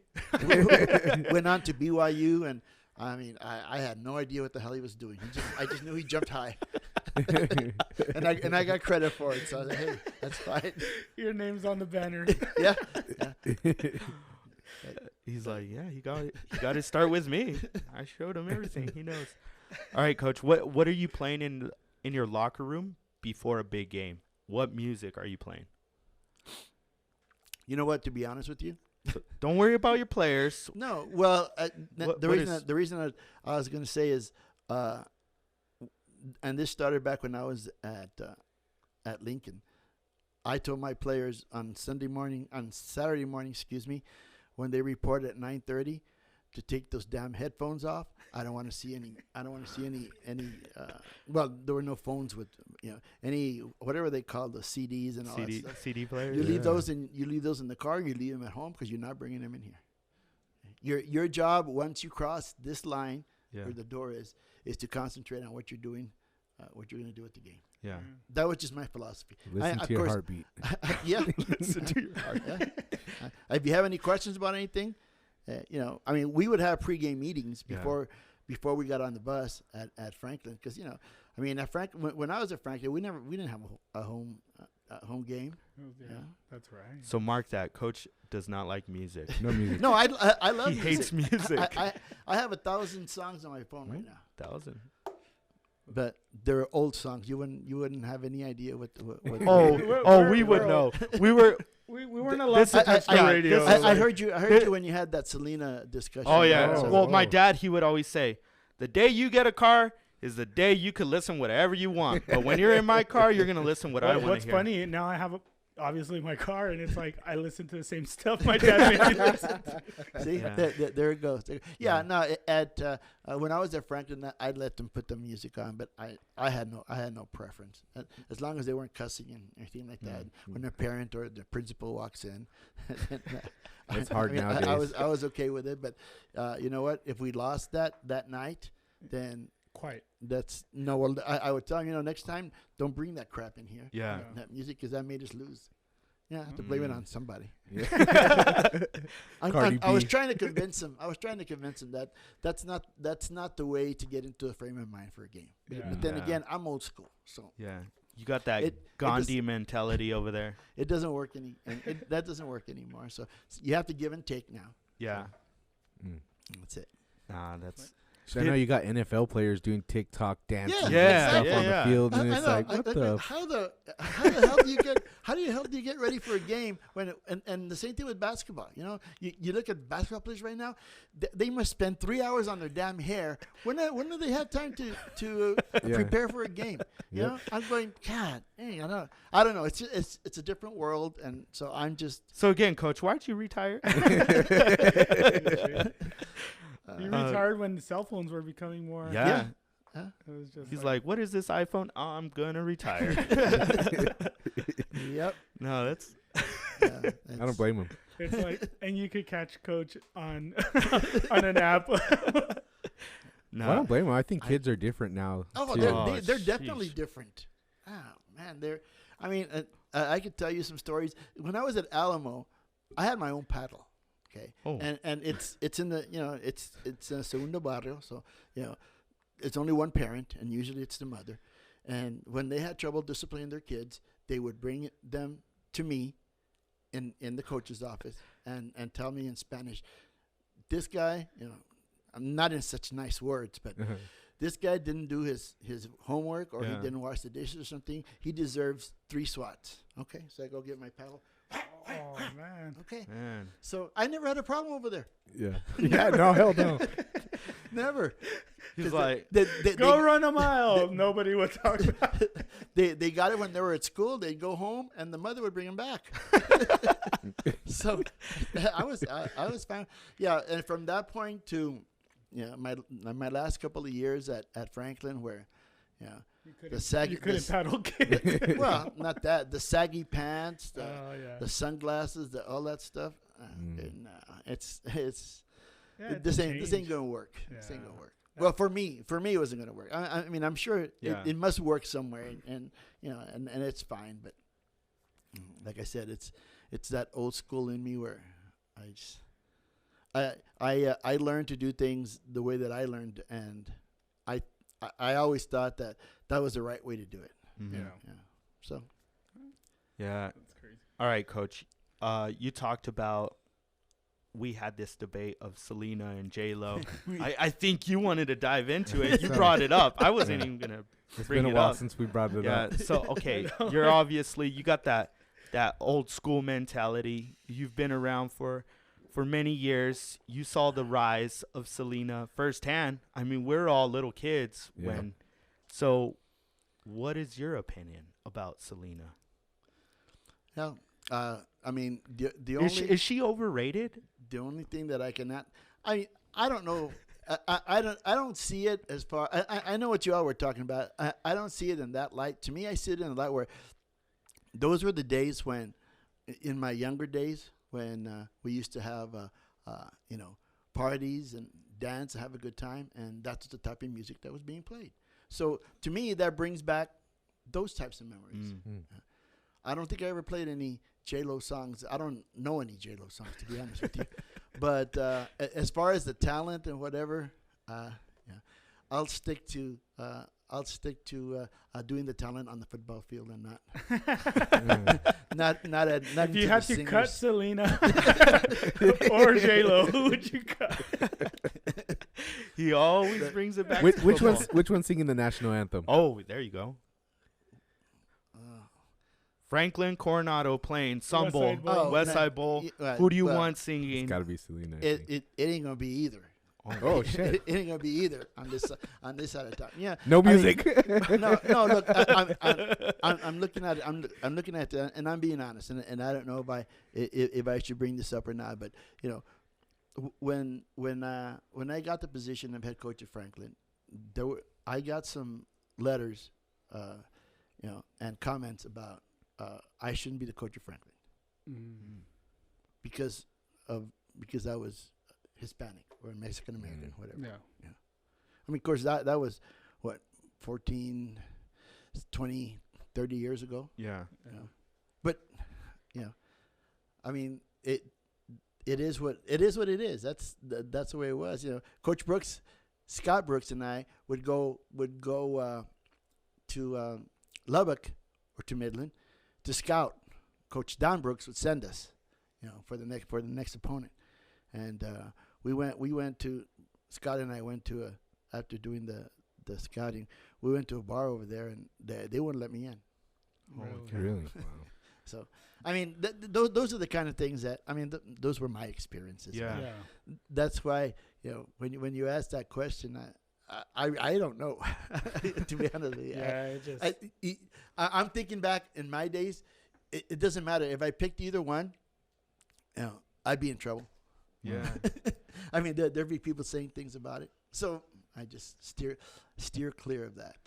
went on to BYU, and I mean, I had no idea what the hell he was doing. I just knew he jumped high, and I got credit for it. So I was like, hey, that's fine. Your name's on the banner. Yeah. He's like, yeah, he got to start with me. I showed him everything. He knows. All right, Coach, what are you playing in your locker room before a big game? What music are you playing? You know what, to be honest with you? Don't worry about your players. No, well, the reason I was going to say is, and this started back when I was at Lincoln. I told my players on Saturday morning, when they report at 9:30, to take those damn headphones off. I don't want to see any. Well, there were no phones with any whatever they call the CDs and all that stuff. CD players. You leave those in the car. You leave them at home because you're not bringing them in here. Your job, once you cross this line where the door is to concentrate on what you're doing, what you're going to do at the game. Yeah, that was just my philosophy. Listen to your heartbeat. Listen to your heart. If you have any questions about anything, I mean, we would have pregame meetings before we got on the bus at Franklin, because I mean, at Franklin, when I was at Franklin, we didn't have a home game. Yeah, that's right. So mark that. Coach does not like music. No music. No, I love he music. hates music. I have 1,000 songs on my phone right now. 1,000. But they're old songs. You wouldn't have any idea what we would know. We weren't allowed to touch the radio. I heard you when you had that Selena discussion. Oh yeah. Well, my dad, he would always say, the day you get a car is the day you could listen whatever you want. But when you're in my car, you're gonna listen what I want to hear. What's funny, now I have obviously my car, and it's like I listen to the same stuff my dad made me listen to. See, Yeah. there it goes. Yeah, no. At when I was at Franklin, I'd let them put the music on, but I had no preference. As long as they weren't cussing and anything like that. When their parent or the principal walks in, It's hard nowadays. I was okay with it, but you know what? If we lost that night, then Quite. that's no. Well, I would tell them, next time don't bring that crap in here. Yeah. That music, because that made us lose. Yeah, I have to blame it on somebody. Cardi I was B. trying to convince him. that that's not the way to get into a frame of mind for a game. Yeah. But then Yeah. again, I'm old school, so Yeah. You got that It Gandhi mentality over there. it doesn't work that doesn't work anymore. So you have to give and take now. Yeah. That's it. Nah, that's So I know you got NFL players doing TikTok dances Yeah, and Yeah, stuff yeah, on yeah. the field, and I it's know. like, what the? How the hell do you get ready for a game when and the same thing with basketball? You look at basketball players right now, they must spend 3 hours on their damn hair. When do they have time to Yeah. prepare for a game? You Yep. know, I'm going, God, dang, I don't know. It's a different world, and so I'm just. so again, coach, why'd you retire? You retired when cell phones were becoming more. Yeah. Huh? It was just He's like, what is this iPhone? Oh, I'm gonna retire. Yep. No, that's I don't blame him. it's like, and you could catch coach on on an app. no. I don't blame him. I think kids are different now. Oh, too. they're definitely sheesh. different. Oh man, I could tell you some stories. When I was at Alamo, I had my own paddle. Okay, Oh. and it's in the it's in Segundo Barrio, so it's only one parent, and usually it's the mother. And when they had trouble disciplining their kids, they would bring them to me in the coach's office and tell me in Spanish, this guy, I'm not in such nice words, but this guy didn't do his homework, or he Yeah. didn't wash the dishes or something. He deserves 3 swats. Okay, so I go get my paddle. Oh man. Okay, Man. so I never had a problem over there. Yeah. Yeah. No, hell no. Never. He's 'Cause like, they Go run a mile. Nobody would talk about it. they got it when they were at school. They'd go home, and the mother would bring them back. So I was fine. Yeah, and from that point to my last couple of years at Franklin, where the saggy You couldn't paddle kids. well, not that, the saggy pants, Oh yeah. the sunglasses, all that stuff. No, it's Yeah, this it's a ain't change. gonna work. This ain't Yeah. gonna work. Well, for me, it wasn't gonna work. I mean, I'm sure Yeah. it must work somewhere, and it's fine. But like I said, it's that old school in me where I learned to do things the way that I learned, and I always thought that was the right way to do it. mhm. Yeah. So Yeah. That's crazy. All right, coach. You talked about, we had this debate of Selena and J-Lo. I think you wanted to dive into it. You brought it up. I wasn't even gonna It's bring been a it while up. since we brought it Yeah. up. So okay, you're obviously, you got that old school mentality. You've been around for many years. You saw the rise of Selena firsthand. I mean, we're all little kids Yeah. when. So, what is your opinion about Selena? yeah. I mean, the Is she overrated? the only thing that I cannot, I don't know. I don't see it as far. I know what you all were talking about. I don't see it in that light. To me, I see it in the light where those were the days when, in my younger days, when we used to have parties and dance and have a good time, and that's the type of music that was being played. So to me, that brings back those types of memories. I don't think I ever played any J-Lo songs. I don't know any J-Lo songs, to be honest with you. But as far as the talent and whatever, I'll stick to doing the talent on the football field and not If you to had the to cut singers. Selena or J-Lo, who would you cut? He always brings it back. Which, to which football. one's singing the national anthem? Oh, there you go. Franklin Coronado playing some West bowl, Side Bowl. West Oh, Side Bowl. Right, Who do you well, want It's singing? got to be Selena. I think. It ain't gonna be either. Oh shit! It ain't gonna be either on this side of town. Yeah. No music. No. Look, I'm looking at it. I'm looking at it, and I'm being honest. And I don't know if I should bring this up or not. But when I got the position of head coach at Franklin, I got some letters, and comments about I shouldn't be the coach of Franklin because I was Hispanic or Mexican American, whatever. Yeah. I mean, of course, that was, 14, 20, 30 years ago? Yeah. But, I mean, it is what it is. That's the way it was. Coach Brooks, Scott Brooks and I would go to Lubbock or to Midland to scout. Coach Don Brooks would send us, for the next opponent. And we went to Scott and I went to after doing the scouting, we went to a bar over there and they wouldn't let me in. Really? Wow. So I mean, those are the kind of things that those were my experiences. Yeah. That's why when you ask that question, I don't know to be honest with you. Yeah, I'm thinking back in my days. It doesn't matter if I picked either one. I'd be in trouble. Yeah. I mean, there'd be people saying things about it. So I just steer clear of that.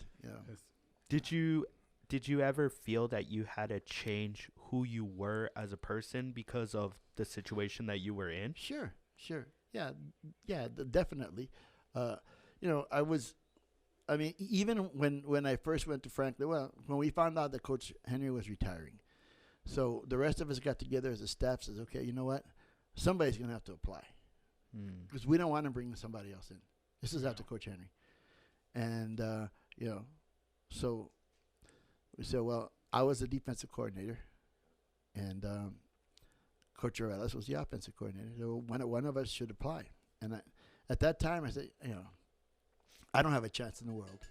Did you ever feel that you had to change who you were as a person because of the situation that you were in? Sure. Yeah, definitely. Even when I first went to Franklin, when we found out that Coach Henry was retiring, so the rest of us got together as a staff, says, okay, you know what? Somebody's going to have to apply because we don't want to bring somebody else in. This is after Coach Henry. And, so we said, well, I was the defensive coordinator, and Coach Orellis was the offensive coordinator. So one of us should apply. And at that time, I said, I don't have a chance in the world.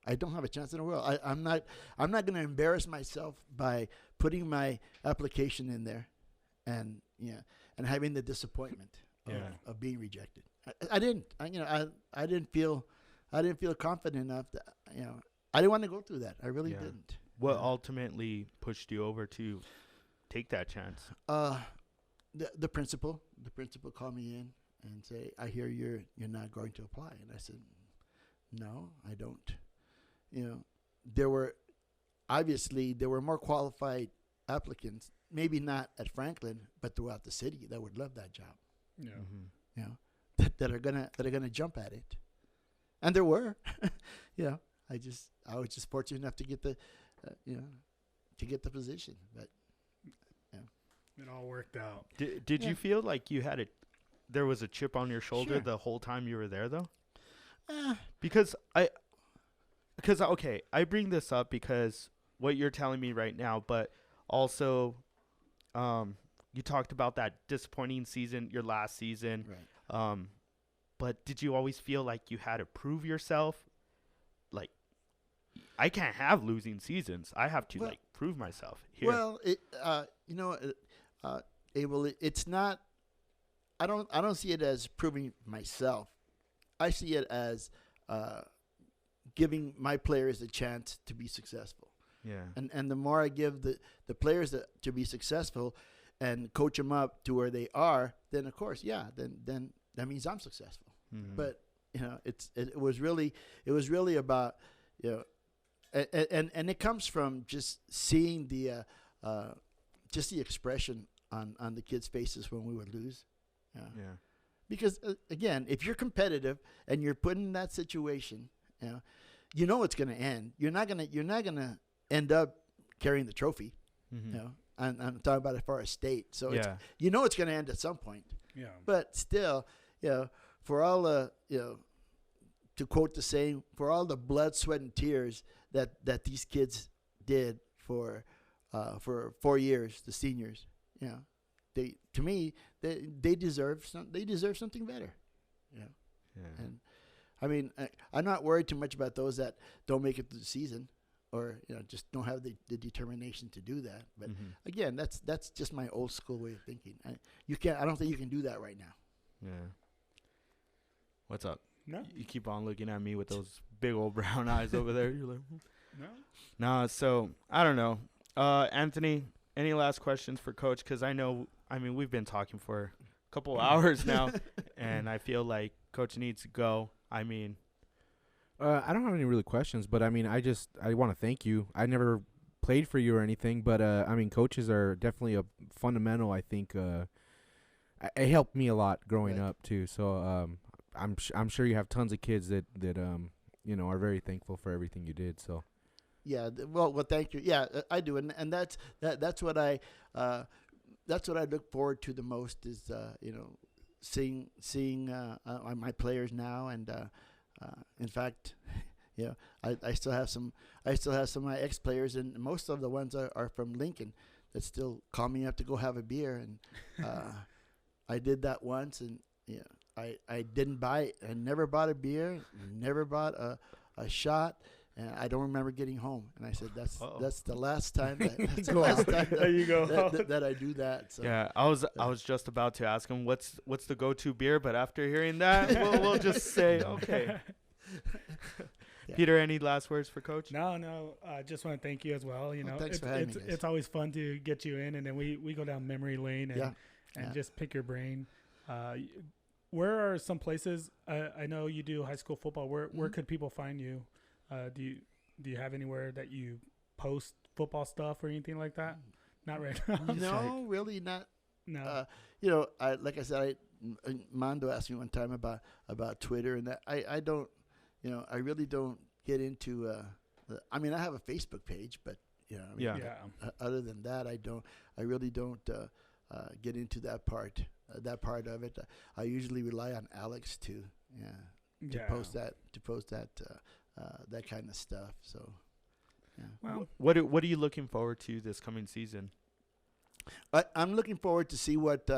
I don't have a chance in the world. I'm not going to embarrass myself by putting my application in there, and having the disappointment of being rejected. I didn't. I didn't feel confident enough that I didn't want to go through that. I really didn't. What ultimately pushed you over to take that chance? The principal called me in and say, I hear you're not going to apply. And I said, no, I don't. There were more qualified applicants, maybe not at Franklin, but throughout the city that would love that job. Yeah. Mm-hmm. That are gonna jump at it. And there were. I was just fortunate enough to get the position, but it all worked out. Did you feel like there was a chip on your shoulder the whole time you were there, though? Because I bring this up because what you're telling me right now, but also, you talked about that disappointing season, your last season. right. But did you always feel like you had to prove yourself? Like, I can't have losing seasons. I have to prove myself here. Well, Abel, it's not. I don't see it as proving myself. I see it as giving my players a chance to be successful. Yeah. And the more I give the players to be successful and coach them up to where they are, then of course, then that means I'm successful. Mm-hmm. But it was really about and it comes from just seeing the expression on the kids' faces when we would lose. Yeah. Because again, if you're competitive and you're put in that situation, you know it's going to end. You're not gonna end up carrying the trophy. Mm-hmm. I'm talking about as far as state. So it's going to end at some point. Yeah. But still, for all the to quote the saying, for all the blood, sweat, and tears that these kids did for 4 years, the seniors, they deserve something better. Yeah. And I mean, I'm not worried too much about those that don't make it through the season, or just don't have the determination to do that. But again, that's just my old school way of thinking. I don't think you can do that right now. Yeah. What's up? No. You keep on looking at me with those big old brown eyes over there. You're like, No. nah. So I don't know. Anthony, any last questions for Coach? Because I mean, we've been talking for a couple of hours now, and I feel like Coach needs to go. I mean, I don't have any really questions, but I mean, I want to thank you. I never played for you or anything, but I mean, coaches are definitely a fundamental. I think it helped me a lot growing up too. So I'm sure you have tons of kids that are very thankful for everything you did. So Yeah, well, thank you. Yeah, I do, and that's what I look forward to the most is seeing my players now, and in fact, I still have some of my ex players, and most of the ones are from Lincoln that still call me up to go have a beer, and I did that once, and I never bought a beer, never bought a shot. And I don't remember getting home. And I said, that's the last time that I do that. So. Yeah, I was just about to ask him what's the go-to beer, but after hearing that, we'll just say okay. Yeah. Peter, any last words for Coach? No. I just want to thank you as well. Thanks for having me, guys. It's always fun to get you in, and then we go down memory lane and just pick your brain. Where are some places? I know you do high school football. Where could people find you? Do you have anywhere that you post football stuff or anything like that? Not right now. No, really not. No. Like I said, Mondo asked me one time about Twitter, and that I don't. I really don't get into. I mean, I have a Facebook page, but other than that, I really don't get into that part. That part of it. I usually rely on Alex to post that. That kind of stuff. So, yeah. Well, what are you looking forward to this coming season? I'm looking forward to see what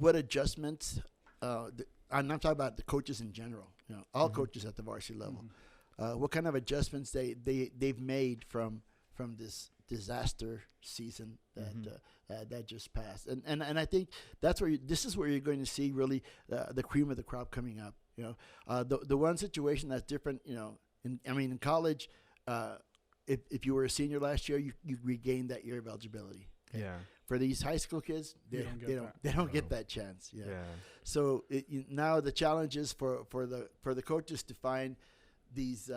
adjustments. I'm not talking about the coaches in general. All coaches at the varsity level. What kind of adjustments they've made from this disaster season that just passed, and I think that's this is where you're going to see really the cream of the crop coming up. The one situation that's different, in college, if you were a senior last year, you regained that year of eligibility. Okay? Yeah. For these high school kids, they don't get that chance. Yeah. So now the challenge is for the coaches to find these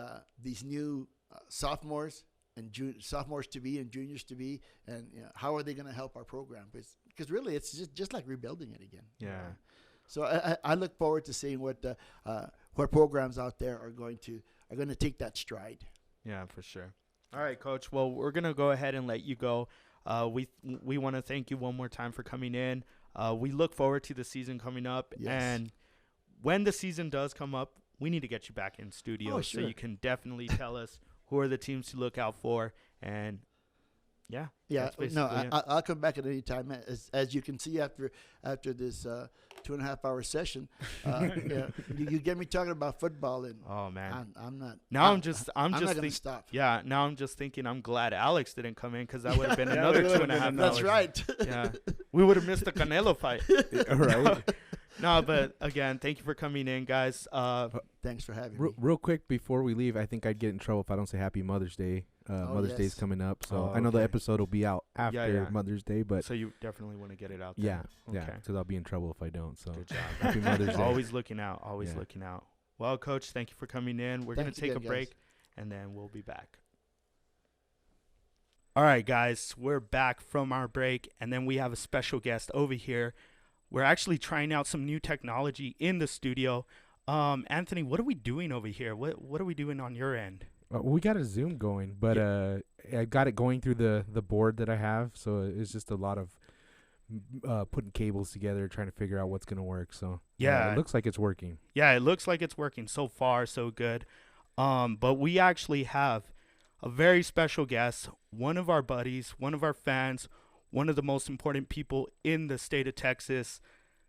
new sophomores and sophomores to be and juniors to be, and how are they going to help our program? Because really, it's just like rebuilding it again. Yeah. So I look forward to seeing what programs out there are going to take that stride. Yeah, for sure. All right, Coach. Well, we're gonna go ahead and let you go. We want to thank you one more time for coming in. We look forward to the season coming up, and when the season does come up, we need to get you back in studio so you can definitely tell us who are the teams to look out for, and I'll come back at any time. As you can see after this 2.5-hour session, you get me talking about football, and oh man, I'm not. Now I'm just not gonna stop. Yeah, now I'm just thinking I'm glad Alex didn't come in, because that would have been another 2.5 hours. That's right. Yeah, we would have missed the Canelo fight. Right. No, but again, thank you for coming in, guys. Thanks for having me. Real quick before we leave, I think I'd get in trouble if I don't say Happy Mother's Day. Mother's Day's coming up, so I know the episode will be out after Mother's Day, but so you definitely want to get it out there. Yeah, because I'll be in trouble if I don't. So good job. Happy Mother's Day. Always looking out. Looking out. Well, Coach, thank you for coming in. We're gonna take a break, and then we'll be back. All right, guys, we're back from our break, and then we have a special guest over here. We're actually trying out some new technology in the studio. Anthony, what are we doing over here? What are we doing on your end? We got a Zoom going, but I got it going through the board that I have, so it's just a lot of putting cables together, trying to figure out what's going to work. So it looks like it's working. Yeah, it looks like it's working. So far, so good. But we actually have a very special guest, one of our buddies, one of our fans, one of the most important people in the state of Texas,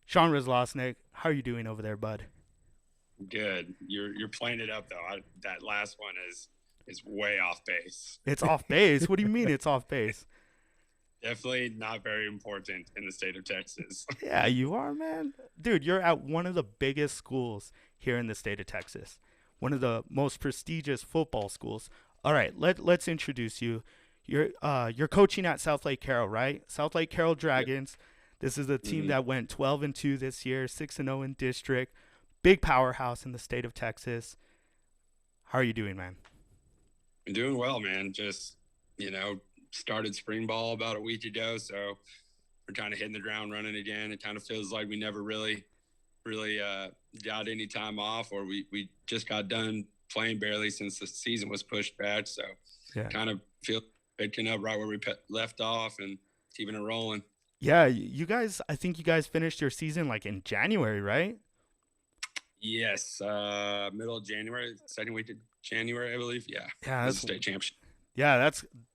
Sean Razloznik. How are you doing over there, bud? Good. You're playing it up though. That last one is way off base. It's off base. What do you mean it's off base? Definitely not very important in the state of Texas. Yeah, you are, man. Dude, you're at one of the biggest schools here in the state of Texas. One of the most prestigious football schools. All right, let's introduce you. You're coaching at Southlake Carroll, right? Southlake Carroll Dragons. Yep. This is a team that went 12-2 this year, 6-0 in district. Big powerhouse in the state of Texas. How are you doing, man? I'm doing well, man. Just, started spring ball about a week ago, so we're kind of hitting the ground running again. It kind of feels like we never really got any time off, or we just got done playing barely since the season was pushed back. So kind of feel picking up right where we left off and keeping it rolling. Yeah, I think you guys finished your season like in January, right? Yes, middle of January, second week of January, I believe. Yeah, that's state championship. Yeah,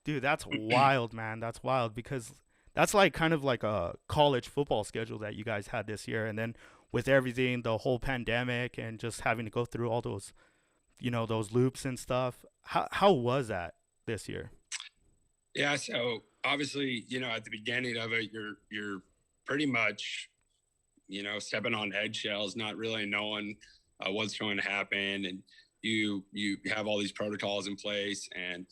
that's wild, man. That's wild because that's like kind of like a college football schedule that you guys had this year, and then with everything, the whole pandemic, and just having to go through all those, those loops and stuff. How was that this year? Yeah, so obviously, at the beginning of it, you're pretty much, stepping on eggshells, not really knowing what's going to happen, and you have all these protocols in place, and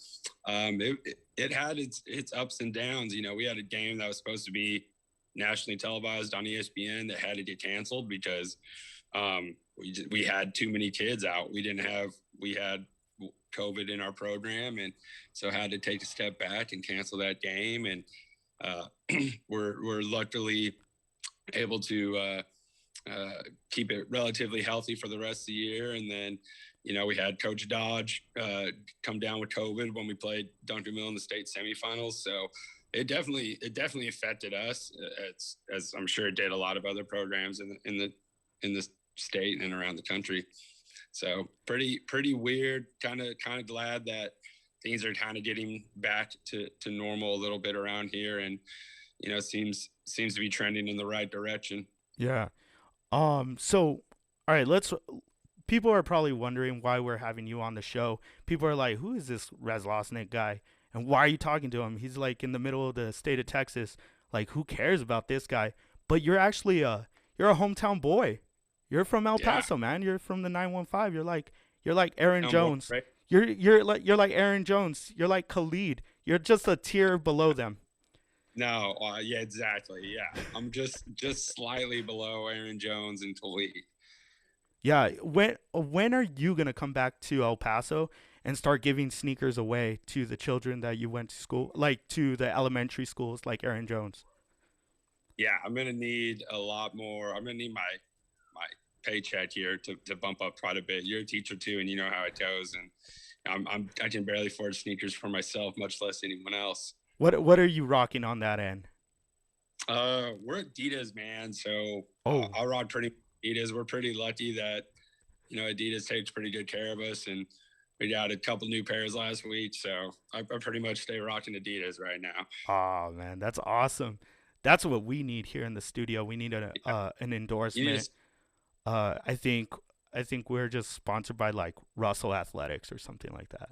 it had its ups and downs. We had a game that was supposed to be nationally televised on ESPN that had to get canceled because we had too many kids out. We had COVID in our program, and so had to take a step back and cancel that game. And we're luckily able to keep it relatively healthy for the rest of the year. And then, we had Coach Dodge come down with COVID when we played Dunkerville in the state semifinals. So it definitely affected us, as I'm sure it did a lot of other programs in the state and around the country. So pretty weird. Kind of glad that things are kind of getting back to normal a little bit around here, and seems to be trending in the right direction. Yeah. So, all right, people are probably wondering why we're having you on the show. People are like, who is this Razloznik guy? And why are you talking to him? He's like in the middle of the state of Texas. Like, who cares about this guy? But you're actually you're a hometown boy. You're from El Paso, man. You're from the 915. You're like Aaron Jones. Right? You're like Aaron Jones. You're like Khalid. You're just a tier below them. No, yeah, exactly. Yeah, I'm just slightly below Aaron Jones and Khalid. Yeah, when are you gonna come back to El Paso and start giving sneakers away to the children that you went to school, like to the elementary schools, like Aaron Jones? Yeah, I'm gonna need a lot more. I'm gonna need my paycheck here to bump up quite a bit. You're a teacher too, and you know how it goes. And I can barely afford sneakers for myself, much less anyone else. What are you rocking on that end? We're Adidas, man. So I rock pretty Adidas. We're pretty lucky that Adidas takes pretty good care of us, and we got a couple new pairs last week. So I pretty much stay rocking Adidas right now. Oh man, that's awesome. That's what we need here in the studio. We need an endorsement. I think we're just sponsored by like Russell Athletics or something like that.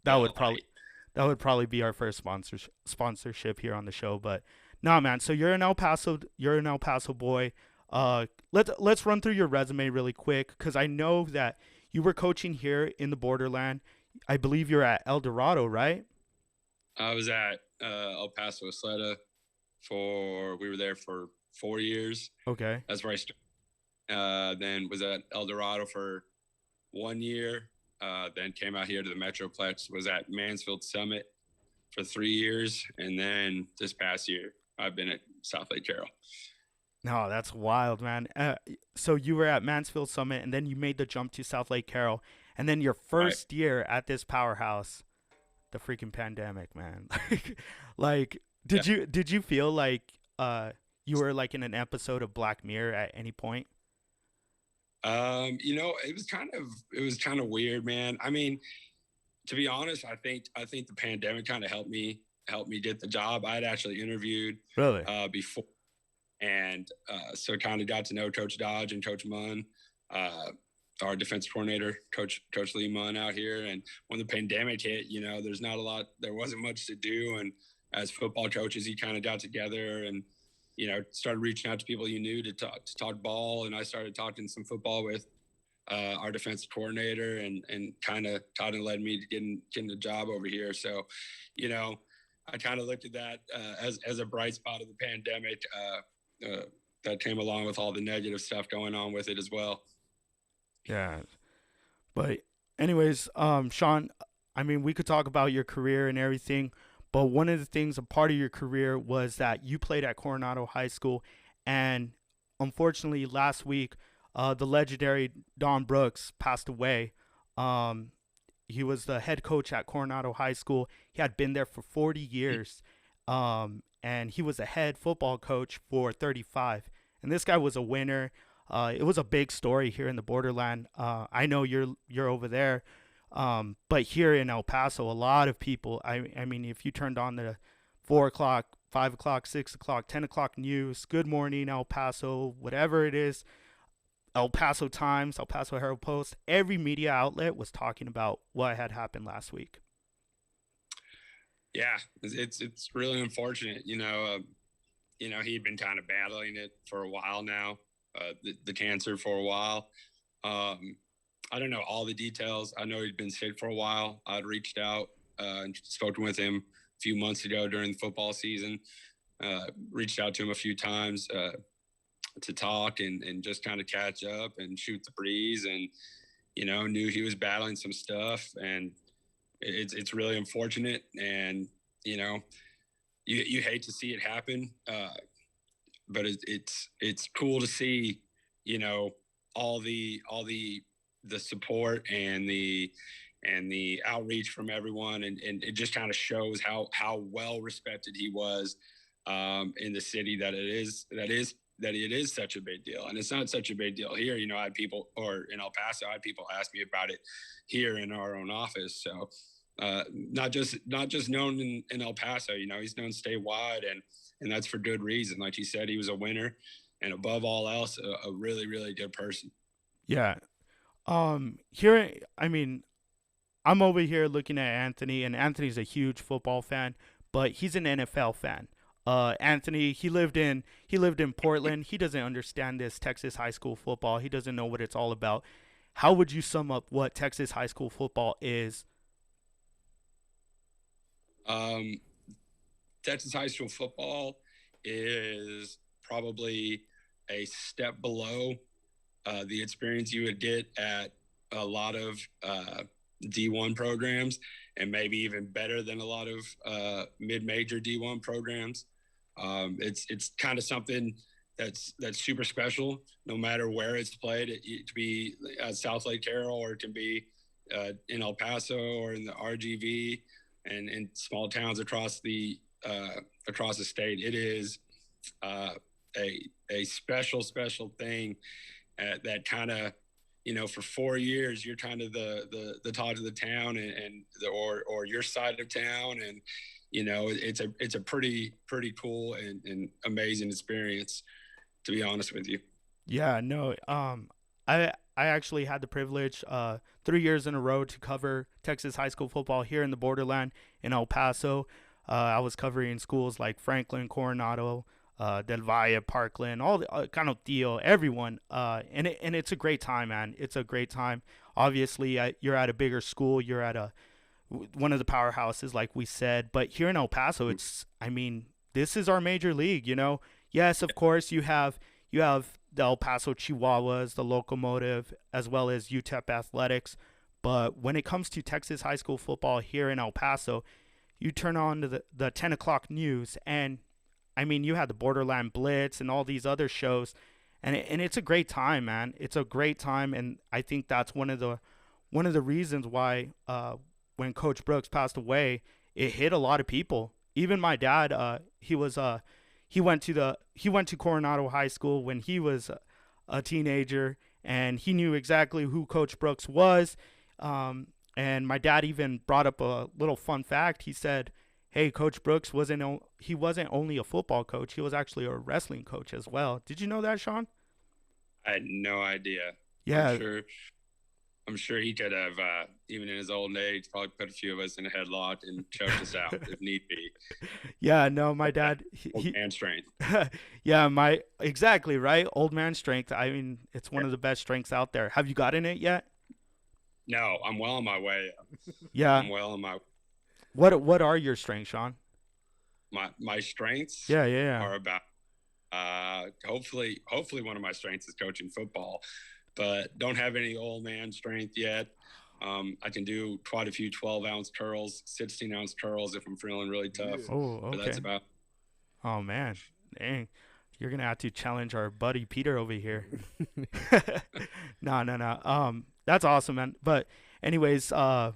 That would probably be our first sponsorship here on the show. But no, man. So you're an El Paso boy. Let's run through your resume really quick, because I know that you were coaching here in the borderland. I believe you're at El Dorado, right? I was at El Paso Isleta we were there for 4 years. Okay. That's where I started. Then was at El Dorado for 1 year. Then came out here to the Metroplex, was at Mansfield Summit for 3 years. And then this past year, I've been at Southlake Carroll. No, that's wild, man. So you were at Mansfield Summit, and then you made the jump to Southlake Carroll. And then your first year at this powerhouse, the freaking pandemic, man. Did you feel like you were like in an episode of Black Mirror at any point? It was kind of weird, man. I mean, to be honest, I think the pandemic kind of helped me get the job. I had actually interviewed before, and so kind of got to know Coach Dodge and Coach Munn, our defense coordinator, Coach Lee Munn out here. And when the pandemic hit, there wasn't much to do, and as football coaches, you kind of got together and, started reaching out to people you knew to talk ball. And I started talking some football with our defensive coordinator, and kind of taught and led me to getting the job over here. So, I kind of looked at that as a bright spot of the pandemic that came along with all the negative stuff going on with it as well. Yeah. But anyways, Sean, I mean, we could talk about your career and everything, but one of the things, a part of your career was that you played at Coronado High School, and unfortunately last week, the legendary Don Brooks passed away. He was the head coach at Coronado High School. He had been there for 40 years, and he was a head football coach for 35. And this guy was a winner. It was a big story here in the borderland. I know you're over there. But here in El Paso, a lot of people, I mean, if you turned on the 4 o'clock, 5 o'clock, 6 o'clock, 10 o'clock news, Good Morning El Paso, whatever it is, El Paso Times, El Paso Herald Post, every media outlet was talking about what had happened last week. Yeah, it's really unfortunate. He had been kind of battling it for a while now, the cancer for a while. I don't know all the details. I know he'd been sick for a while. I'd reached out and spoken with him a few months ago during the football season. Reached out to him a few times to talk and just kind of catch up and shoot the breeze, and knew he was battling some stuff, and it's really unfortunate, and you hate to see it happen, but it's cool to see all the support and the outreach from everyone, and it just kind of shows how well respected he was in the city, that it is such a big deal. And it's not such a big deal here. I had people, or in El Paso, I had people ask me about it here in our own office. So not just known in El Paso, he's known statewide, and that's for good reason. Like he said, he was a winner, and above all else, a really, really good person. Yeah. Here, I mean, I'm over here looking at Anthony, and Anthony's a huge football fan, but he's an NFL fan. Anthony, he lived in Portland. He doesn't understand this Texas high school football. He doesn't know what it's all about. How would you sum up what Texas high school football is? Texas high school football is probably a step below the experience you would get at a lot of D1 programs, and maybe even better than a lot of mid-major D1 programs. It's kind of something that's super special, no matter where it's played. It can be at Southlake, Carroll, or it can be in El Paso or in the RGV and in small towns across the state. It is a special thing that kind of, for 4 years, you're kind of the talk of the town or your side of town. And, it's a pretty cool and amazing experience, to be honest with you. Yeah, no, I actually had the privilege 3 years in a row to cover Texas high school football here in the borderland in El Paso. I was covering schools like Franklin, Coronado, Del Valle, Parkland, all the kind of deal, everyone. And it's a great time, man. It's a great time. Obviously, you're at a bigger school. You're at one of the powerhouses, like we said. But here in El Paso, this is our major league, Yes, of course, you have the El Paso Chihuahuas, the Locomotive, as well as UTEP Athletics. But when it comes to Texas high school football here in El Paso, you turn on to the 10 o'clock news, and you had the Borderland Blitz and all these other shows, and it's a great time, man. It's a great time, and I think that's one of the reasons why when Coach Brooks passed away, it hit a lot of people. Even my dad, he went to Coronado High School when he was a teenager, and he knew exactly who Coach Brooks was. And my dad even brought up a little fun fact. He said, hey, Coach Brooks wasn't only a football coach. He was actually a wrestling coach as well. Did you know that, Sean? I had no idea. Yeah. I'm sure. I'm sure he could have, even in his old age, probably put a few of us in a headlock and choked us out if need be. Yeah, no, my dad. Old man strength. Yeah, exactly right. Old man strength. I mean, it's one of the best strengths out there. Have you gotten it yet? No, I'm well on my way. Yeah, I'm well on my. What are your strengths, Sean? My strengths. Yeah. Are about. Hopefully one of my strengths is coaching football, but don't have any old man strength yet. I can do quite a few 12-ounce curls, 16-ounce curls if I'm feeling really tough. Oh, okay. But that's about. Oh man, dang! You're gonna have to challenge our buddy Peter over here. No. That's awesome, man. But anyways, I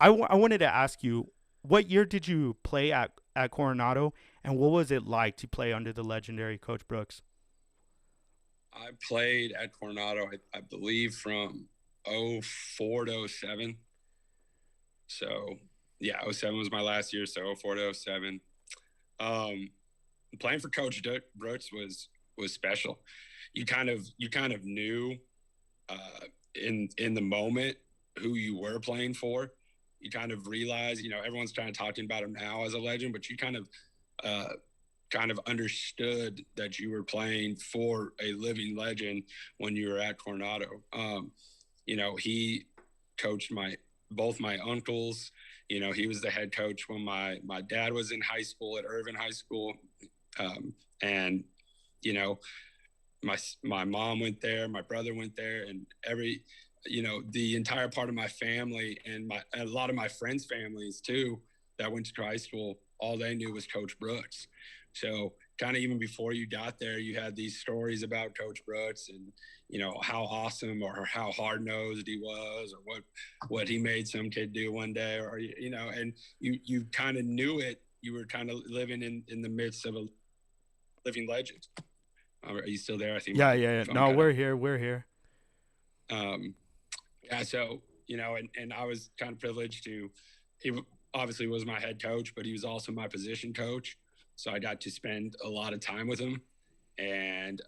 wanted to ask you, what year did you play at Coronado, and what was it like to play under the legendary Coach Brooks? I played at Coronado, I believe, from 04 to 07. So, yeah, 07 was my last year, so 04 to 07. Playing for Coach Brooks was special. You kind of knew in the moment who you were playing for. You kind of realize, everyone's kind of talking about him now as a legend, but you kind of understood that you were playing for a living legend when you were at Coronado. He coached both my uncles. He was the head coach when my dad was in high school at Irvin High School. And my mom went there, my brother went there, and the entire part of my family and a lot of my friends' families too that went to high school, all they knew was Coach Brooks. So kind of even before you got there, you had these stories about Coach Brooks and, how awesome or how hard-nosed he was or what he made some kid do one day or, and you kind of knew it. You were kind of living in the midst of a living legend. Are you still there? I think. Yeah. No, we're here. Yeah. So, and I was kind of privileged he obviously was my head coach, but he was also my position coach. So I got to spend a lot of time with him, and,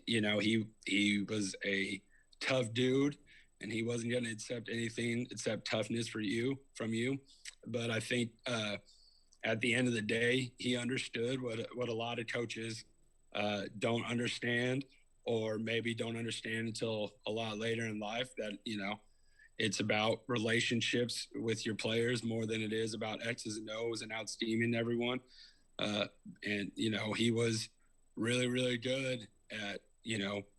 he was a tough dude, and he wasn't going to accept anything except toughness from you. But I think, at the end of the day, he understood what a lot of coaches, don't understand, or maybe don't understand until a lot later in life, that, it's about relationships with your players more than it is about X's and O's and out steaming everyone. And, he was really, really good at,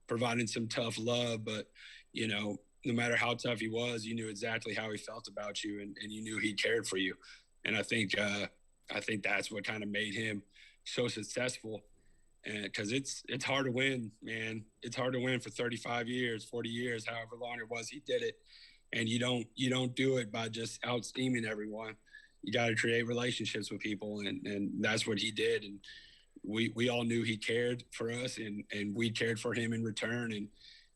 providing some tough love, but, no matter how tough he was, you knew exactly how he felt about you, and you knew he cared for you. And I think that's what kind of made him so successful. And because it's hard to win, man. It's hard to win for 35 years, 40 years, however long it was he did it. And you don't do it by just out steaming everyone. You got to create relationships with people, and that's what he did. And we all knew he cared for us, and we cared for him in return.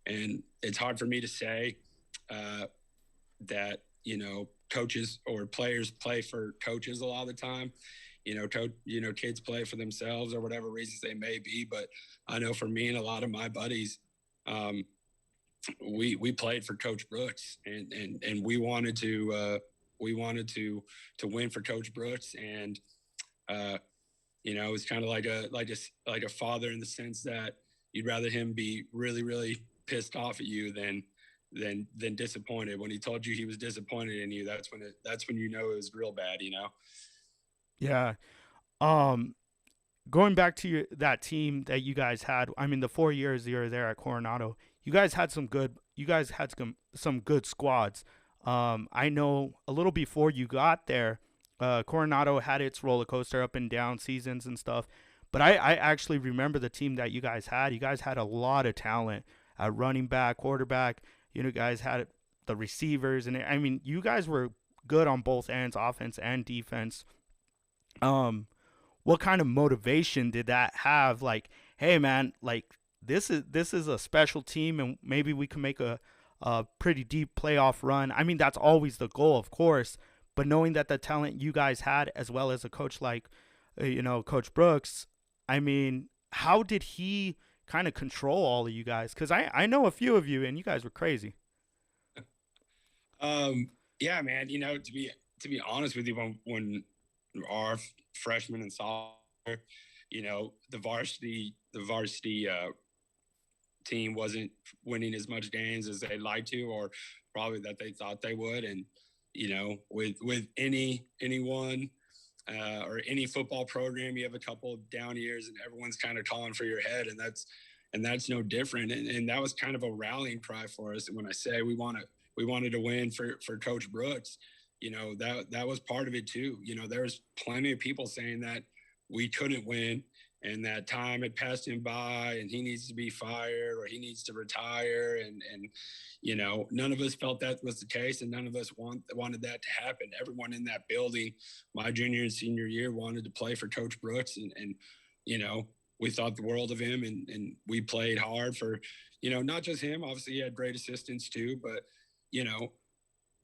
And it's hard for me to say that coaches or players play for coaches a lot of the time. Kids play for themselves or whatever reasons they may be. But I know for me and a lot of my buddies, we played for Coach Brooks, and we wanted to win for Coach Brooks. And it's kind of like a father in the sense that you'd rather him be really, really pissed off at you than disappointed. When he told you he was disappointed in you, that's when it was real bad. Yeah. Going back to that team that you guys had, I mean, the 4 years you were there at Coronado, you guys had some good squads. I know a little before you got there, Coronado had its roller coaster up and down seasons and stuff. But I actually remember the team that you guys had. You guys had a lot of talent at running back, quarterback. You guys had the receivers. And I mean, you guys were good on both ends, offense and defense. What kind of motivation did that have? Like, hey, man, like this is a special team, and maybe we can make a pretty deep playoff run. I mean, that's always the goal, of course. But knowing that the talent you guys had, as well as a coach like, Coach Brooks, I mean, how did he kind of control all of you guys? Because I know a few of you, and you guys were crazy. Yeah, man. To be honest with you, when our freshmen and sophomore, the varsity team wasn't winning as much games as they'd like to, or probably that they thought they would. And with anyone or any football program, you have a couple of down years, and everyone's kind of calling for your head, and that's no different. And that was kind of a rallying cry for us. And when I say we wanted to win for Coach Brooks, that was part of it too. There was plenty of people saying that we couldn't win and that time had passed him by and he needs to be fired or he needs to retire. And none of us felt that was the case, and none of us wanted that to happen. Everyone in that building, my junior and senior year, wanted to play for Coach Brooks. And we thought the world of him, and we played hard for, not just him. Obviously, he had great assistants too, but,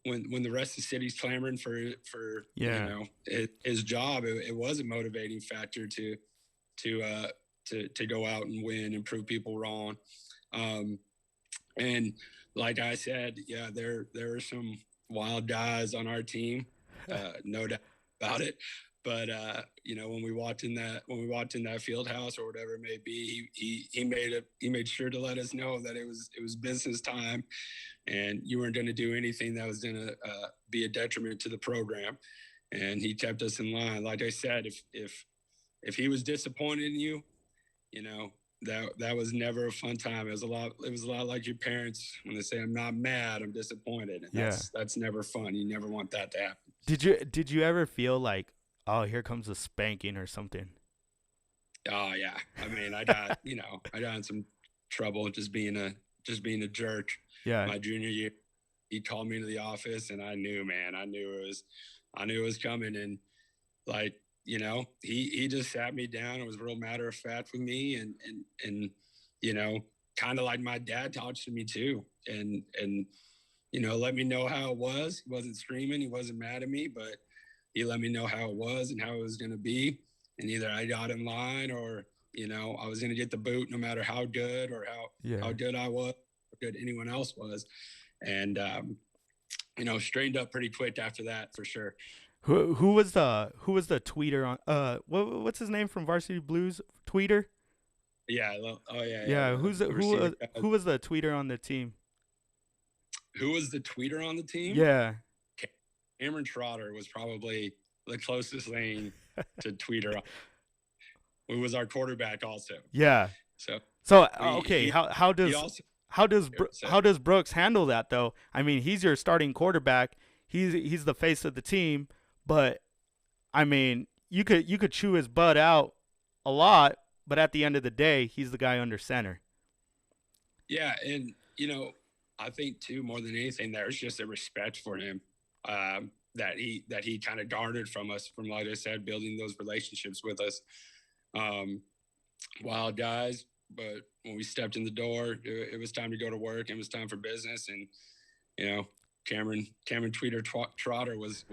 when the rest of the city's clamoring for his job, it was a motivating factor to go out and win and prove people wrong. And like I said, yeah, there are some wild guys on our team, no doubt about it. But when we walked in that field house or whatever it may be, he made sure to let us know that it was business time, and you weren't going to do anything that was going to be a detriment to the program. And he kept us in line. Like I said, if he was disappointed in you, that was never a fun time. It was a lot like your parents when they say, "I'm not mad, I'm disappointed." And that's never fun. You never want that to happen. Did you ever feel like, oh, here comes a spanking or something? Oh yeah. I mean, I got in some trouble just being a jerk. Yeah. My junior year, he called me to the office, and I knew it was coming. And like, he just sat me down. It was real matter of fact with me, and kind of like my dad talked to me too, and let me know how it was. He wasn't screaming, he wasn't mad at me, but he let me know how it was and how it was going to be. And either I got in line or, I was going to get the boot no matter how good or how good I was, how good anyone else was. And, straightened up pretty quick after that for sure. Who was the tweeter on what's his name from Varsity Blues? Tweeter? Yeah. Yeah. Who was the tweeter on the team? Who was the tweeter on the team? Yeah. Cameron Trotter was probably the closest thing to tweeter. Who was our quarterback also. Yeah. So okay, how does Brooks handle that though? I mean, he's your starting quarterback. He's the face of the team, but I mean, you could chew his butt out a lot, but at the end of the day, he's the guy under center. Yeah, and I think too, more than anything, there's just a respect for him that he kind of garnered from us, from, like I said, building those relationships with us. Wild guys, but when we stepped in the door, it was time to go to work. It was time for business, and Cameron Tweeter Trotter was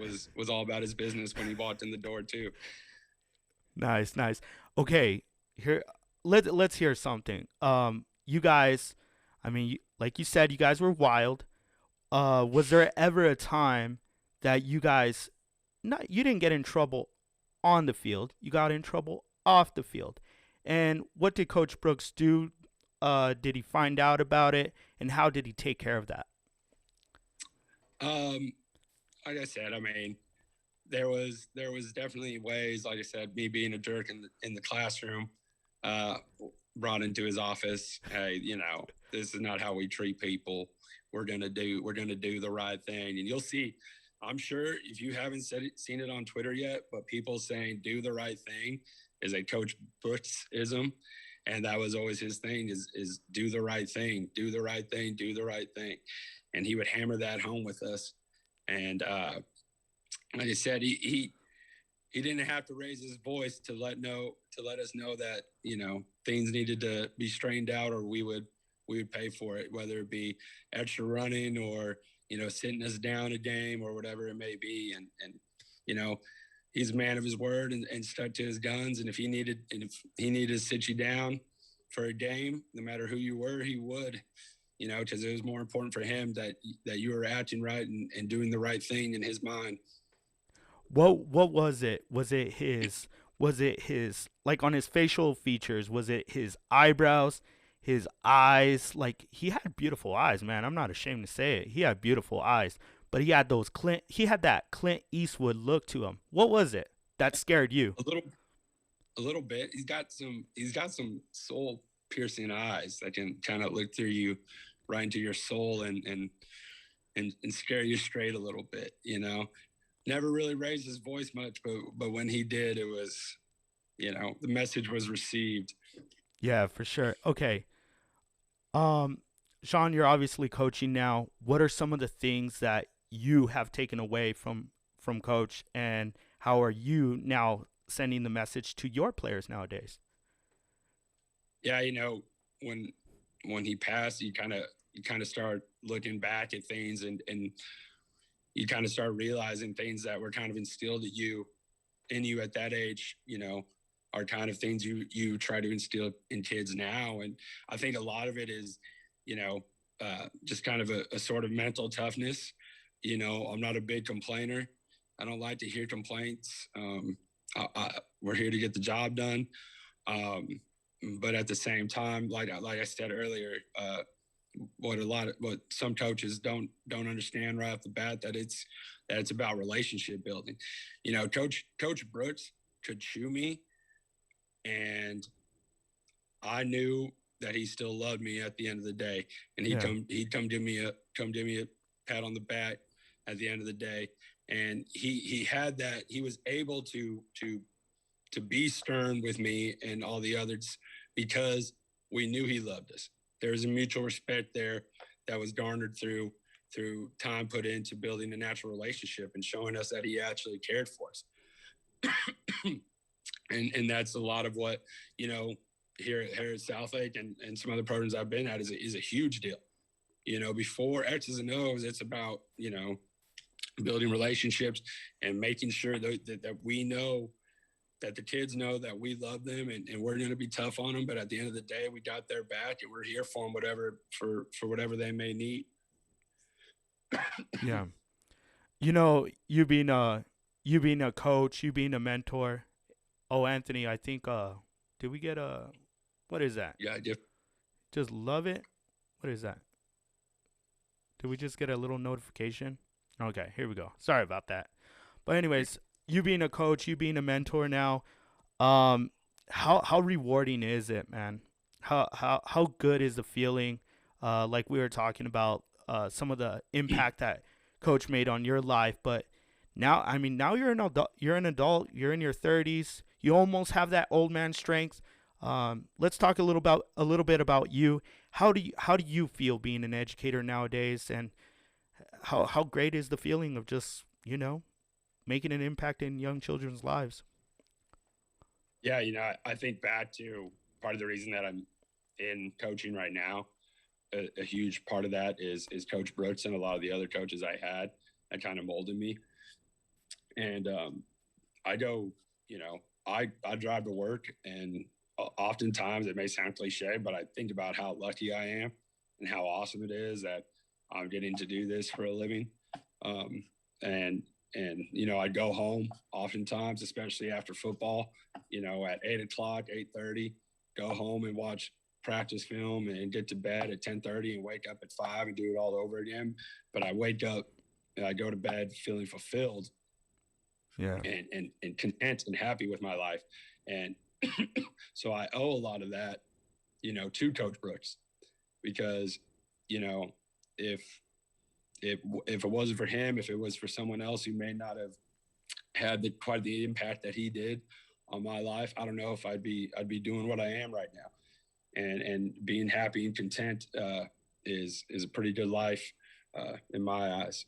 all about his business when he walked in the door too. Nice. Okay, here let's hear something. You guys, I mean, like you said, you guys were wild. Was there ever a time that you guys, you didn't get in trouble on the field, you got in trouble off the field? And what did Coach Brooks do? Did he find out about it, and how did he take care of that? Like I said, I mean, there was definitely ways. Like I said, me being a jerk in the classroom, brought into his office. Hey, this is not how we treat people. We're gonna do the right thing, and you'll see. I'm sure if you haven't seen it on Twitter yet, but people saying "do the right thing" is a Coach Brooks-ism, and that was always his thing: is do the right thing, do the right thing, do the right thing, and he would hammer that home with us. And like I said, he didn't have to raise his voice to let us know that things needed to be straightened out, or we would pay for it, whether it be extra running or sitting us down a game or whatever it may be. And he's a man of his word and stuck to his guns. And if he needed to sit you down for a game, no matter who you were, he would, you know, because it was more important for him that you were acting right and doing the right thing in his mind. What was it? Was it his like on his facial features? Was it his eyebrows, his eyes? Like he had beautiful eyes, man. I'm not ashamed to say it. He had beautiful eyes, but he had that Clint Eastwood look to him. What was it that scared you? A little bit. He's got some soul piercing eyes that can kind of look through you right into your soul and scare you straight a little bit, you know. Never really raised his voice much, but when he did, it was, you know, the message was received. Yeah, for sure. Okay. Sean, you're obviously coaching now. What are some of the things that you have taken away from Coach, and how are you now sending the message to your players nowadays? Yeah, you know, when he passed, you kind of start looking back at things and you kind of start realizing things that were kind of instilled in you at that age, you know, are kind of things you try to instill in kids now. And I think a lot of it is, you know, just kind of a sort of mental toughness. You know, I'm not a big complainer. I don't like to hear complaints. We're here to get the job done. But at the same time, like I said earlier, what some coaches don't understand right off the bat, that it's about relationship building. You know, Coach Brooks could chew me, and I knew that he still loved me at the end of the day, and he'd come give me a pat on the back at the end of the day, and he had that. He was able to be stern with me and all the others because we knew he loved us. There was a mutual respect there that was garnered through time put into building a natural relationship and showing us that he actually cared for us. and that's a lot of what, you know, here at Southlake and some other programs I've been at is a huge deal. You know, before X's and O's, it's about, you know, building relationships and making sure that we know, that the kids know that we love them and we're going to be tough on them. But at the end of the day, we got their back and we're here for them, for whatever they may need. Yeah. You know, you being a coach, you being a mentor. Oh, Anthony, I think, did we get what is that? Yeah, just love it. What is that? Did we just get a little notification? Okay, here we go. Sorry about that. But anyways, you being a coach, you being a mentor now, how rewarding is it, man? How good is the feeling? Like we were talking about, some of the impact that Coach made on your life, but now, I mean, now you're an adult. You're in your 30s. You almost have that old man strength. Let's talk a little bit about you. How do you feel being an educator nowadays, and how great is the feeling of just, you know, making an impact in young children's lives? Yeah, you know, I think back to part of the reason that I'm in coaching right now. A huge part of that is Coach Brooks and a lot of the other coaches I had that kind of molded me. And I go, you know, I drive to work, and oftentimes it may sound cliche, but I think about how lucky I am and how awesome it is that I'm getting to do this for a living. And you know, I go home oftentimes, especially after football, you know, at 8:00, 8:30, go home and watch practice film and get to bed at 10:30 and wake up at 5 and do it all over again. But I wake up and I go to bed feeling fulfilled, yeah, and content and happy with my life. And so I owe a lot of that, you know, to Coach Brooks, because, you know, if it wasn't for him, if it was for someone else who may not have had quite the impact that he did on my life, I don't know if I'd be doing what I am right now. And being happy and content is a pretty good life in my eyes.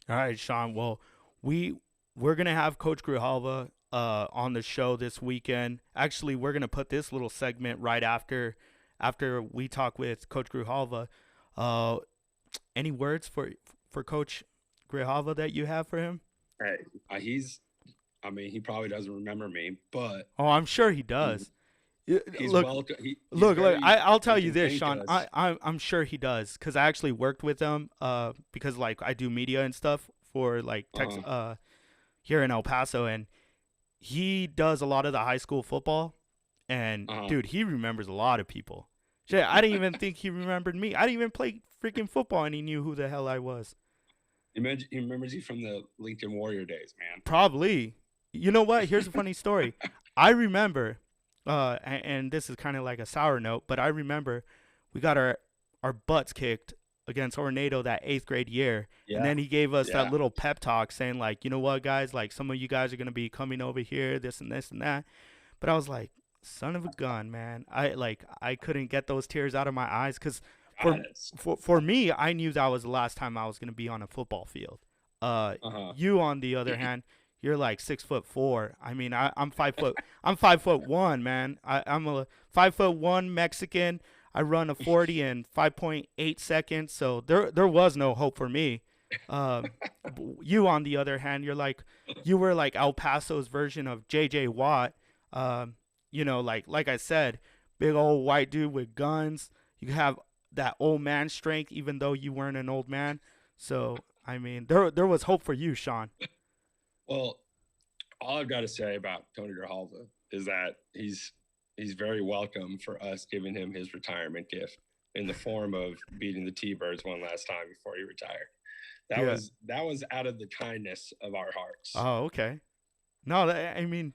All right, Sean. Well, we're gonna have Coach Grijalva on the show this weekend. Actually, we're gonna put this little segment right after we talk with Coach Grijalva. Any words for Coach Grijalva that you have for him? Hey, he probably doesn't remember me, but I'm sure he does. He's look, welcome. look. I'll tell he you can this, thank Sean. us. I'm sure he does, because I actually worked with him. Because like I do media and stuff for like here in El Paso, and he does a lot of the high school football. And dude, he remembers a lot of people. Shit, I didn't even think he remembered me. I didn't even play freaking football, and he knew who the hell I was. He remembers you from the Lincoln Warrior days, man. Probably. You know what? Here's a funny story. I remember, and this is kind of like a sour note, but I remember we got our butts kicked against Ornado that 8th grade year. Yeah. And then he gave us that little pep talk saying, like, you know what, guys, like, some of you guys are going to be coming over here, this and this and that. But I was like, son of a gun, man. I couldn't get those tears out of my eyes, because for me, I knew that was the last time I was going to be on a football field. You, on the other hand, you're like 6'4". I mean, I'm 5 foot. I'm 5'1", man. I'm a 5'1" Mexican. I run a 40 in 5.8 seconds. So there was no hope for me. You, on the other hand, you were like El Paso's version of J.J. Watt. You know, like I said, big old white dude with guns. You have that old man strength, even though you weren't an old man. So, I mean, there was hope for you, Sean. Well, all I've got to say about Tony Grijalva is that he's very welcome for us giving him his retirement gift in the form of beating the T-Birds one last time before he retired. That was out of the kindness of our hearts. Oh, okay. No, I mean,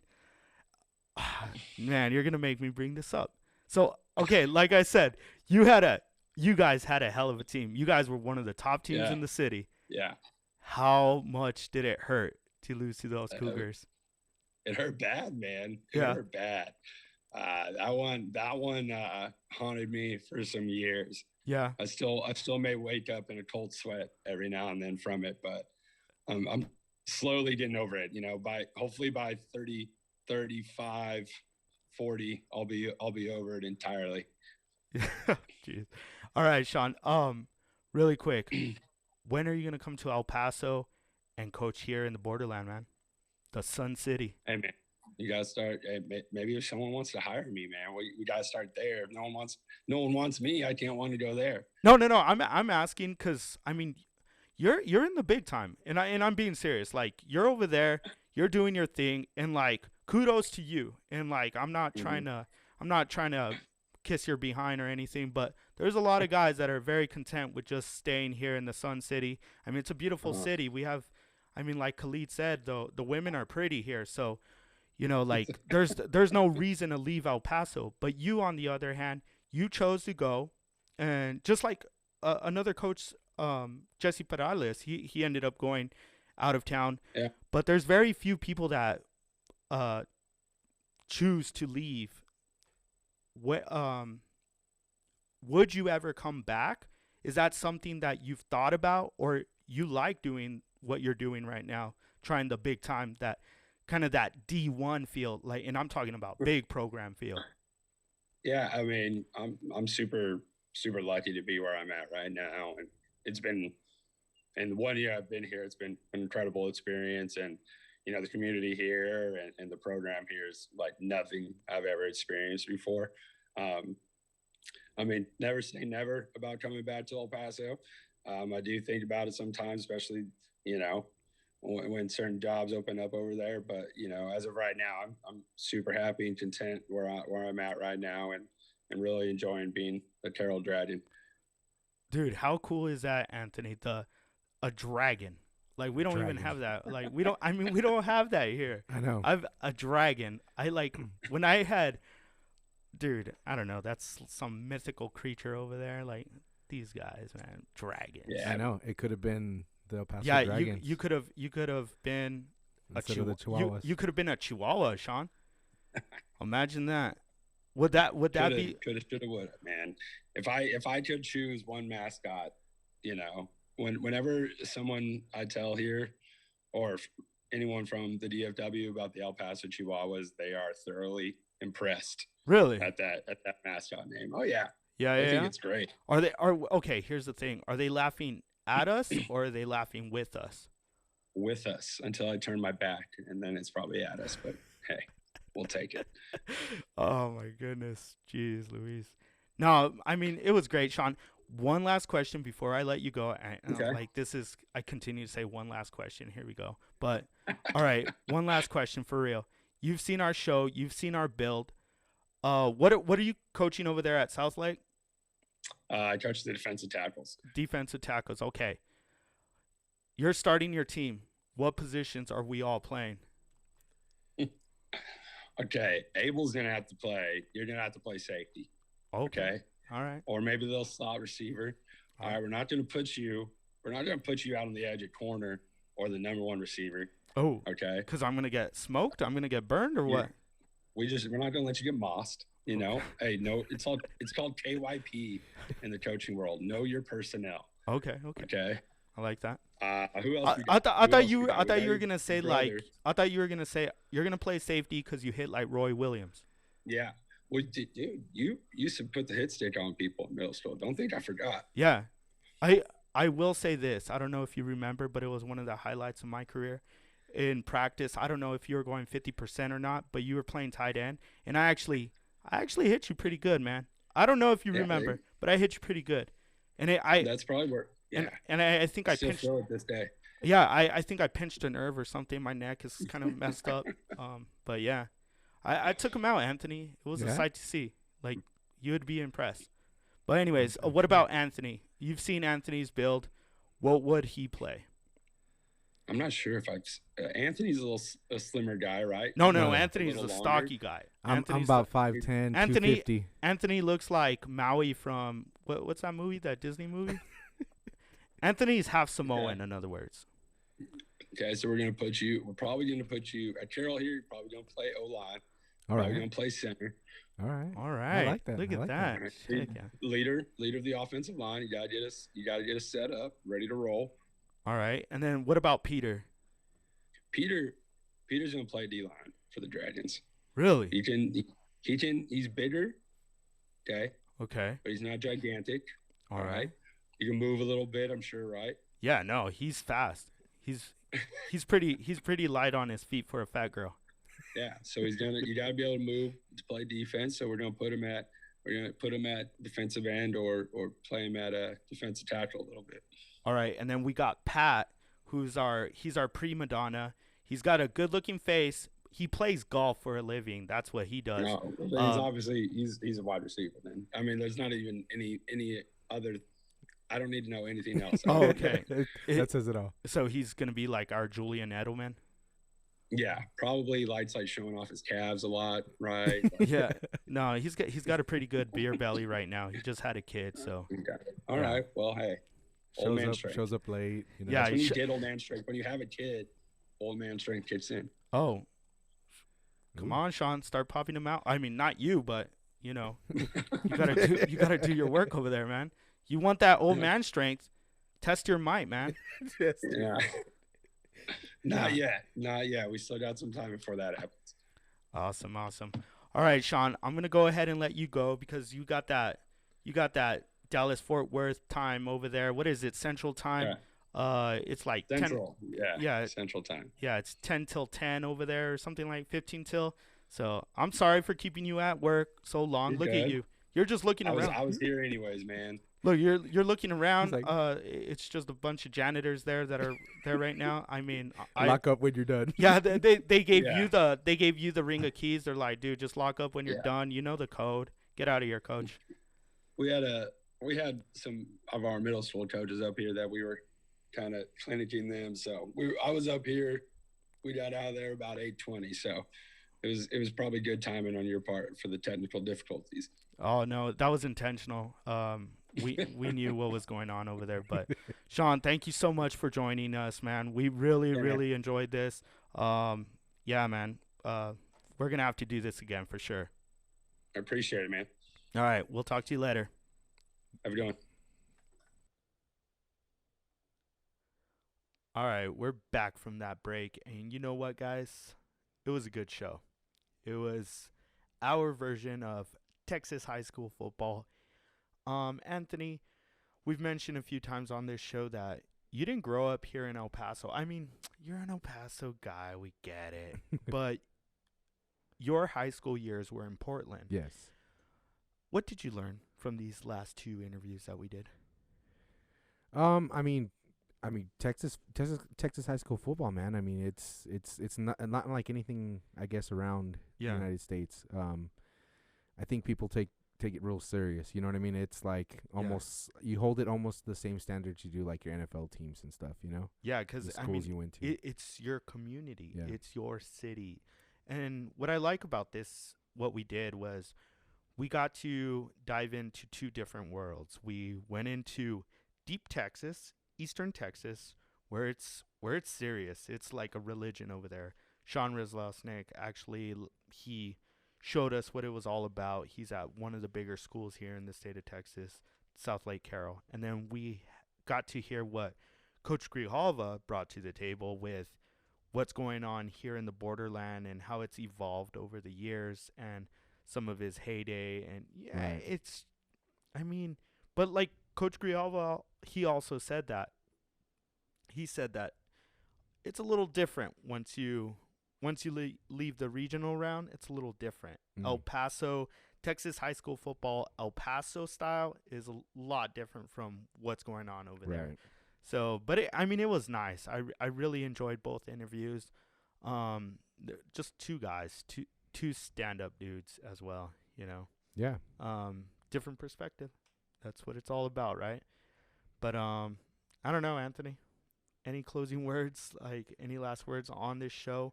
man, you're gonna make me bring this up. So, okay, like I said, you guys had a hell of a team. You guys were one of the top teams in the city. Yeah. How much did it hurt to lose to those Cougars? It hurt bad, man. It hurt bad. That one haunted me for some years. Yeah. I still may wake up in a cold sweat every now and then from it, but I'm slowly getting over it. You know, hopefully by 30, 35, 40, I'll be over it entirely. Jeez. All right, Sean. Really quick, when are you gonna come to El Paso and coach here in the borderland, man? The Sun City. Hey, man, you gotta start. Hey, maybe if someone wants to hire me, man, we gotta start there. If no one wants me, I can't want to go there. No. I'm asking because I mean, you're in the big time, and I'm being serious. Like, you're over there, you're doing your thing, and like, kudos to you. And like, I'm not trying to kiss your behind or anything, but there's a lot of guys that are very content with just staying here in the Sun City. I mean, it's a beautiful city. We have, I mean, like Khalid said, the women are pretty here, so you know, like, there's no reason to leave El Paso. But you, on the other hand, you chose to go, and just like another coach, Jesse Perales, he ended up going out of town. Yeah. But there's very few people that choose to leave. Would you ever come back? Is that something that you've thought about, or you like doing what you're doing right now, trying the big time, that kind of that D1 feel, like, and I'm talking about big program feel? Yeah, I mean, I'm super lucky to be where I'm at right now, and it's been, in the 1 year I've been here, it's been an incredible experience, and you know, the community here and the program here is like nothing I've ever experienced before. I mean, never say never about coming back to El Paso. I do think about it sometimes, especially, you know, when certain jobs open up over there. But, you know, as of right now, I'm super happy and content where I'm at right now, and really enjoying being a Carroll Dragon. Dude, how cool is that, Anthony? A dragon. Like, we don't even have that. Like, we don't have that here. I know. I've a dragon. I like, when I had, dude, I don't know, that's some mythical creature over there. Like, these guys, man, dragons. Yeah, I know. It could have been the El Paso Dragons. you could have been instead of the Chihuahuas. You could have been a Chihuahua, Sean. Imagine that. Would that be? Coulda, shoulda, woulda, man. If I could choose one mascot, you know, whenever someone I tell here, or anyone from the DFW about the El Paso Chihuahuas, they are thoroughly impressed. Really? At that mascot name. Oh yeah. Yeah. I think it's great. Okay, here's the thing. Are they laughing at us, or are they laughing with us? With us, until I turn my back, and then it's probably at us. But hey. we'll take it. Oh my goodness, jeez, Louise. No, I mean it was great, Sean. One last question before I let you go. Okay. Like I continue to say one last question. Here we go. But all right, one last question for real. You've seen our show. You've seen our build. What are you coaching over there at Southlake? I coach the defensive tackles. Defensive tackles. Okay. You're starting your team. What positions are we all playing? Okay, Abel's gonna have to play. You're gonna have to play safety. Okay. All right. Or maybe they'll slot receiver. All right, we're not gonna put you out on the edge at corner or the number one receiver. Oh. Okay. Because I'm gonna get smoked. I'm gonna get burned, or what? We're not gonna let you get mossed. You know. Hey, no, it's called KYP in the coaching world. Know your personnel. Okay. Okay. I like that. Who else? I thought you were gonna say you're gonna play safety because you hit like Roy Williams. Yeah. Well, dude, you used to put the hit stick on people in middle school. Don't think I forgot. Yeah, I will say this. I don't know if you remember, but it was one of the highlights of my career in practice. I don't know if you were going 50% or not, but you were playing tight end, and I actually hit you pretty good, man. I don't know if you remember, but I hit you pretty good, and that's probably where. Yeah. And I think I still pinched feel it this day. Yeah, I think I pinched a nerve or something. My neck is kind of messed up. But yeah, I took him out, Anthony. It was a sight to see. Like, you would be impressed. But anyways, what about Anthony? You've seen Anthony's build. What would he play? I'm not sure if Anthony's a slimmer guy, right? No, Anthony's a stocky guy. I'm about 5'10", 250. Anthony looks like Maui from what's that movie? That Disney movie? Anthony's half Samoan, in other words. Okay, so we're probably gonna put you at Carroll here. You're probably gonna play O-line. All right. Probably gonna play center. All right. I like that. Look at that. Right. Leader of the offensive line. You gotta get us set up, ready to roll. All right. And then what about Peter? Peter's gonna play D-line for the Dragons. Really? He's bigger. Okay. Okay. But he's not gigantic. All right. You can move a little bit, I'm sure, right? Yeah, no, he's fast. He's pretty light on his feet for a fat girl. Yeah, so you got to be able to move to play defense. So we're going to put him at defensive end or play him at a defensive tackle a little bit. All right, and then we got Pat, he's our prima donna. He's got a good-looking face. He plays golf for a living. That's what he does. No, he's obviously he's a wide receiver. Then I mean, there's not even any other. I don't need to know anything else. Oh, okay. That says it all. So he's gonna be like our Julian Edelman. Yeah, probably like showing off his calves a lot, right? Yeah. No, he's got a pretty good beer belly right now. He just had a kid, so. Okay. All right. Well, hey, old man strength. Shows up late. You know. Yeah. That's when you get old man strength. When you have a kid, old man strength kicks in. Oh. Come on, Sean. Start popping them out. I mean, not you, but you gotta do your work over there, man. You want that old man strength? Test your might, man. Yeah. Not yet. We still got some time before that happens. Awesome. All right, Sean. I'm gonna go ahead and let you go because you got that Dallas Fort Worth time over there. What is it? Central time. Yeah. It's like Central. 10, yeah. Central time. Yeah, it's 10 till 10 over there, or something like 15 till. So I'm sorry for keeping you at work so long. Look at you. You're just looking around. I was here anyways, man. Look, you're looking around. Like, it's just a bunch of janitors there that are there right now. I mean, lock up when you're done. Yeah, they gave you the ring of keys. They're like, dude, just lock up when you're done. You know the code. Get out of here, coach. We had some of our middle school coaches up here that we were kind of clinicking them. So I was up here. We got out of there about 8:20. So it was probably good timing on your part for the technical difficulties. Oh no, that was intentional. We knew what was going on over there. But Sean, thank you so much for joining us, man. We really enjoyed this. Yeah, man. We're gonna have to do this again for sure. I appreciate it, man. All right, we'll talk to you later. Have a good one. All right, we're back from that break, and you know what, guys? It was a good show. It was our version of Texas high school football. Anthony, we've mentioned a few times on this show that you didn't grow up here in El Paso. I mean, you're an El Paso guy. We get it. But your high school years were in Portland. Yes. What did you learn from these last 2 interviews that we did? I mean, Texas high school football, man. I mean, it's not like anything, I guess, around the United States. I think people take it real serious. You know what I mean? It's like almost you hold it almost the same standards you do like your NFL teams and stuff. You know? Yeah, because I mean, you went to. It's your community. Yeah. It's your city. And what I like about this, what we did was we got to dive into 2 different worlds. We went into deep Texas, Eastern Texas, where it's serious. It's like a religion over there. Sean Razloznik, actually, he showed us what it was all about. He's at one of the bigger schools here in the state of Texas, Southlake, Carroll. And then we got to hear what Coach Grijalva brought to the table with what's going on here in the borderland and how it's evolved over the years and some of his heyday. And it's, I mean, but like Coach Grijalva, he also said that. He said that it's a little different once you leave the regional round. It's a little different. El Paso, Texas high school football, El Paso style is a lot different from what's going on over there. So, but it was nice. I really enjoyed both interviews. Just 2 guys, two stand-up dudes as well, you know. Yeah. Different perspective. That's what it's all about, right? But I don't know, Anthony. Any closing words? Like any last words on this show?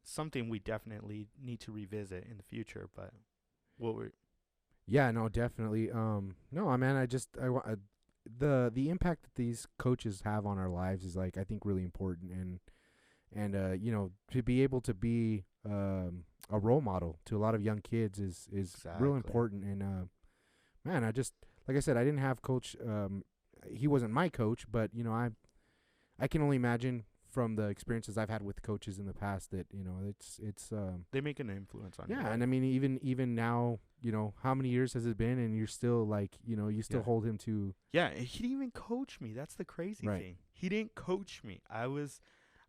Something we definitely need to revisit in the future. But what were? Yeah, no, definitely. No, I mean, the impact that these coaches have on our lives is like I think really important, and you know, to be able to be a role model to a lot of young kids is real important. And man, I just like I said, I didn't have Coach. He wasn't my coach, but you know, I can only imagine from the experiences I've had with coaches in the past that you know it's they make an influence on you. Yeah, and I mean even now, you know, how many years has it been, and you're still like, you know, you still hold him to. Yeah, he didn't even coach me. That's the crazy thing. He didn't coach me. I was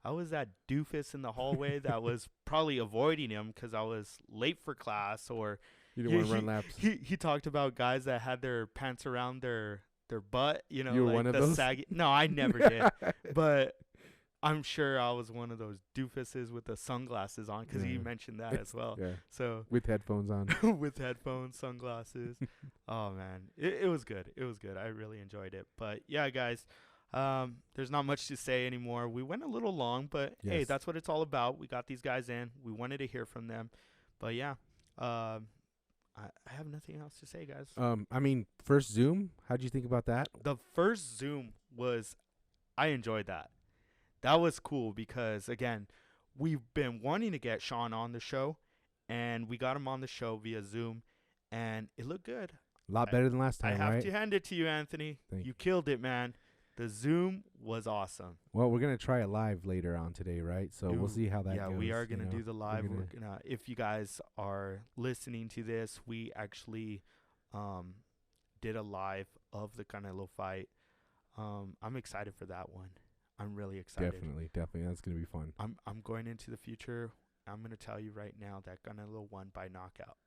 that doofus in the hallway that was probably avoiding him because I was late for class, or you didn't want to run laps. He talked about guys that had their pants around their butt, you know, you were like one of the those? saggy. No, I never did, but I'm sure I was one of those doofuses with the sunglasses on because he mentioned that as well. Yeah. So with headphones on. with headphones, sunglasses. Oh man, it was good. It was good. I really enjoyed it. But yeah, guys, there's not much to say anymore. We went a little long, but hey, that's what it's all about. We got these guys in. We wanted to hear from them. But yeah, I have nothing else to say, guys. I mean, first Zoom, how'd you think about that? The first Zoom I enjoyed that. That was cool because, again, we've been wanting to get Sean on the show, and we got him on the show via Zoom, and it looked good. A lot better than last time, I have to hand it to you, Anthony. You killed it, man. The Zoom was awesome. Well, we're going to try it live later on today, right? So we'll see how that goes. Yeah, we are going to do the live. We're gonna, if you guys are listening to this, we actually did a live of the Canelo fight. I'm excited for that one. I'm really excited. Definitely. That's going to be fun. I'm going into the future. I'm going to tell you right now that Canelo won by knockout.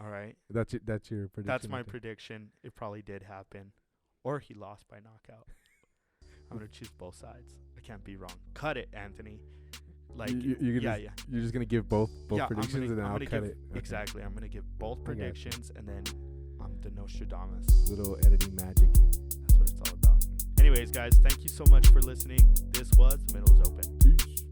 All right? That's your prediction? That's my prediction. It probably did happen. Or he lost by knockout. I'm going to choose both sides. I can't be wrong. Cut it, Anthony. Like, you're just going to give both predictions and then I'll cut it. Exactly. I'm going to give both predictions and then I'm the Nostradamus. Little editing magic. That's what it's all about. Anyways, guys, thank you so much for listening. This was The Middle is Open. Peace.